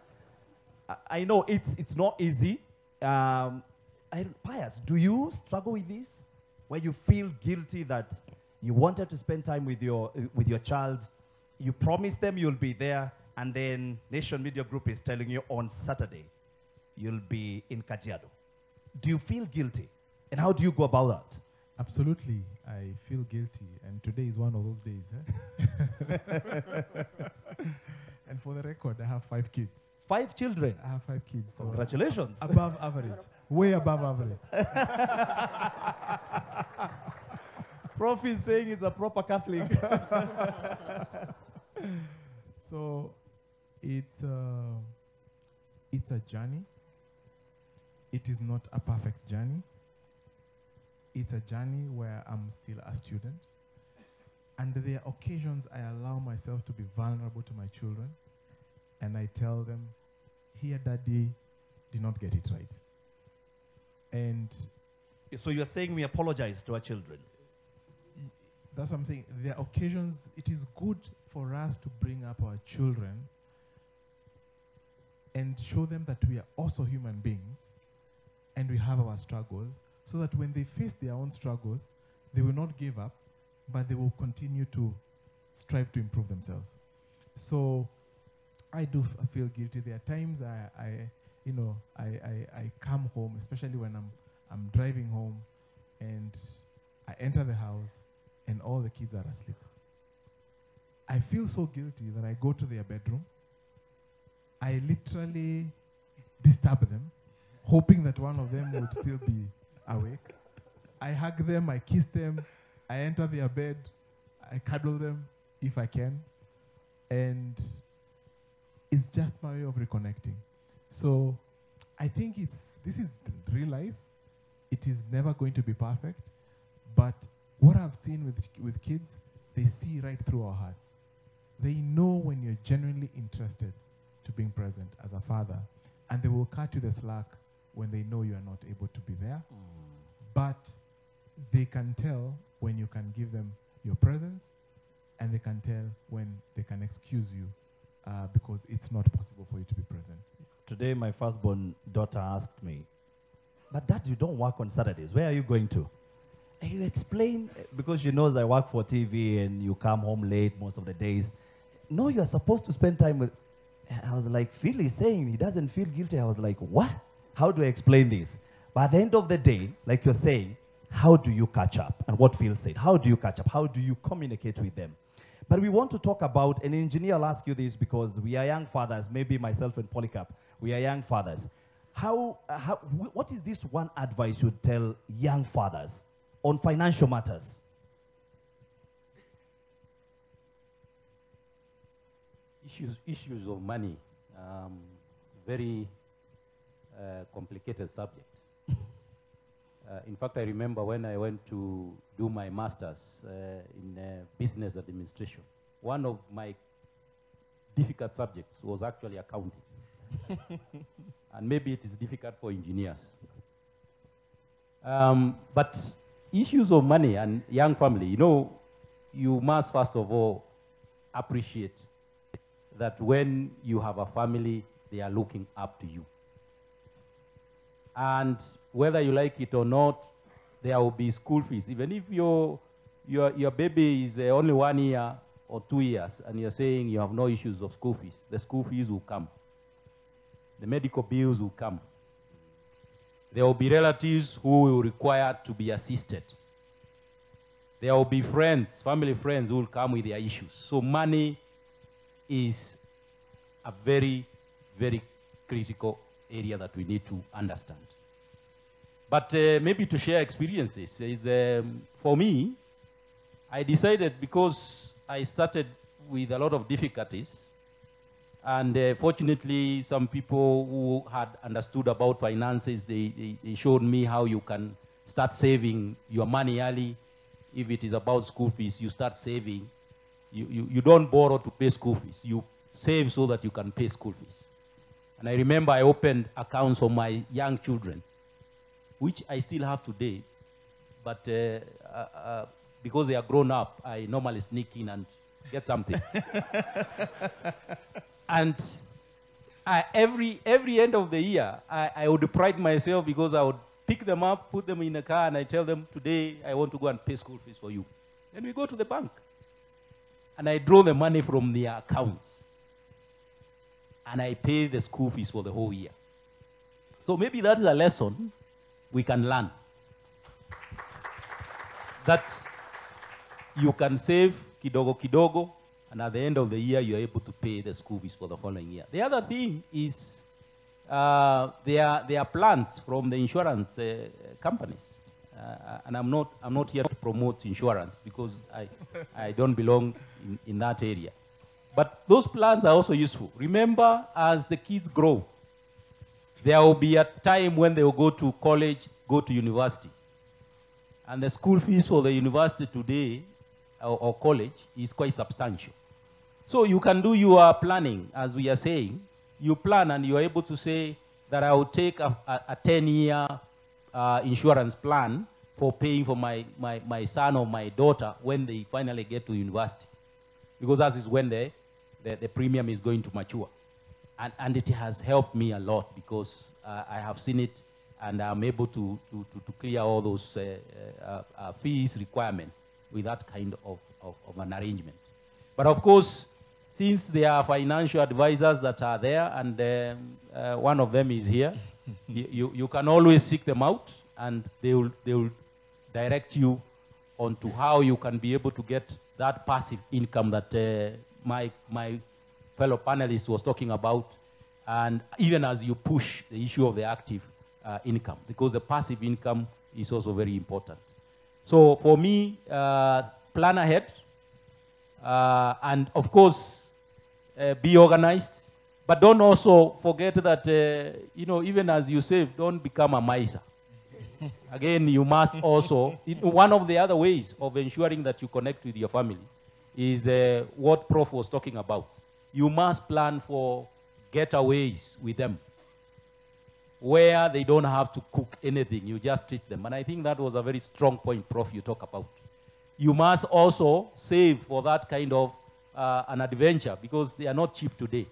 I know it's not easy. Pius, do you struggle with this? Where you feel guilty that you wanted to spend time with your child, you promised them you'll be there, and then Nation Media Group is telling you on Saturday you'll be in Kajiado. Do you feel guilty? And how do you go about that? Absolutely, I feel guilty, and today is one of those days. And for the record, I have 5 kids. 5 children? I have 5 kids. So congratulations. Above average. Way above average. Prof is saying he's a proper Catholic. So it's a journey. It is not a perfect journey. it's a journey where I'm still a student. And there are occasions I allow myself to be vulnerable to my children. And I tell them, here, Daddy did not get it right. And so you're saying we apologize to our children? That's what I'm saying. There are occasions it is good for us to bring up our children and show them that we are also human beings and we have our struggles, so that when they face their own struggles, they will not give up, but they will continue to strive to improve themselves. So I do feel guilty. There are times I come home, especially when I'm driving home, and I enter the house and all the kids are asleep. I feel so guilty that I go to their bedroom. I literally disturb them, hoping that one of them would still be awake. I hug them, I kiss them, I enter their bed, I cuddle them if I can, and it's just my way of reconnecting. So I think this is real life. It is never going to be perfect, but what I've seen with kids, they see right through our hearts. They know when you're genuinely interested to being present as a father, and they will cut you the slack when they know you are not able to be there. But they can tell when you can give them your presence, and they can tell when they can excuse you because it's not possible for you to be present. Today, my firstborn daughter asked me, "But Dad, you don't work on Saturdays. Where are you going to?" And you explain, because she knows I work for TV and you come home late most of the days. No, you're supposed to spend time with... I was like, Phil is saying he doesn't feel guilty. I was like, what? How do I explain this? But at the end of the day, like you're saying, how do you catch up? And what Phil said, how do you catch up? How do you communicate with them? But we want to talk about, an engineer, I'll ask you this because we are young fathers, maybe myself and Polycarp, we are young fathers. What is this one advice you'd tell young fathers on financial matters? Issues of money, very complicated subject. In fact, I remember when I went to do my master's in business administration, one of my difficult subjects was actually accounting. And maybe it is difficult for engineers. But issues of money and young family, you must first of all appreciate that when you have a family, they are looking up to you. And whether you like it or not, there will be school fees. Even if your baby is only 1 year or 2 years and you're saying you have no issues of school fees, the school fees will come. The medical bills will come. There will be relatives who will require to be assisted. There will be friends, family friends who will come with their issues. So money is a very, very critical area that we need to understand. But maybe to share experiences is, for me, I decided, because I started with a lot of difficulties, and fortunately some people who had understood about finances, they showed me how you can start saving your money early. If it is about school fees, you start saving. You don't borrow to pay school fees. You save so that you can pay school fees. And I remember I opened accounts for my young children, which I still have today. But because they are grown up, I normally sneak in and get something. And every end of the year, I would pride myself because I would pick them up, put them in a car, and I tell them, today I want to go and pay school fees for you. Then we go to the bank. And I draw the money from their accounts. And I pay the school fees for the whole year. So maybe that is a lesson we can learn. That you can save kidogo kidogo, and at the end of the year, you are able to pay the school fees for the following year. The other thing is there are plans from the insurance companies. And I'm not here to promote insurance because I don't belong in that area. But those plans are also useful. Remember, as the kids grow, there will be a time when they will go to college, go to university. And the school fees for the university today or college is quite substantial. So you can do your planning, as we are saying. You plan and you are able to say that I will take a 10-year insurance plan for paying for my son or my daughter when they finally get to university. Because that is when the premium is going to mature. And it has helped me a lot because I have seen it and I'm able to clear all those fees requirements with that kind of an arrangement. But of course, since there are financial advisors that are there, and one of them is here, you can always seek them out, and they will direct you onto how you can be able to get that passive income that my fellow panelist was talking about, and even as you push the issue of the active income, because the passive income is also very important. So for me, plan ahead, and of course, be organized, but don't also forget that, even as you save, don't become a miser. Again, you must also, one of the other ways of ensuring that you connect with your family is what Prof was talking about. You must plan for getaways with them, where they don't have to cook anything, you just treat them. And I think that was a very strong point, Prof, you talk about. You must also save for that kind of an adventure, because they are not cheap today.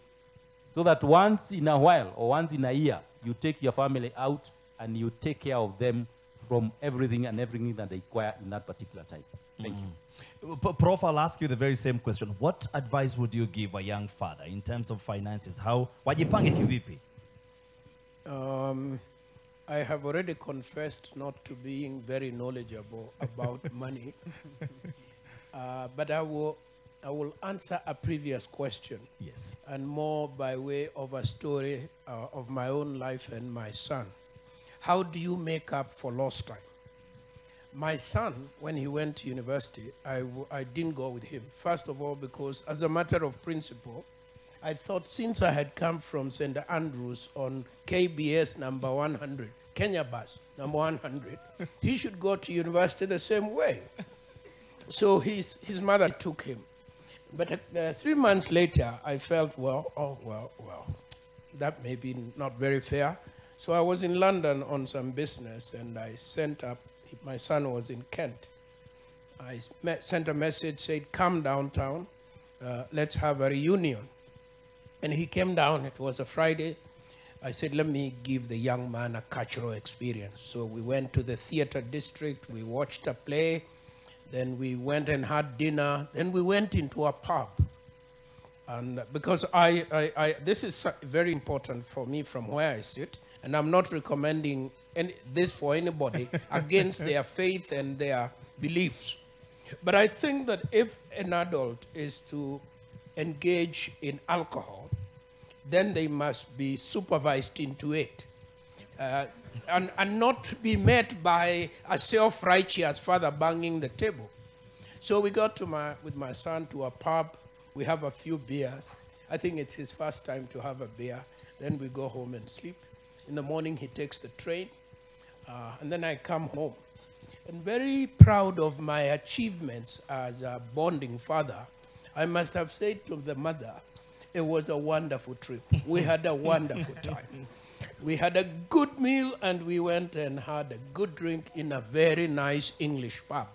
So that once in a while or once in a year, you take your family out and you take care of them from everything and everything that they require in that particular time. Thank you. Prof, I'll ask you the very same question. What advice would you give a young father in terms of finances? How wajipange kivipi? I have already confessed not to being very knowledgeable about money, but I will answer a previous question. Yes. And more by way of a story of my own life and my son. How do you make up for lost time? My son, when he went to university, I didn't go with him. First of all, because as a matter of principle, I thought since I had come from St. Andrews on KBS number 100, Kenya bus number 100, he should go to university the same way. So his mother took him. But 3 months later, I felt, well, that may be not very fair. So I was in London on some business, and I sent up, my son was in Kent. I sent a message, said, come downtown, let's have a reunion. And he came down, it was a Friday. I said, let me give the young man a cultural experience. So we went to the theater district, we watched a play, then we went and had dinner, then we went into a pub. And because this is very important for me from where I sit, and I'm not recommending this for anybody against their faith and their beliefs. But I think that if an adult is to engage in alcohol, then they must be supervised into it. And not be met by a self-righteous father banging the table. So we got with my son to a pub. We have a few beers. I think it's his first time to have a beer. Then we go home and sleep. In the morning, he takes the train. And then I come home. And very proud of my achievements as a bonding father, I must have said to the mother, it was a wonderful trip. We had a wonderful time. We had a good meal, and we went and had a good drink in a very nice English pub.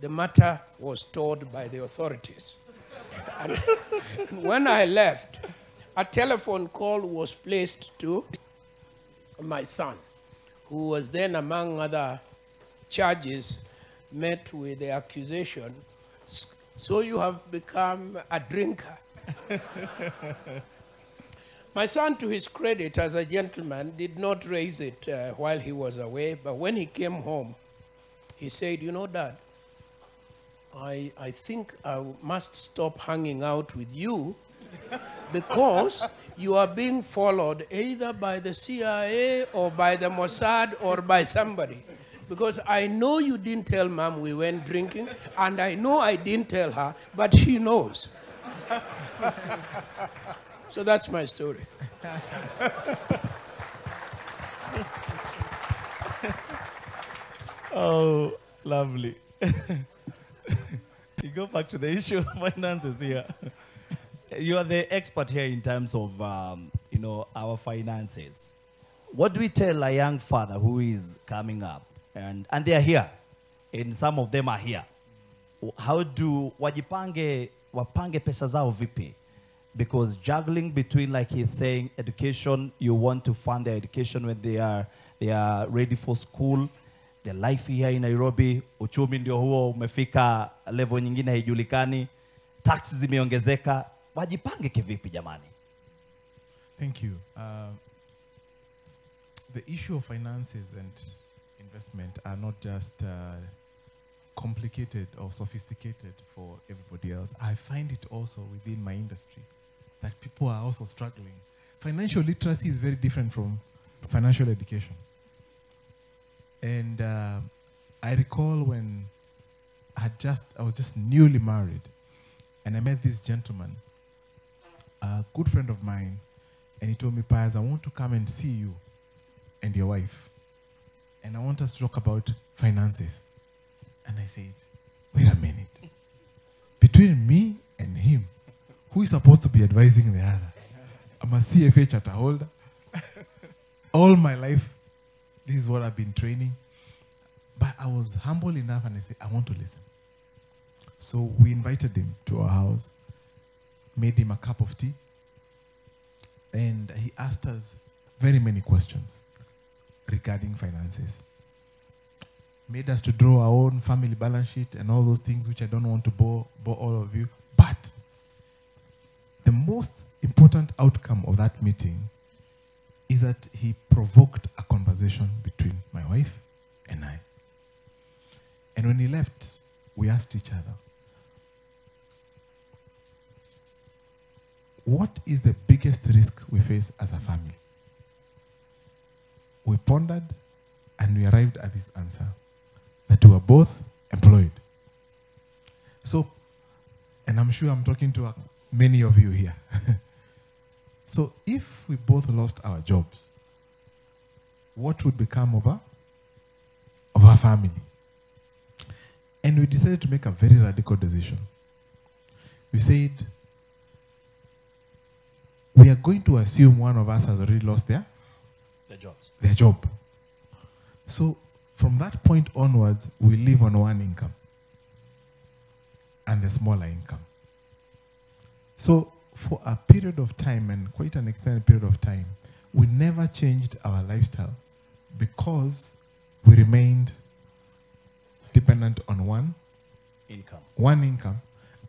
The matter was told by the authorities. And when I left, a telephone call was placed to my son, who was then, among other charges, met with the accusation, so you have become a drinker. My son, to his credit as a gentleman, did not raise it while he was away, but when he came home, he said, you know, Dad, I think I must stop hanging out with you because you are being followed either by the CIA or by the Mossad or by somebody. Because I know you didn't tell Mom we went drinking, and I know I didn't tell her, but she knows. So that's my story. Oh, lovely. You go back to the issue of finances here. You are the expert here in terms of, our finances. What do we tell a young father who is coming up, and they are here, and some of them are here? How do wapange pesa zao vipi? Because juggling between, like he's saying, education, you want to fund their education when they are ready for school. The life here in Nairobi, uchumi ndio huo umefika level nyingine haijulikani, taxes zimeongezeka. Wajipange kivipi jamani? Thank you. The issue of finances and investment are not just complicated or sophisticated for everybody else. I find it also within my industry that people are also struggling. Financial literacy is very different from financial education. And I recall when I was just newly married, and I met this gentleman, a good friend of mine, and he told me, Piers, I want to come and see you and your wife, and I want us to talk about finances. And I said, wait a minute. Between me and him, who is supposed to be advising the other? I'm a CFA charter holder. All my life, this is what I've been training. But I was humble enough and I said, I want to listen. So we invited him to our house, made him a cup of tea, and he asked us very many questions regarding finances. Made us to draw our own family balance sheet and all those things, which I don't want to bore all of you. But the most important outcome of that meeting is that he provoked a conversation between my wife and I. And when he left, we asked each other, what is the biggest risk we face as a family? We pondered and we arrived at this answer, that we were both employed. So, and I'm sure I'm talking to many of you here. So if we both lost our jobs, what would become of our family? And we decided to make a very radical decision. We said, we are going to assume one of us has already lost their job. So from that point onwards, we live on one income and the smaller income. So for a period of time, and quite an extended period of time, we never changed our lifestyle because we remained dependent on one income.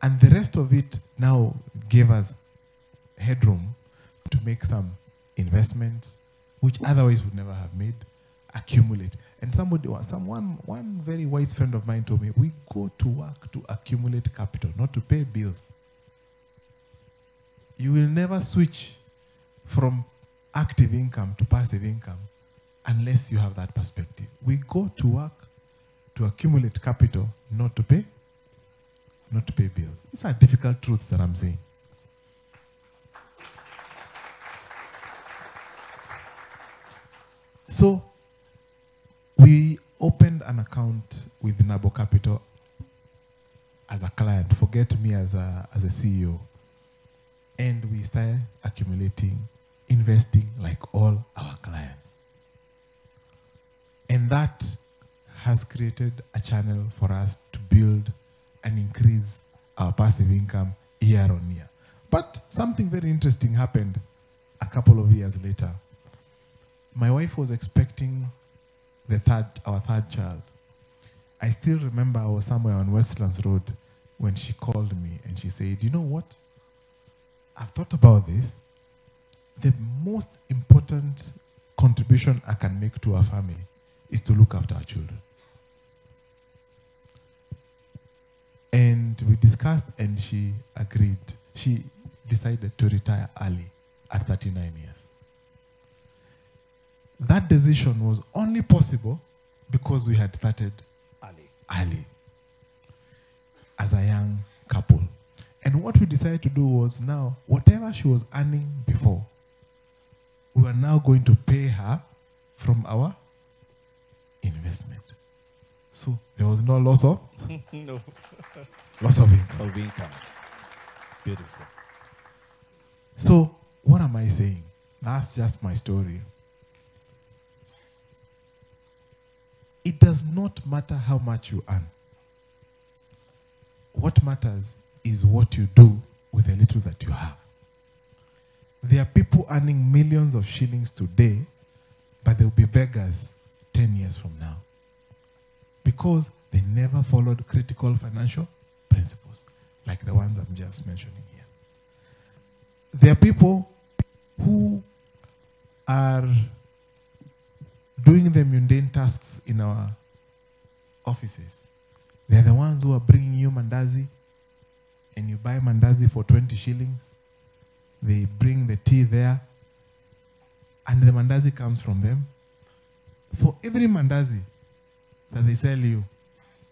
And the rest of it now gave us headroom to make some investments, which otherwise would never have made, accumulate. And one very wise friend of mine told me, we go to work to accumulate capital, not to pay bills. You will never switch from active income to passive income unless you have that perspective. We go to work to accumulate capital, not to pay bills. These are difficult truths that I'm saying. So we opened an account with Nabo Capital as a client. Forget me as a CEO. And we started accumulating, investing like all our clients. And that has created a channel for us to build and increase our passive income year on year. But something very interesting happened a couple of years later. My wife was expecting our third child. I still remember I was somewhere on Westlands Road when she called me and she said, you know what? I've thought about this. The most important contribution I can make to our family is to look after our children. And we discussed and she agreed. She decided to retire early at 39 years. That decision was only possible because we had started early as a young couple. And what we decided to do was now, whatever she was earning before, we were now going to pay her from our investment. So there was no loss of? No. Loss of income. Of income. Beautiful. So what am I saying? That's just my story. It does not matter how much you earn. What matters is what you do with the little that you have. There are people earning millions of shillings today, but they'll be beggars 10 years from now because they never followed critical financial principles like the ones I'm just mentioning here. There are people who are doing the mundane tasks in our offices. They're the ones who are bringing you mandazi, and you buy mandazi for 20 shillings. They bring the tea there, and the mandazi comes from them. For every mandazi that they sell you,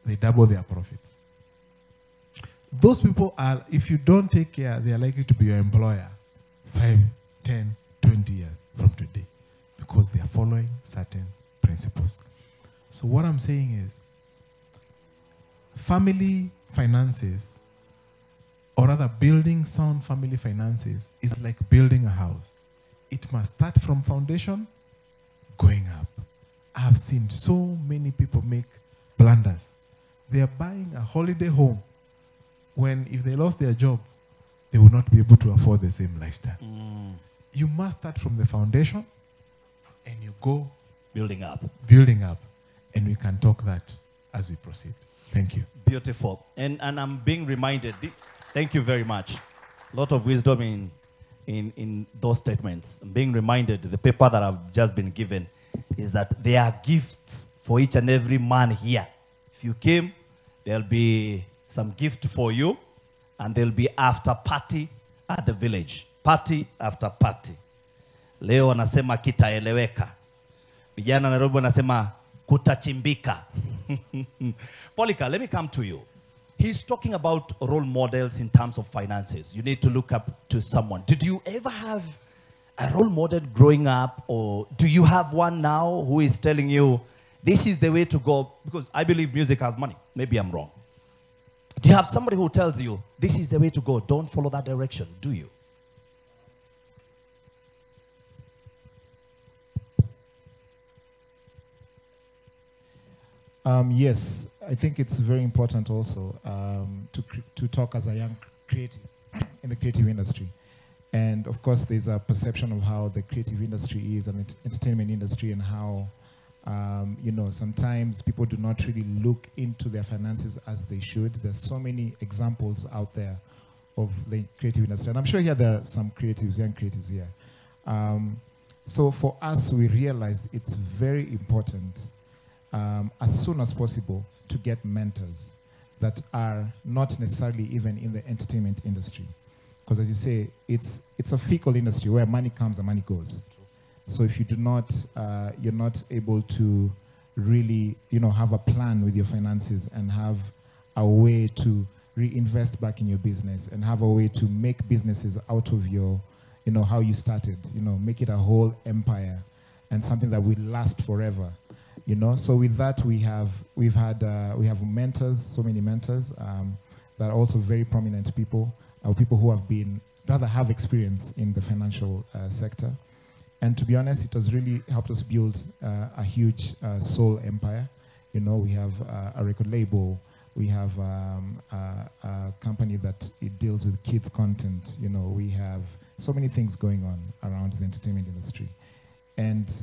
they double their profits. Those people are, if you don't take care, they are likely to be your employer 5, 10, 20 years from today because they are following certain principles. So what I'm saying is, family finances, or rather building sound family finances, is like building a house. It must start from foundation, going up. I have seen so many people make blunders. They are buying a holiday home when if they lost their job, they will not be able to afford the same lifestyle. You must start from the foundation and you go building up. Building up. And we can talk that as we proceed. Thank you. Beautiful. And I'm being reminded, thank you very much. A lot of wisdom in those statements. I'm being reminded, the paper that I've just been given is that there are gifts for each and every man here. If you came, there'll be some gift for you, and there'll be after party at the village. Party after party. Leo wanasema kitaeleweka. Vijana Nairobi wanasema kutachimbika. Polika, let me come to you. He's talking about role models in terms of finances. You need to look up to someone. Did you ever have a role model growing up, or do you have one now who is telling you this is the way to go? Because I believe music has money. Maybe I'm wrong. Do you have somebody who tells you this is the way to go? Don't follow that direction, do you? Yes, I think it's very important also to talk as a young creative in the creative industry. And of course, there's a perception of how the creative industry is and the entertainment industry, and how, you know, sometimes people do not really look into their finances as they should. There's so many examples out there of the creative industry. And I'm sure here there are some creatives, young creatives here. So for us, we realized it's very important as soon as possible to get mentors that are not necessarily even in the entertainment industry. Because as you say, it's a fickle industry where money comes and money goes. True. So if you do not, you're not able to really, you know, have a plan with your finances and have a way to reinvest back in your business and have a way to make businesses out of your, you know, how you started, you know, make it a whole empire and something that will last forever. You know, so with that we have mentors, so many mentors that are also very prominent people, people who have been have experience in the financial sector, and to be honest, it has really helped us build a huge soul empire. You know, we have a record label, we have a company that it deals with kids content. You know, we have so many things going on around the entertainment industry, and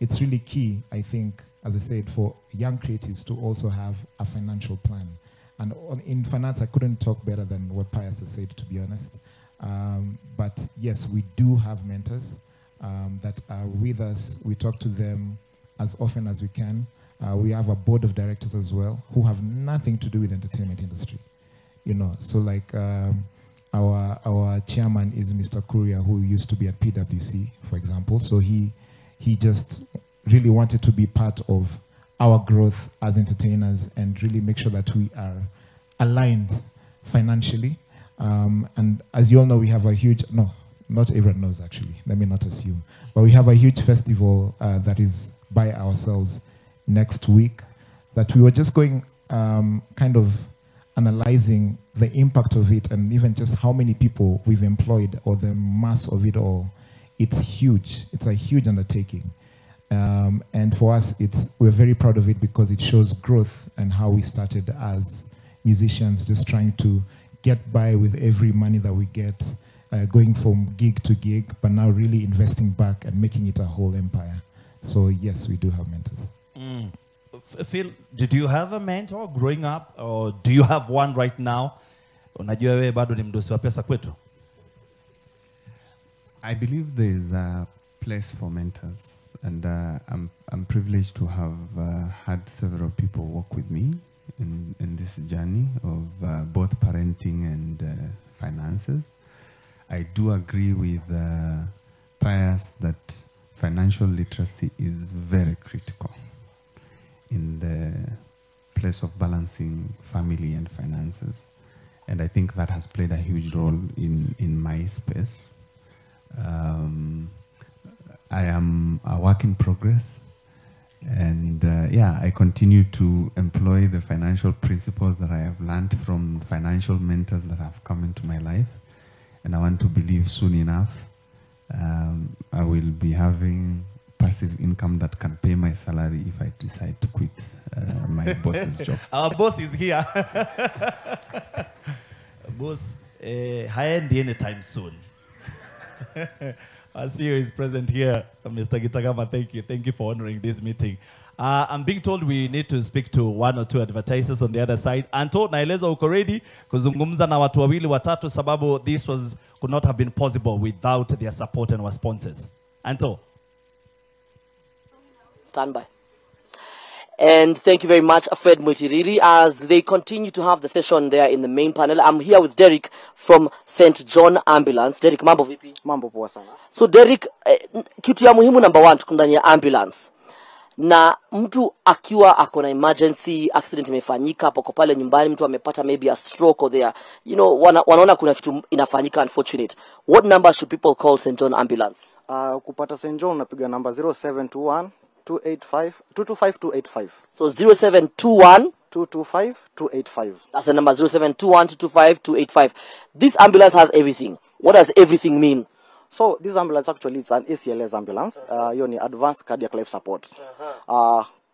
it's really key, I think, as I said, for young creatives to also have a financial plan. And in finance, I couldn't talk better than what Pius has said, to be honest. But yes, we do have mentors that are with us. We talk to them as often as we can. We have a board of directors as well who have nothing to do with the entertainment industry. You know, so like our chairman is Mr. Kuria, who used to be at PwC, for example. So he just really wanted to be part of our growth as entertainers and really make sure that we are aligned financially. And as you all know, we have a huge, no, not everyone knows actually, let me not assume, but we have a huge festival that is by ourselves next week. that we were just going kind of analyzing the impact of it and even just how many people we've employed or the mass of it all. It's huge. It's a huge undertaking. And for us, we're very proud of it because it shows growth and how we started as musicians, just trying to get by with every money that we get, going from gig to gig, but now really investing back and making it a whole empire. So yes, we do have mentors. Phil, did you have a mentor growing up, or do you have one right now? Unajua wewe bado ni mdosi wa pesa kwetu. I believe there is a place for mentors, and I'm privileged to have had several people work with me in this journey of both parenting and finances. I do agree with Pius that financial literacy is very critical in the place of balancing family and finances. And I think that has played a huge role in my space. I am a work in progress. And yeah, I continue to employ the financial principles that I have learned from financial mentors that have come into my life. And I want to believe soon enough, I will be having passive income that can pay my salary if I decide to quit my boss's job. Our boss is here. Boss, haendi anytime soon. Our CEO is present here, Mr. Gitagama. Thank you. Thank you for honoring this meeting. I'm being told we need to speak to one or two advertisers on the other side. Anto, naeleza uko ready kuzungumza na watu wawili watatu sababu this could not have been possible without their support and our sponsors. Anto. Stand by. And thank you very much, Fred Mutiriri, as they continue to have the session there in the main panel. I'm here with Derek from St. John Ambulance. Derek, mambo vipi? Mambo poa sana. So Derek, kitu ya muhimu number 1 tuko ndani ya ambulance. Na mtu akiwa akona emergency accident imefanyika hapo pale nyumbani, mtu amepata maybe a stroke or there, you know, wanaona kuna kitu inafanyika unfortunate. What number should people call St. John Ambulance? Kupata St. John unapiga number 0721 225 285. So 0721 225 285. That's the number 0721 225 285. This ambulance has everything. What does everything mean? So this ambulance actually is an ACLS ambulance. Hiyo ni advanced cardiac life support.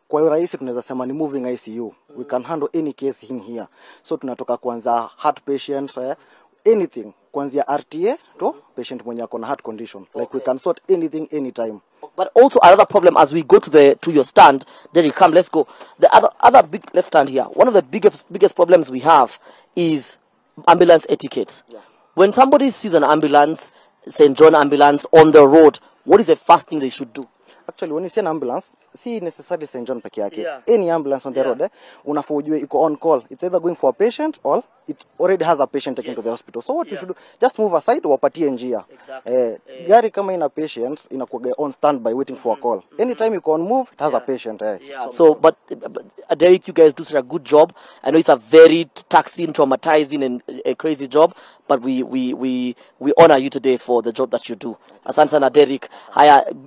Kwa urahisi tunaweza sema ni moving ICU. We can handle any case in here. So tunatoka kuanza heart patient, anything, kuanzia RTA to patient mwenye akona heart condition. Like we can sort anything anytime. But also another problem as we go to your stand, Derek, come, let's go. The other big, let's stand here. One of the biggest problems we have is ambulance etiquette. Yeah. When somebody sees an ambulance, St. John Ambulance on the road, what is the first thing they should do? Actually, when you see an ambulance, see necessarily St. John peke yake. Yeah. Any ambulance on the road, unafaa ujue iko on call. It's either going for a patient or it already has a patient taken to the hospital. So what you should do, just move aside, wapatie njia. Exactly. Gari kama ina patient, inakuwa on standby waiting for a call. Anytime you can move, it has a patient. Yeah. So, but Derek, you guys do such a good job. I know it's a very taxing, traumatizing, and a crazy job, but we honor you today for the job that you do. Asante sana, Derek.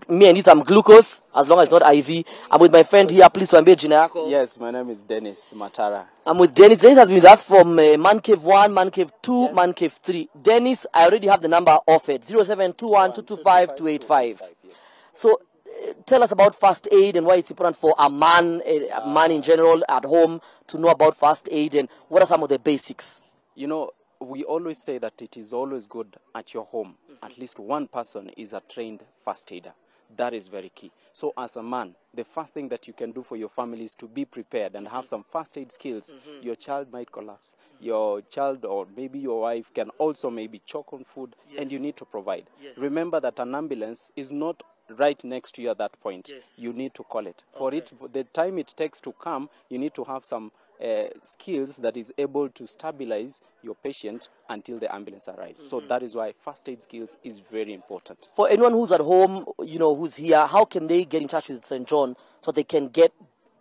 Me, I need some glucose, as long as it's not IV. I'm with my friend here. Please tuambie jina yako. Yes, my name is Dennis Matara. I'm with Dennis. Dennis has been with us from Man Cave 1, Man Cave 2, yes. Man Cave 3. Dennis, I already have the number offered. 0721 225 285. So tell us about first aid and why it's important for a man in general at home to know about first aid, and what are some of the basics? You know, we always say that it is always good at your home. At least one person is a trained first aider. That is very key. So as a man, the first thing that you can do for your family is to be prepared and have some first aid skills. Your child might collapse. Your child or maybe your wife can also maybe choke on food, and you need to provide. Remember that an ambulance is not right next to you at that point. You need to call it. For the time it takes to come, you need to have some skills that is able to stabilize your patient until the ambulance arrives. So that is why first aid skills is very important. For anyone who's at home, you know, who's here, how can they get in touch with St. John so they can get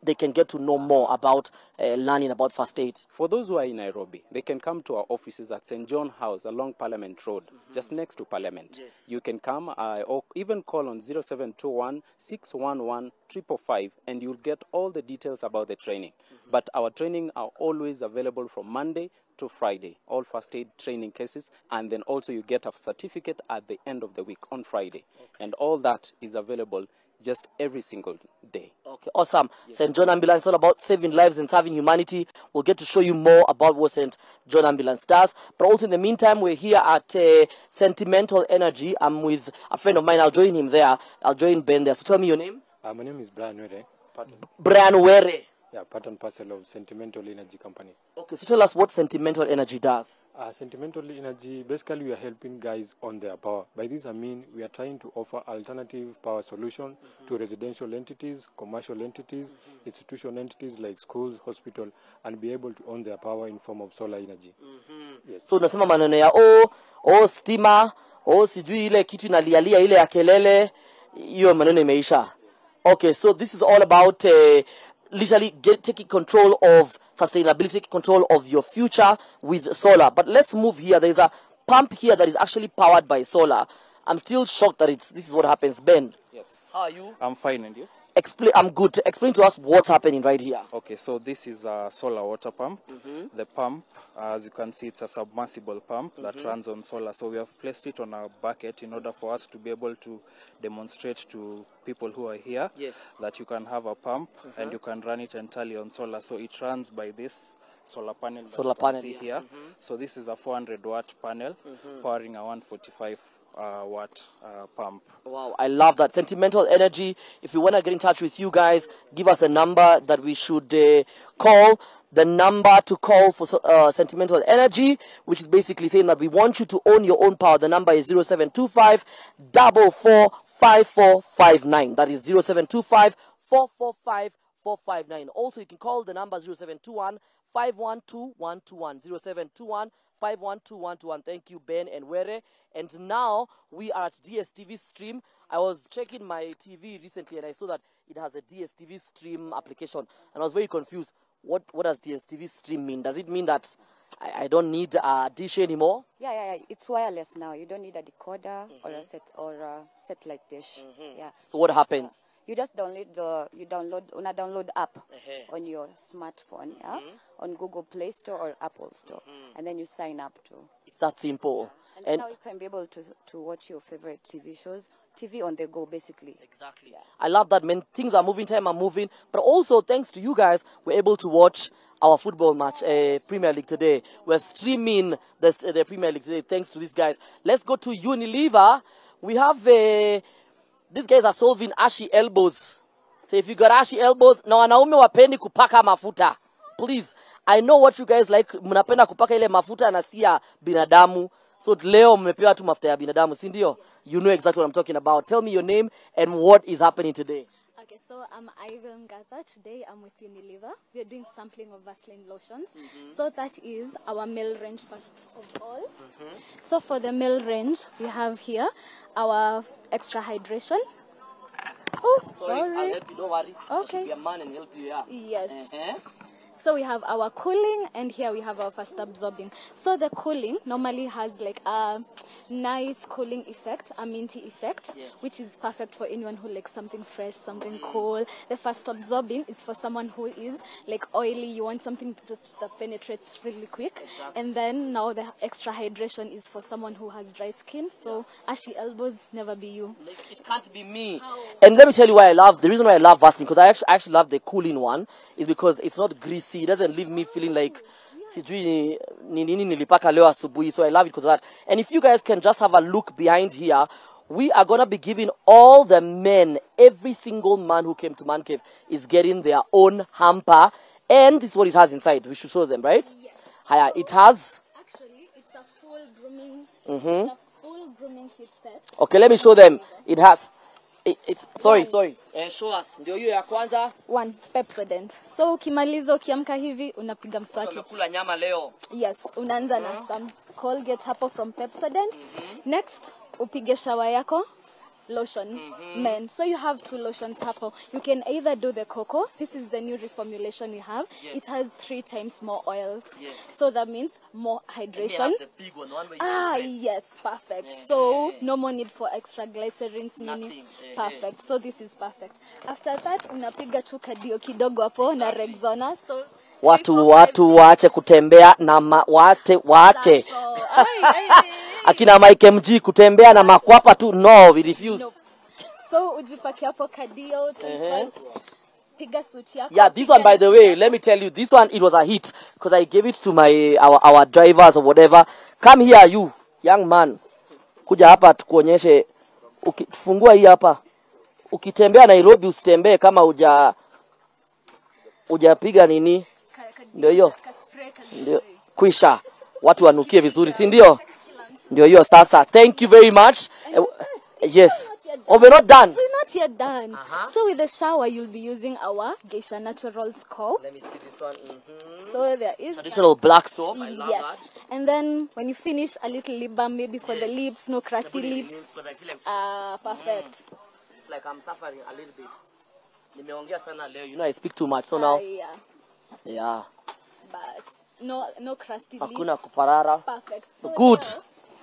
they can get to know more about learning about first aid? For those who are in Nairobi, they can come to our offices at St. John House along Parliament Road, just next to Parliament. Yes. You can come or even call on 0721 611 555 and you'll get all the details about the training. But our training are always available from Monday to Friday, all first aid training cases, and then also you get a certificate at the end of the week on Friday. And all that is available just every single day. Okay, awesome. St. John Ambulance is all about saving lives and serving humanity. We'll get to show you more about what St. John Ambulance does. But also in the meantime, we're here at Sentimental Energy. I'm with a friend of mine. I'll join him there. I'll join Ben there. So tell me your name. My name is Brian Were. Brian Were. Yeah, part and parcel of Sentimental Energy Company. Okay, so tell us what Sentimental Energy does. Sentimental Energy, basically we are helping guys on their power. By this I mean we are trying to offer alternative power solution to residential entities, commercial entities, institutional entities like schools, hospital, and be able to own their power in form of solar energy. Yes. So unasema maneno ya stima, sijui ile kitu inalialia ile ya kelele, hiyo maneno imeisha. Okay, so this is all about literally taking control of sustainability, taking control of your future with solar. But let's move here. There's a pump here that is actually powered by solar. I'm still shocked that this is what happens. Ben. Yes. How are you? I'm fine, and you? I'm good. Explain to us what's happening right here. Okay, so this is a solar water pump. The pump, as you can see, it's a submersible pump that runs on solar. So we have placed it on a bucket in order for us to be able to demonstrate to people who are here that you can have a pump and you can run it entirely on solar. So it runs by this solar panel that you can see here. So this is a 400 watt panel powering a 145 watt pump. Wow, I love that. Sentimental Energy. If you want to get in touch with you guys, give us a number that we should call. The number to call for Sentimental Energy, which is basically saying that we want you to own your own power. The number is 0725 445459. That is 0725 445 459. Also, you can call the number 0721 512 121. 0721 512 121. Thank you, Ben and Were. And now we are at DSTV Stream. I was checking my TV recently and I saw that it has a DSTV Stream application. And I was very confused. What does DSTV Stream mean? Does it mean that I don't need a dish anymore? Yeah. It's wireless now. You don't need a decoder or a satellite dish. Yeah. So what happens? You just download app on your smartphone, on Google Play Store or Apple Store, and then you sign up to. It's that simple. And now you can be able to watch your favorite TV shows, TV on the go, basically. Exactly. Yeah. I love that, man. Things are moving, time are moving, but also thanks to you guys, we're able to watch our football match, Premier League today. We're streaming the Premier League today, thanks to these guys. Let's go to Unilever. We have these guys are solving ashy elbows. So if you got ashy elbows, na wanaume wapendi kupaka mafuta. Please, I know what you guys like. Mnapenda kupaka ile mafuta na si ya binadamu. So leo mmepewa tu mafuta ya binadamu, si ndio? You know exactly what I'm talking about. Tell me your name and what is happening today. Okay, so I'm Ivan Gatha. Today I'm with Unilever. We are doing sampling of Vaseline lotions. So that is our male range first of all. So for the male range, we have here our extra hydration. Oh, sorry. I'll help you, don't worry. Okay. I should be a man and help you, yeah. Yes. So we have our cooling, and here we have our fast absorbing. So the cooling normally has like a nice cooling effect, a minty effect, which is perfect for anyone who likes something fresh, something cool. The fast absorbing is for someone who is like oily, you want something just that penetrates really quick. And then now the extra hydration is for someone who has dry skin. So ashy elbows, never be you. It can't be me. And let me tell you why the reason why I love Vaseline, because I actually love the cooling one, is because it's not greasy. It doesn't leave me feeling like sijui nini nilipaka leo asubuhi. So I love it because of that. And if you guys can just have a look behind here, we are going to be giving all the men, every single man who came to Man Cave is getting their own hamper. And this is what it has inside. We should show them, right? Yes. It has... Actually, it's a full grooming, it's a full grooming kit set. Okay, let me show them. It has... Sorry. Show us. Ndio hiyo ya kwanza. 1 Pepsodent. So ukimaliza ukiamka hivi unapiga mswaki. Tumekula nyama leo. Yes, unaanza na some Colgate hapo from Pepsodent. Next, upige shower yako. lotion, men. So you have 2 lotions hapo. You can either do the cocoa. This is the new reformulation we have. It has 3 times more oils. So that means more hydration. The big one where you Yes, perfect. So no more need for extra glycerins. Nini. Perfect. So this is perfect. After that, unapiga tu kadio kidogo hapo na Rexona. So watu waache kutembea na waache akina Mike MG kutembea na makwapa tu, no, we refuse. So ujipake hapo kadio, piga suti yako. Yeah, this one, by the way, let me tell you, this one, it was a hit because I gave it to our drivers or whatever. Come here, you young man, kuja hapa tukuonyeshe. Ukifungua hii hapa, ukitembea Nairobi usitembee kama hujapiga nini. Ndio hiyo. Ndio. Kwisha. Watu wanukie vizuri, si ndio? Ndio hiyo sasa. Thank you very much. Yes. Oh, we're not done. We're not yet done. So with the shower, you'll be using our Geisha Natural Scope. Let me see this one. So there is traditional black soap. I love that. And then when you finish, a little lip balm maybe for the lips, no crusty lips. Perfect. It's like I'm suffering a little bit. Nimeongea sana leo. You know I speak too much, so now. Yeah. No crusty lips. Hakuna kuparara. Perfect. So good.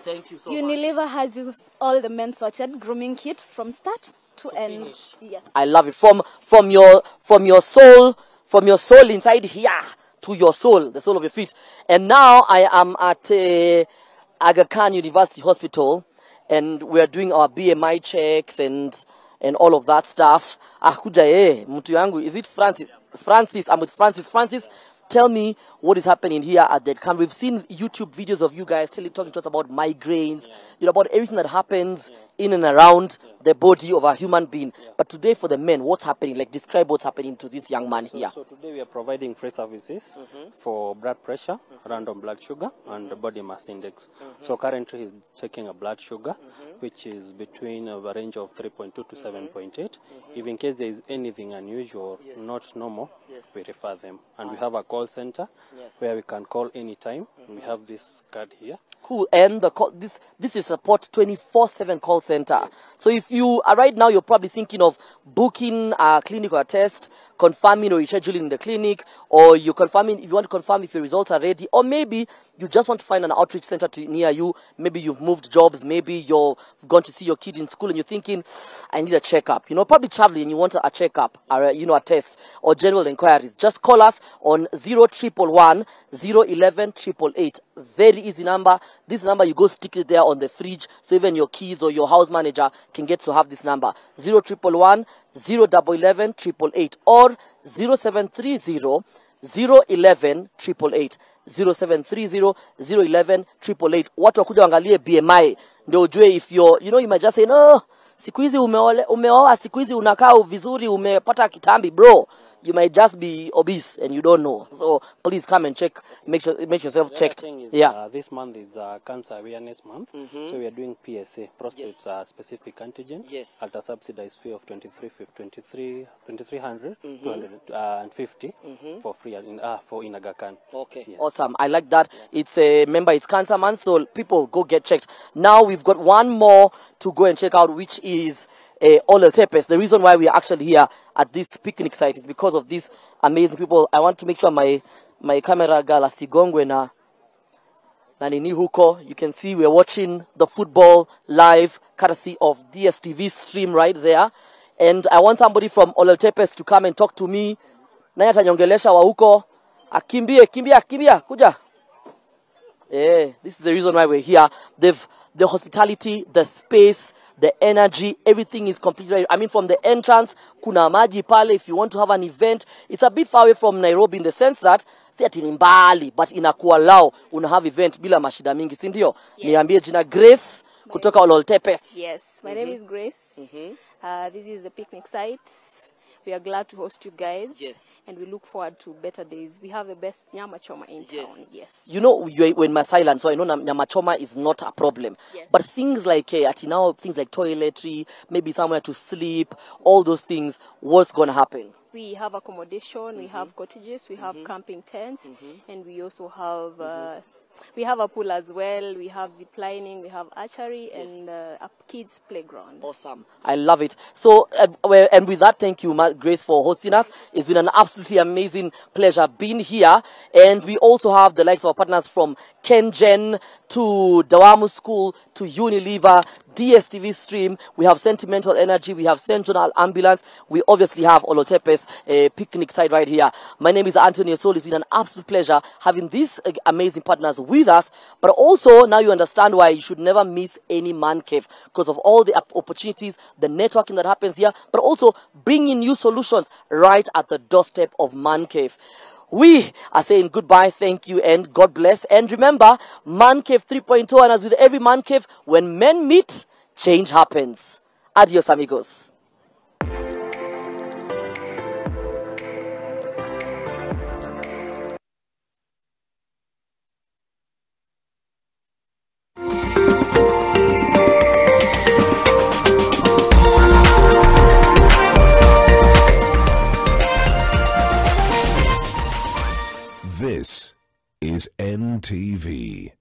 Thank you so much. Unilever has used all the men sorted grooming kit from start to end. Finish. Yes. I love it. From your soul inside here to your soul, the sole of your feet. And now I am at Aga Khan University Hospital, and we are doing our BMI checks and all of that stuff. Kuja mtu yangu, is it Francis? Francis, I'm with Francis. Francis, tell me what is happening here at the camp. We've seen YouTube videos of you guys talking to us about migraines, you know, about everything that happens in and around the body of a human being. But today for the men, what's happening? Like, describe what's happening to this young man here. So today we are providing free services for blood pressure, random blood sugar, and body mass index. So currently he's checking a blood sugar, which is between a range of 3.2 to 7.8. If in case there is anything unusual, not normal, we refer them. And we have a call center where we can call anytime. We have this card here. Cool. And the call, this is support 24/7 call center. So if you are right now, you're probably thinking of booking a clinic or a test, confirming or rescheduling in the clinic, or you confirming if you want to confirm if your results are ready, or maybe you just want to find an outreach center near you. Maybe you've moved jobs, maybe you've gone to see your kid in school and you're thinking, I need a checkup. You know, probably traveling and you want a checkup, or a test or general inquiries. Just call us on 0111 011 888. Very easy number. This number, you go stick it there on the fridge, so even your kids or your house manager can get to have this number. 0111 011 888 or 0730 011 888. 0730 011 888. Watu wakuja waangalie BMI ndio ujue if you're, you know, you might just say no, siku hizi umeoa, siku hizi unakaa vizuri, umepata kitambi, bro. You might just be obese and you don't know. So please come and check. Make yourself checked. This month is Cancer Awareness Month. So we are doing PSA, prostate specific antigen, at a subsidized fee of 2,300 250 for free in Aga Khan. Okay, awesome. I like that. It's it's Cancer Month, so people go get checked. Now we've got one more to go and check out, which is Olel Tepes. The reason why we are actually here at this picnic site is because of these amazing people. I want to make sure my camera girl asigongwe na nini huko. You can see we are watching the football live courtesy of DSTV stream right there. And I want somebody from Olel Tepes to come and talk to me. Naye atanyongelesha wa huko. Kimbia kuja. This is the reason why we're here. The hospitality, the space, the energy, everything is completely. I mean, from the entrance, kuna maji pale. If you want to have an event, it's a bit far away from Nairobi in the sense that si ati ni mbali, but inakuwa lao una have event bila mashida mingi, si ndio? Niambie jina. Grace kutoka Olel Tepes. Yes, my name is Grace. This is the picnic site. We are glad to host you guys. And we look forward to better days. We have the best nyama choma in town. You know, you're in my silence, so I know nyama choma is not a problem. But things like things like toiletry, maybe somewhere to sleep, all those things, what's going to happen? We have accommodation, we have cottages, we have camping tents, and we also have We have a pool as well. We have zip lining. We have archery and a kids playground. Awesome. I love it. So, and with that, thank you, Grace, for hosting us. It's been an absolutely amazing pleasure being here. And we also have the likes of our partners from KenGen to Dawamu School to Unilever, DSTV Stream. We have Sentimental Energy. We have St. John Ambulance. We obviously have Olotepes picnic site right here. My name is Anthony Sol. It's been an absolute pleasure having these amazing partners with us. But also, now you understand why you should never miss any man cave because of all the opportunities, the networking that happens here, but also bringing new solutions right at the doorstep of man cave. We are saying goodbye, thank you, and God bless. And remember, Man Cave 3.0, and as with every Man Cave, when men meet, change happens. Adios, amigos. This is NTV.